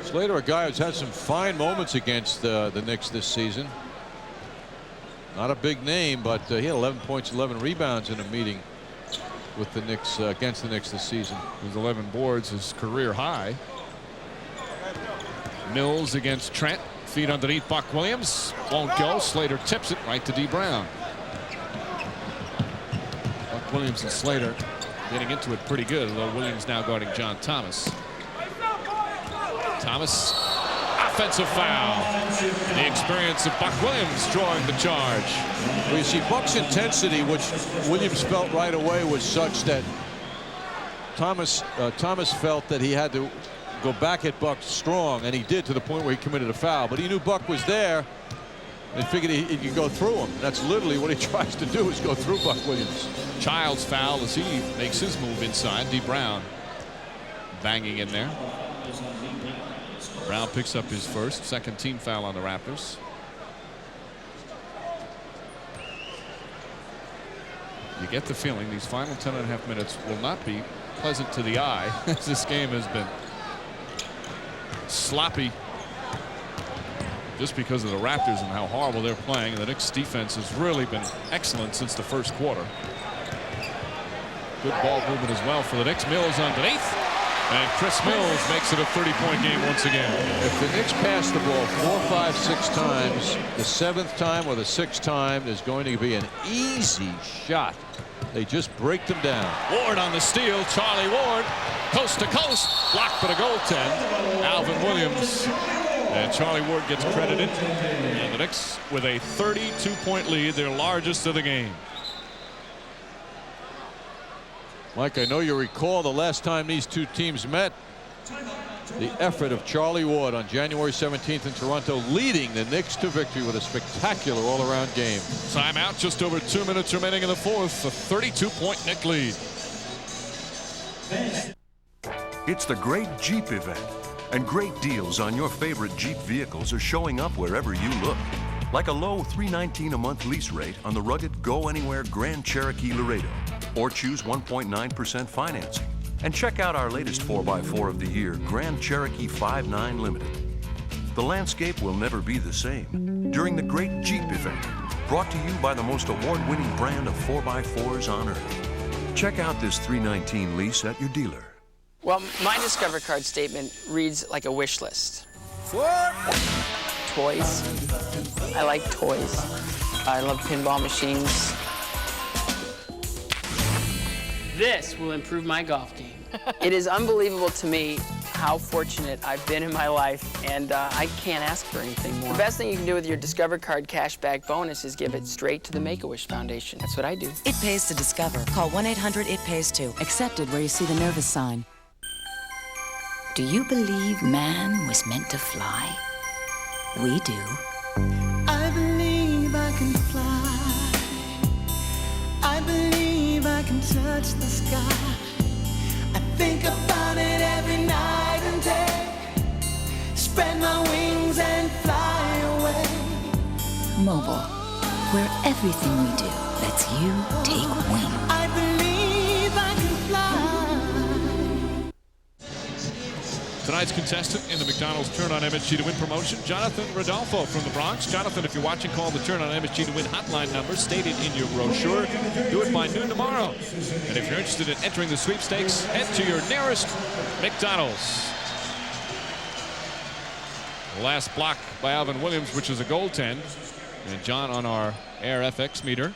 Slater, a guy who's had some fine moments against the Knicks this season. Not a big name, but he had 11 points, 11 rebounds in a meeting with the Knicks against the Knicks this season. His 11 boards, his career high. Mills against Trent. Feet underneath Buck Williams. Won't go. Slater tips it right to D. Brown. Buck Williams and Slater getting into it pretty good, although Williams now guarding John Thomas. Thomas, offensive foul. The experience of Buck Williams drawing the charge. Well, you see, Buck's intensity, which Williams felt right away, was such that Thomas felt that he had to go back at Buck strong, and he did, to the point where he committed a foul. But he knew Buck was there and figured he could go through him. That's literally what he tries to do, is go through Buck Williams. Child's foul as he makes his move inside. D. Brown banging in there. Brown picks up his first, second team foul on the Raptors. You get the feeling these final 10.5 minutes will not be pleasant to the eye, as this game has been sloppy just because of the Raptors and how horrible they're playing. And the Knicks defense has really been excellent since the first quarter. Good ball movement as well for the Knicks. Mills underneath. And Chris Mills makes it a 30-point game once again. If the Knicks pass the ball 4, 5, 6 times, the 7th time or the 6th time is going to be an easy shot. They just break them down. Ward on the steal. Charlie Ward, coast to coast, blocked but a goaltend. Alvin Williams. And Charlie Ward gets credited. And the Knicks with a 32-point lead, their largest of the game. Mike, I know you recall the last time these two teams met. The effort of Charlie Ward on January 17th in Toronto, leading the Knicks to victory with a spectacular all-around game. Timeout, just over 2 minutes remaining in the fourth. A 32-point Knick lead. It's the Great Jeep event, and great deals on your favorite Jeep vehicles are showing up wherever you look. Like a low $319 a month lease rate on the rugged Go Anywhere Grand Cherokee Laredo, or choose 1.9% financing. And check out our latest 4x4 of the year, Grand Cherokee 5.9 Limited. The landscape will never be the same during the Great Jeep event, brought to you by the most award-winning brand of 4x4s on earth. Check out this $319 lease at your dealer. Well, my Discover Card statement reads like a wish list. Toys. I like toys. I love pinball machines. This will improve my golf game. It is unbelievable to me how fortunate I've been in my life, and I can't ask for anything more. The best thing you can do with your Discover Card cashback bonus is give it straight to the Make-A-Wish Foundation. That's what I do. It pays to discover. Call 1-800-IT-PAYS-TO. Accepted where you see the Nervous sign. Do you believe man was meant to fly? We do. I believe I can fly. I believe I can touch the sky. I think about it every night and day. Spread my wings and fly away. Mobile, where everything we do lets you take wing. I believe I can fly. Tonight's contestant in the McDonald's Turn on MSG to Win promotion, Jonathan Rodolfo from the Bronx. Jonathan, if you're watching, call the Turn on MSG to Win hotline number stated in your brochure. Do it by noon tomorrow. And if you're interested in entering the sweepstakes, head to your nearest McDonald's. The last block by Alvin Williams, which is a goaltend. And John on our Air FX meter.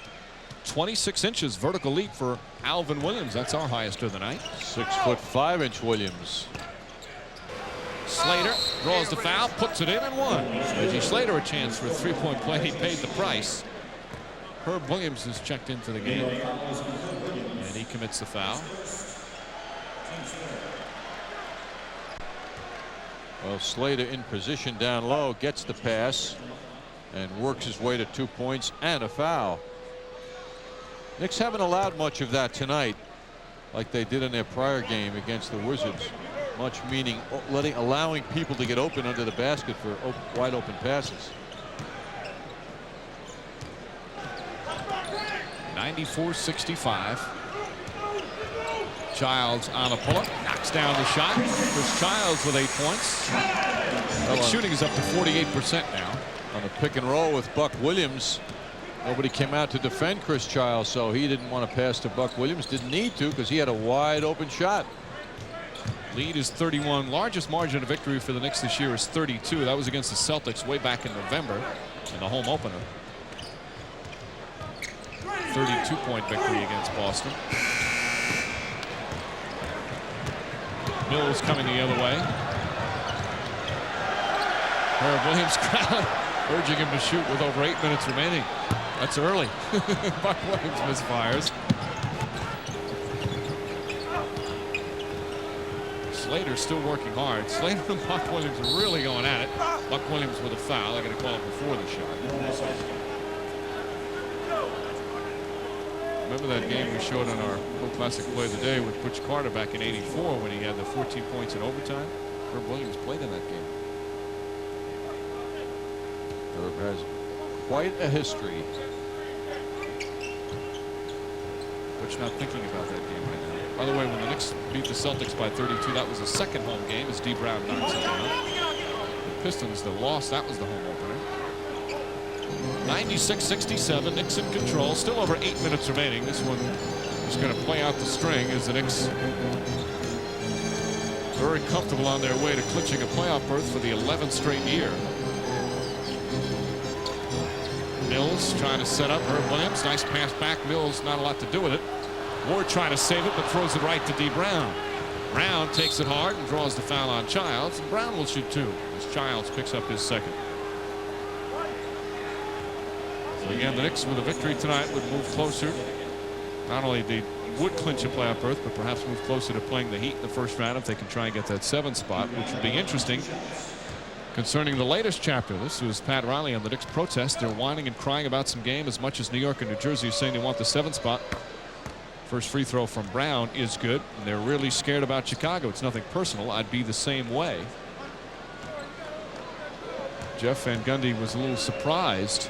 26 inches vertical leap for Alvin Williams. That's our highest of the night. 6'5" Williams. Slater draws the foul, puts it in, and won. Reggie Slater a chance for a three-point play. He paid the price. Herb Williams is checked into the game, and he commits the foul. Well, Slater in position down low, gets the pass, and works his way to 2 points and a foul. Knicks haven't allowed much of that tonight, like they did in their prior game against the Wizards. Much meaning allowing people to get open under the basket for wide open passes. 94-65. Childs on a pull-up, knocks down the shot. Chris Childs with 8 points. Well, shooting is up to 48% now. On the pick and roll with Buck Williams, nobody came out to defend Chris Childs, so he didn't want to pass to Buck Williams. Didn't need to because he had a wide open shot. Lead is 31. Largest margin of victory for the Knicks this year is 32. That was against the Celtics way back in November in the home opener. 32-point victory against Boston. Mills coming the other way. Herb Williams crowd urging him to shoot with over 8 minutes remaining. That's early. Buck Williams misfires. Slater still working hard. Slater and Buck Williams are really going at it. Buck Williams with a foul. They're going to call it before the shot. Remember that game we showed on our World Classic Play of the Day with Butch Carter back in '84 when he had the 14 points in overtime? Herb Williams played in that game. Herb has quite a history. Butch not thinking about that game right now. By the way, when the Knicks beat the Celtics by 32, that was the second home game as D. Brown knocks it down. The Pistons, the loss, that was the home opener. 96-67. Knicks in control. Still over 8 minutes remaining. This one is going to play out the string as the Knicks very comfortable on their way to clinching a playoff berth for the 11th straight year. Mills trying to set up Herb Williams. Nice pass back. Mills not a lot to do with it. Ward trying to save it, but throws it right to D. Brown. Brown takes it hard and draws the foul on Childs. And Brown will shoot two as Childs picks up his second. So again, the Knicks with a victory tonight would move closer. Not only they would clinch a playoff berth, but perhaps move closer to playing the Heat in the first round if they can try and get that 7th spot, which would be interesting. Concerning the latest chapter, this was Pat Riley on the Knicks protest. They're whining and crying about some game as much as New York and New Jersey are saying they want the 7th spot. First free throw from Brown is good. And they're really scared about Chicago. It's nothing personal. I'd be the same way. Jeff Van Gundy was a little surprised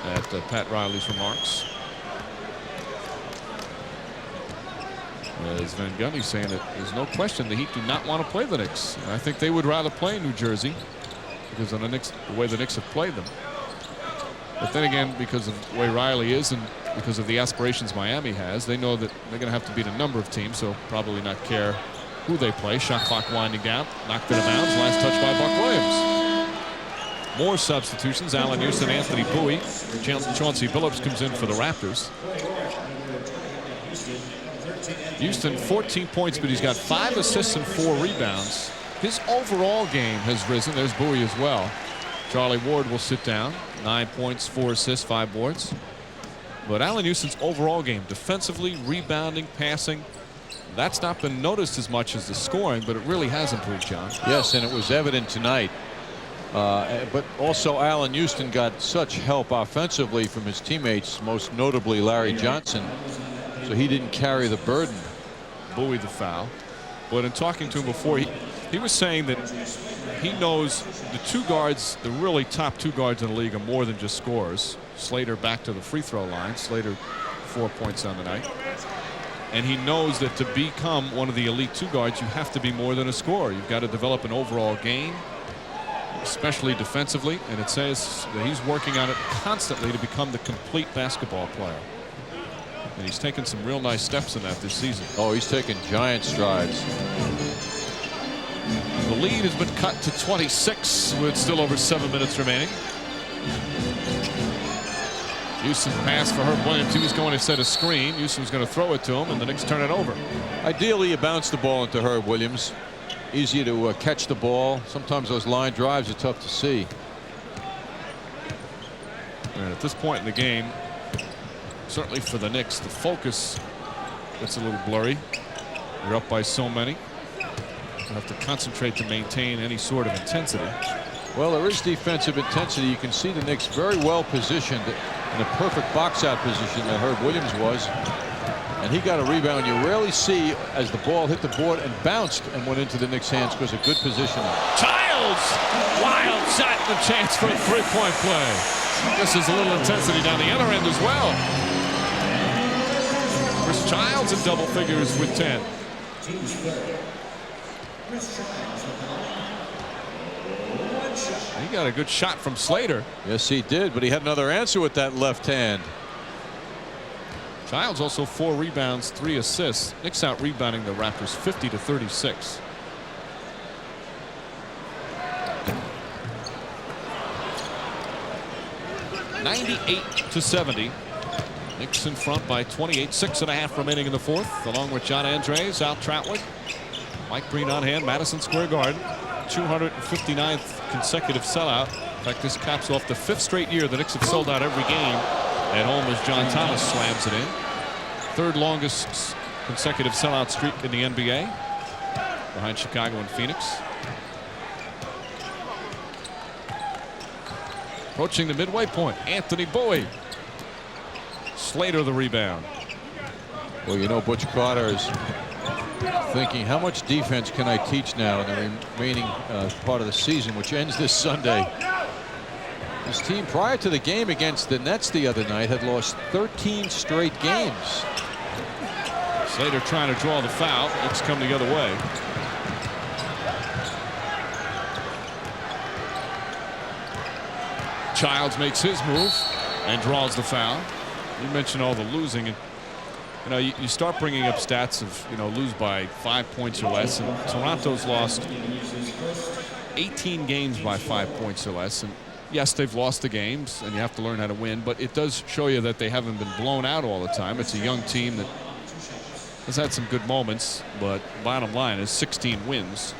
at Pat Riley's remarks. As Van Gundy saying that there's no question the Heat do not want to play the Knicks. And I think they would rather play New Jersey because of the way the Knicks have played them. But then again, because of the way Riley is and because of the aspirations Miami has, they know that they're going to have to beat a number of teams, so probably not care who they play. Shot clock winding down. Knocked out of bounds. Last touch by Buck Williams. More substitutions. Allen Houston, Anthony Bowie. Chauncey Billups comes in for the Raptors. Houston 14 points, but he's got 5 assists and 4 rebounds. His overall game has risen. There's Bowie as well. Charlie Ward will sit down. 9 points, 4 assists, 5 boards. But Allen Houston's overall game, defensively, rebounding, passing, that's not been noticed as much as the scoring, but it really has improved, John. Yes, and it was evident tonight. But also Allen Houston got such help offensively from his teammates, most notably Larry Johnson. So he didn't carry the burden. Bowie the foul. But in talking to him before, he was saying that he knows the 2 guards, the really top 2 guards in the league, are more than just scorers. Slater back to the free throw line. Slater 4 points on the night. And he knows that to become one of the elite 2 guards, you have to be more than a scorer. You've got to develop an overall game, especially defensively. And it says that he's working on it constantly to become the complete basketball player. And he's taken some real nice steps in that this season. Oh, he's taken giant strides. The lead has been cut to 26 with still over 7 minutes remaining. Houston pass for Herb Williams. He was going to set a screen. Houston was going to throw it to him, and the Knicks turn it over. Ideally, you bounce the ball into Herb Williams. Easier to catch the ball. Sometimes those line drives are tough to see. And at this point in the game, certainly for the Knicks, the focus gets a little blurry. You're up by so many. You have to concentrate to maintain any sort of intensity. Well, there is defensive intensity. You can see the Knicks very well positioned in a perfect box-out position that Herb Williams was. And he got a rebound you rarely see as the ball hit the board and bounced and went into the Knicks' hands because of good positioning. Childs! Wild shot and a chance for a three-point play. This is a little intensity down the other end as well. Chris Childs in double figures with 10. He got a good shot from Slater. Yes, he did, but he had another answer with that left hand. Childs also 4 rebounds, 3 assists. Knicks out rebounding the Raptors 50-36. (98-70). Knicks in front by 28. 6.5 remaining in the fourth. Along with John Andres, Al Troutwood, Mike Breen on hand. Madison Square Garden. 259th consecutive sellout. In fact, this caps off the 5th straight year the Knicks have sold out every game at home as John Thomas slams it in. 3rd longest consecutive sellout streak in the NBA, behind Chicago and Phoenix. Approaching the midway point, Anthony Bowie. Slater the rebound. Well, you know, Butch Carter is thinking, how much defense can I teach now in the remaining part of the season, which ends this Sunday. His team prior to the game against the Nets the other night had lost 13 straight games. Slater trying to draw the foul. Knicks come the other way. Childs makes his move and draws the foul. You mentioned all the losing, and you start bringing up stats of lose by 5 points or less, and Toronto's lost 18 games by 5 points or less. And yes, they've lost the games, and you have to learn how to win, but it does show you that they haven't been blown out all the time. It's a young team that has had some good moments, but bottom line is 16 wins.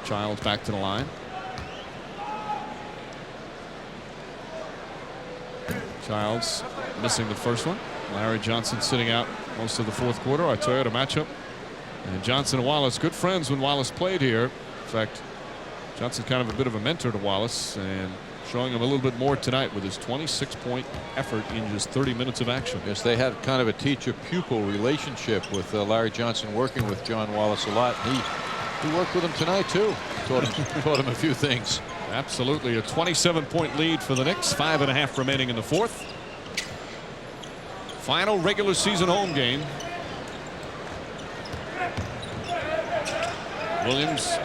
Childs back to the line. Childs missing the first one. Larry Johnson sitting out most of the fourth quarter. Our Toyota matchup. And Johnson and Wallace, good friends when Wallace played here. In fact, Johnson kind of a bit of a mentor to Wallace, and showing him a little bit more tonight with his 26-point effort in just 30 minutes of action. Yes, they had kind of a teacher-pupil relationship with Larry Johnson, working with John Wallace a lot. He worked with him tonight too. Taught him a few things. Absolutely. A 27-point lead for the Knicks. 5.5 remaining in the fourth. Final regular season home game. Williams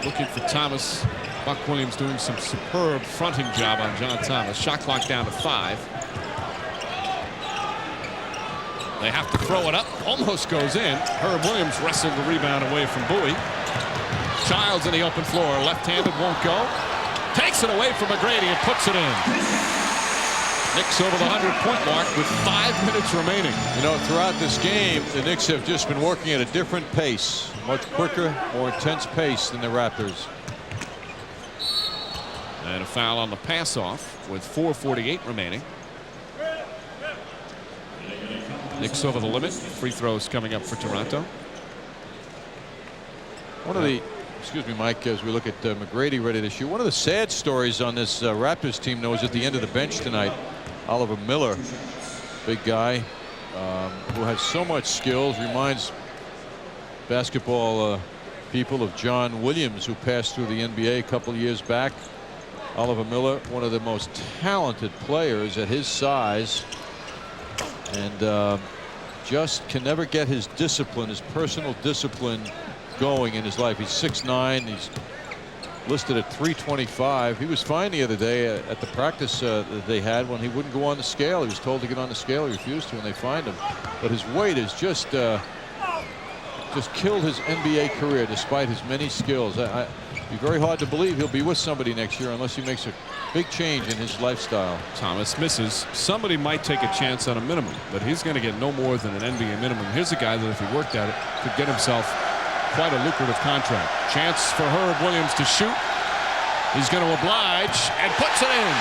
looking for Thomas. Buck Williams doing some superb fronting job on John Thomas. Shot clock down to 5. They have to throw it up. Almost goes in. Herb Williams wrestled the rebound away from Bowie. Childs in the open floor. Left-handed, won't go. Takes it away from McGrady and puts it in. Knicks over the 100-point mark with 5 minutes remaining. Throughout this game, the Knicks have just been working at a different pace. Much quicker, more intense pace than the Raptors. And a foul on the pass-off with 4:48 remaining. Knicks over the limit. Free throws coming up for Toronto. One of the, excuse me, Mike, as we look at McGrady ready to shoot, one of the sad stories on this Raptors team, though, is at the end of the bench tonight. Oliver Miller, big guy, who has so much skills, reminds basketball people of John Williams, who passed through the NBA a couple years back. Oliver Miller, one of the most talented players at his size, and just can never get his discipline, his personal discipline, going in his life. He's 6'9". He's listed at 325. He was fine the other day at the practice that they had when he wouldn't go on the scale. He was told to get on the scale. He refused to, and they fined him. But his weight has just killed his NBA career, despite his many skills. It'd be very hard to believe he'll be with somebody next year unless he makes a big change in his lifestyle. Thomas misses. Somebody might take a chance on a minimum, but he's going to get no more than an NBA minimum. Here's a guy that, if he worked at it, could get himself quite a lucrative contract. Chance for Herb Williams to shoot. He's going to oblige and puts it in.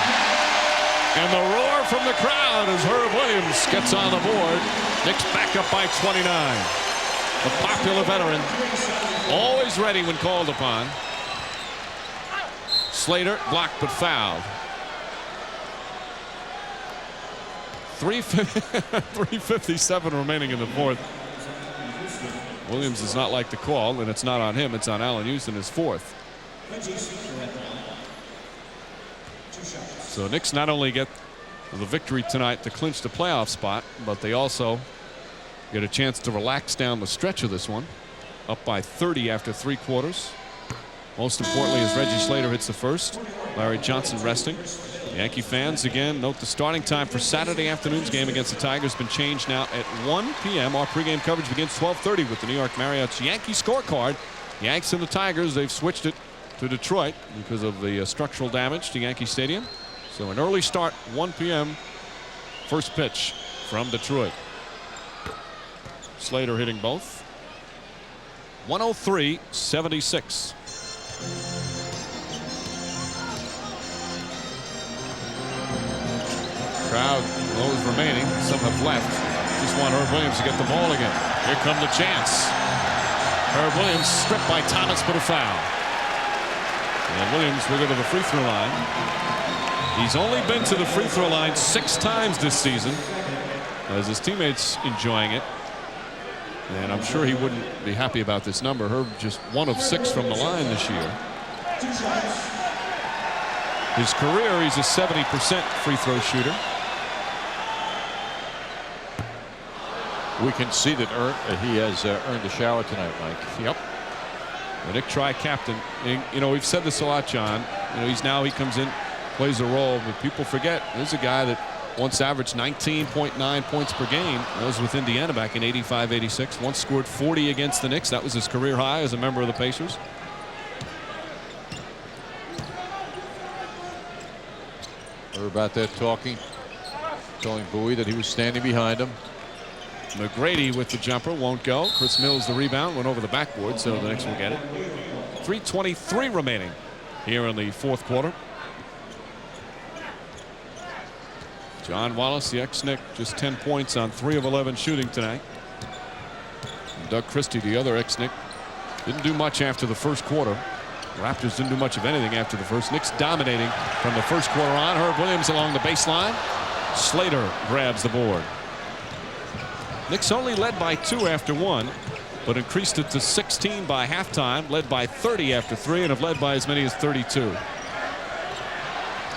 And the roar from the crowd as Herb Williams gets on the board. Knicks back up by 29. The popular veteran, always ready when called upon. Slater blocked but fouled. 3:57 remaining in the fourth. Williams does not like the call, and it's not on him. It's on Allen Houston, his fourth. So Knicks not only get the victory tonight to clinch the playoff spot, but they also get a chance to relax down the stretch of this one. Up by 30 after 3 quarters. Most importantly, as Reggie Slater hits the first. Larry Johnson resting. Yankee fans, again, note the starting time for Saturday afternoon's game against the Tigers has been changed now at 1 p.m. Our pregame coverage begins 12:30 with the New York Marriott's Yankee scorecard. Yanks and the Tigers, they've switched it to Detroit because of the structural damage to Yankee Stadium. So an early start, 1 p.m. First pitch from Detroit. Slater hitting both. 103-76. Crowd, those remaining, some have left. Just want Herb Williams to get the ball again. Here come the chance. Herb Williams stripped by Thomas, but a foul. And Williams will go to the free throw line. He's only been to the free throw line 6 times this season, as his teammates enjoying it. And I'm sure he wouldn't be happy about this number. Herb just 1 of 6 from the line this year. His career, he's a 70% free throw shooter. We can see that he has earned a shower tonight, Mike. Yep. The Knick tri-captain. You know, we've said this a lot, John. You know, he comes in plays a role, but people forget there's a guy that once averaged 19.9 points per game. That was with Indiana back in 85-86. Once scored 40 against the Knicks. That was his career high as a member of the Pacers. Heard about that telling Bowie that he was standing behind him. McGrady with the jumper won't go. Chris Mills the rebound, went over the backboard, so the Knicks will get it. 3:23 remaining here in the fourth quarter. John Wallace, the ex-Knick, just 10 points on 3 of 11 shooting tonight. And Doug Christie, the other ex-Knick, didn't do much after the first quarter. Raptors didn't do much of anything after the first. Knicks dominating from the first quarter on. Herb Williams along the baseline. Slater grabs the board. Knicks only led by 2 after 1, but increased it to 16 by halftime, led by 30 after 3, and have led by as many as 32.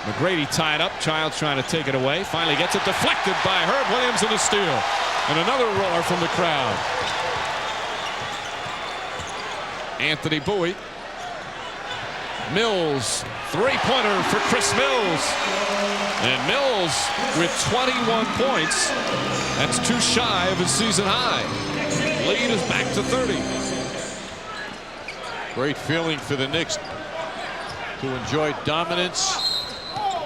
McGrady tied up. Childs trying to take it away. Finally gets it deflected by Herb Williams and a steal. And another roar from the crowd. Anthony Bowie. Mills, three-pointer for Chris Mills. And Mills with 21 points. That's 2 shy of his season high. Lead is back to 30. Great feeling for the Knicks to enjoy dominance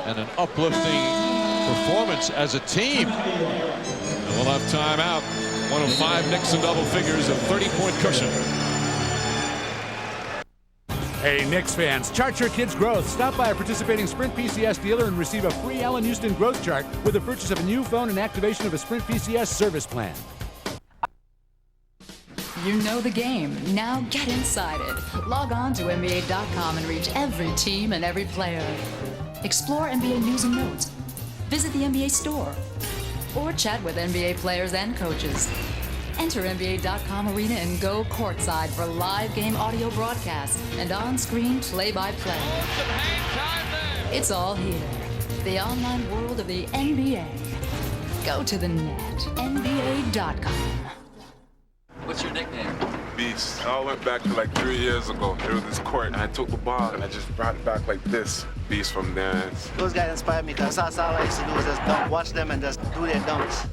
and an uplifting performance as a team. And we'll have timeout. 1 of 5 Knicks in double figures, a 30-point cushion. Hey, Knicks fans, chart your kids' growth. Stop by a participating Sprint PCS dealer and receive a free Allen Houston growth chart with the purchase of a new phone and activation of a Sprint PCS service plan. You know the game. Now get inside it. Log on to NBA.com and reach every team and every player. Explore NBA news and notes. Visit the NBA store. Or chat with NBA players and coaches. Enter NBA.com Arena and go courtside for live game audio broadcasts and on-screen play-by-play. It's all here. The online world of the NBA. Go to the net. NBA.com. What's your nickname? Beast. I went back to like 3 years ago. There was this court, and I took the ball, and I just brought it back like this. Beast from there. Those guys inspired me, because that's all I used to do was just dunk, watch them and just do their dunks.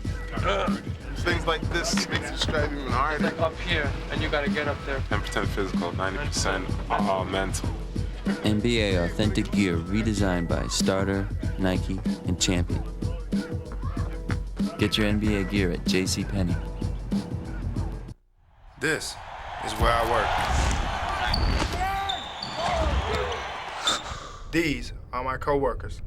Things like this makes you strive even harder. Like up here, and you gotta get up there. 10% physical, 90% mental. NBA authentic gear redesigned by Starter, Nike, and Champion. Get your NBA gear at JCPenney. This is where I work. These are my coworkers.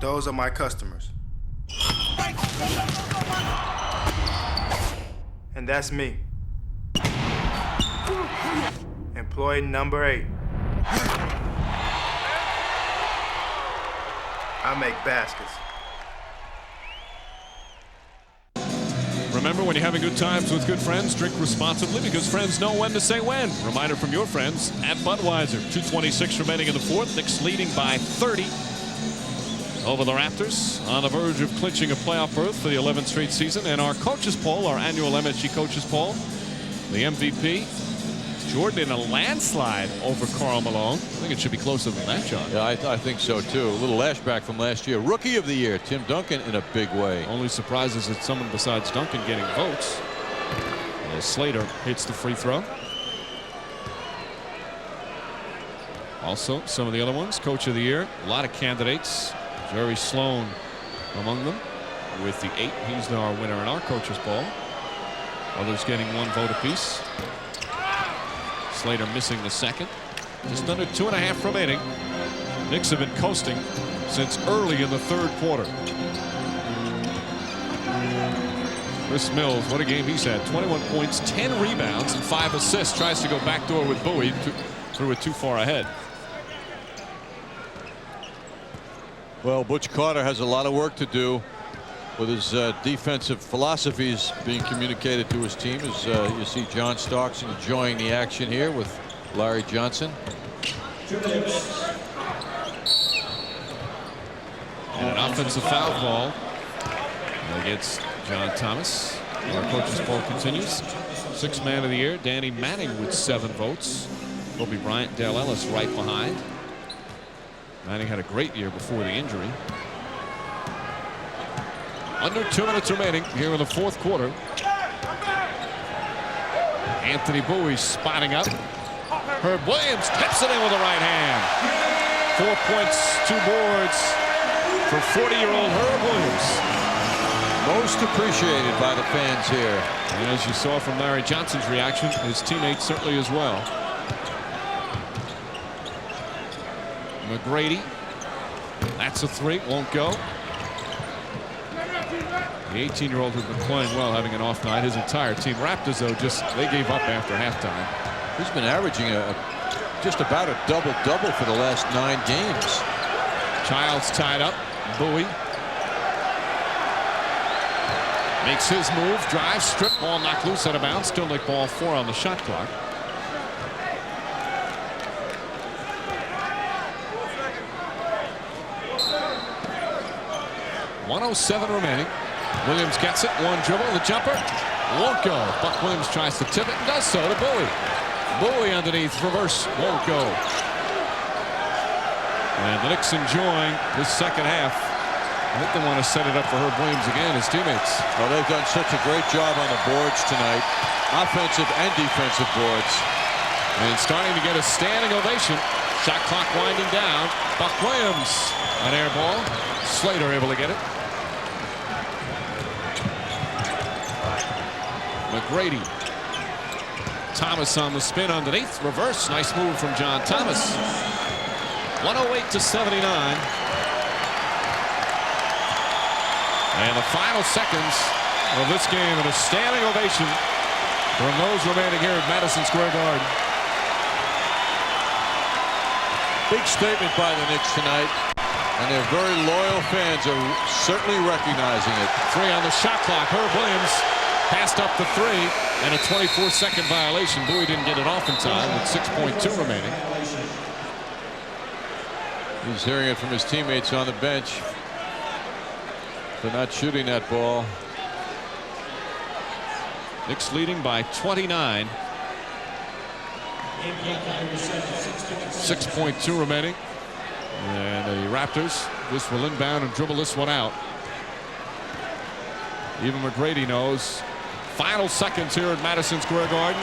Those are my customers. And that's me. Employee number 8. I make baskets. Remember, when you're having good times with good friends, drink responsibly, because friends know when to say when. Reminder from your friends at Budweiser. 2:26 remaining in the fourth. Knicks leading by 30 over the Raptors, on the verge of clinching a playoff berth for the 11th straight season. And our coaches poll, our annual MSG coaches poll, the MVP, Jordan in a landslide over Karl Malone. I think it should be closer than that, John. Yeah, I think so too. A little lashback from last year. Rookie of the year, Tim Duncan, in a big way. Only surprise is that someone besides Duncan getting votes. As Slater hits the free throw. Also, some of the other ones, Coach of the Year, a lot of candidates. Jerry Sloan among them with the 8. He's our winner in our coaches poll. Others getting 1 vote apiece. Slater missing the second. Just under 2.5 remaining. Knicks have been coasting since early in the third quarter. Chris Mills, what a game he's had. 21 points, 10 rebounds, and 5 assists. Tries to go backdoor with Bowie. Threw it too far ahead. Well, Butch Carter has a lot of work to do with his defensive philosophies being communicated to his team, as you see John Starks enjoying the action here with Larry Johnson. And an offensive foul ball against John Thomas. Our coaches poll continues. 6th man of the year, Danny Manning with 7 votes. Kobe Bryant, Dale Ellis right behind. Manning had a great year before the injury. Under 2 minutes remaining here in the fourth quarter. Anthony Bowie spotting up. Herb Williams tips it in with the right hand. 4 points, 2 boards for 40-year-old Herb Williams. Most appreciated by the fans here. And as you saw from Larry Johnson's reaction, his teammates certainly as well. McGrady. That's a 3. Won't go. The 18-year-old who's been playing well, having an off night. His entire team. Raptors, though, they gave up after halftime. He's been averaging just about a double-double for the last 9 games. Childs tied up. Bowie makes his move. Drive, strip, ball knocked loose out of bounds. Still like ball 4 on the shot clock. .107 remaining. Williams gets it. 1 dribble. The jumper won't go. Buck Williams tries to tip it and does so to Bowie. Bowie underneath. Reverse. Won't go. And the Knicks enjoying this second half. I think they want to set it up for Herb Williams again, his teammates. Well, they've done such a great job on the boards tonight. Offensive and defensive boards. And starting to get a standing ovation. Shot clock winding down. Buck Williams. An air ball. Slater able to get it. McGrady. Thomas on the spin underneath. Reverse. Nice move from John Thomas. 108-79. And the final seconds of this game, and a standing ovation from those remaining here at Madison Square Garden. Big statement by the Knicks tonight. And their very loyal fans are certainly recognizing it. 3 on the shot clock. Herb Williams passed up the 3 and a 24-second violation. Bowie didn't get it off in time with 6.2 remaining. He's hearing it from his teammates on the bench for not shooting that ball. Knicks leading by 29. 6.2 remaining. And the Raptors just will inbound and dribble this one out. Even McGrady knows. Final seconds here at Madison Square Garden.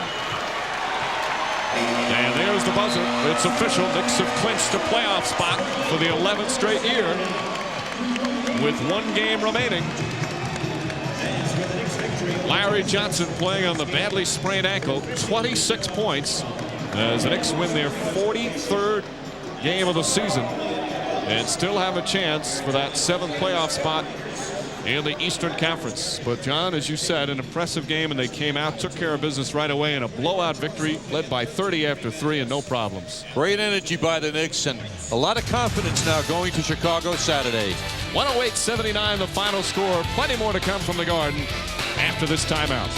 And there's the buzzer. It's official. Knicks have clinched a playoff spot for the 11th straight year with 1 game remaining. Larry Johnson playing on the badly sprained ankle. 26 points as the Knicks win their 43rd game of the season and still have a chance for that 7th playoff spot in the Eastern Conference. But John, as you said, an impressive game, and they came out, took care of business right away in a blowout victory, led by 30 after 3 and no problems. Great energy by the Knicks and a lot of confidence now going to Chicago Saturday. 108-79 the final score. Plenty more to come from the Garden after this timeout.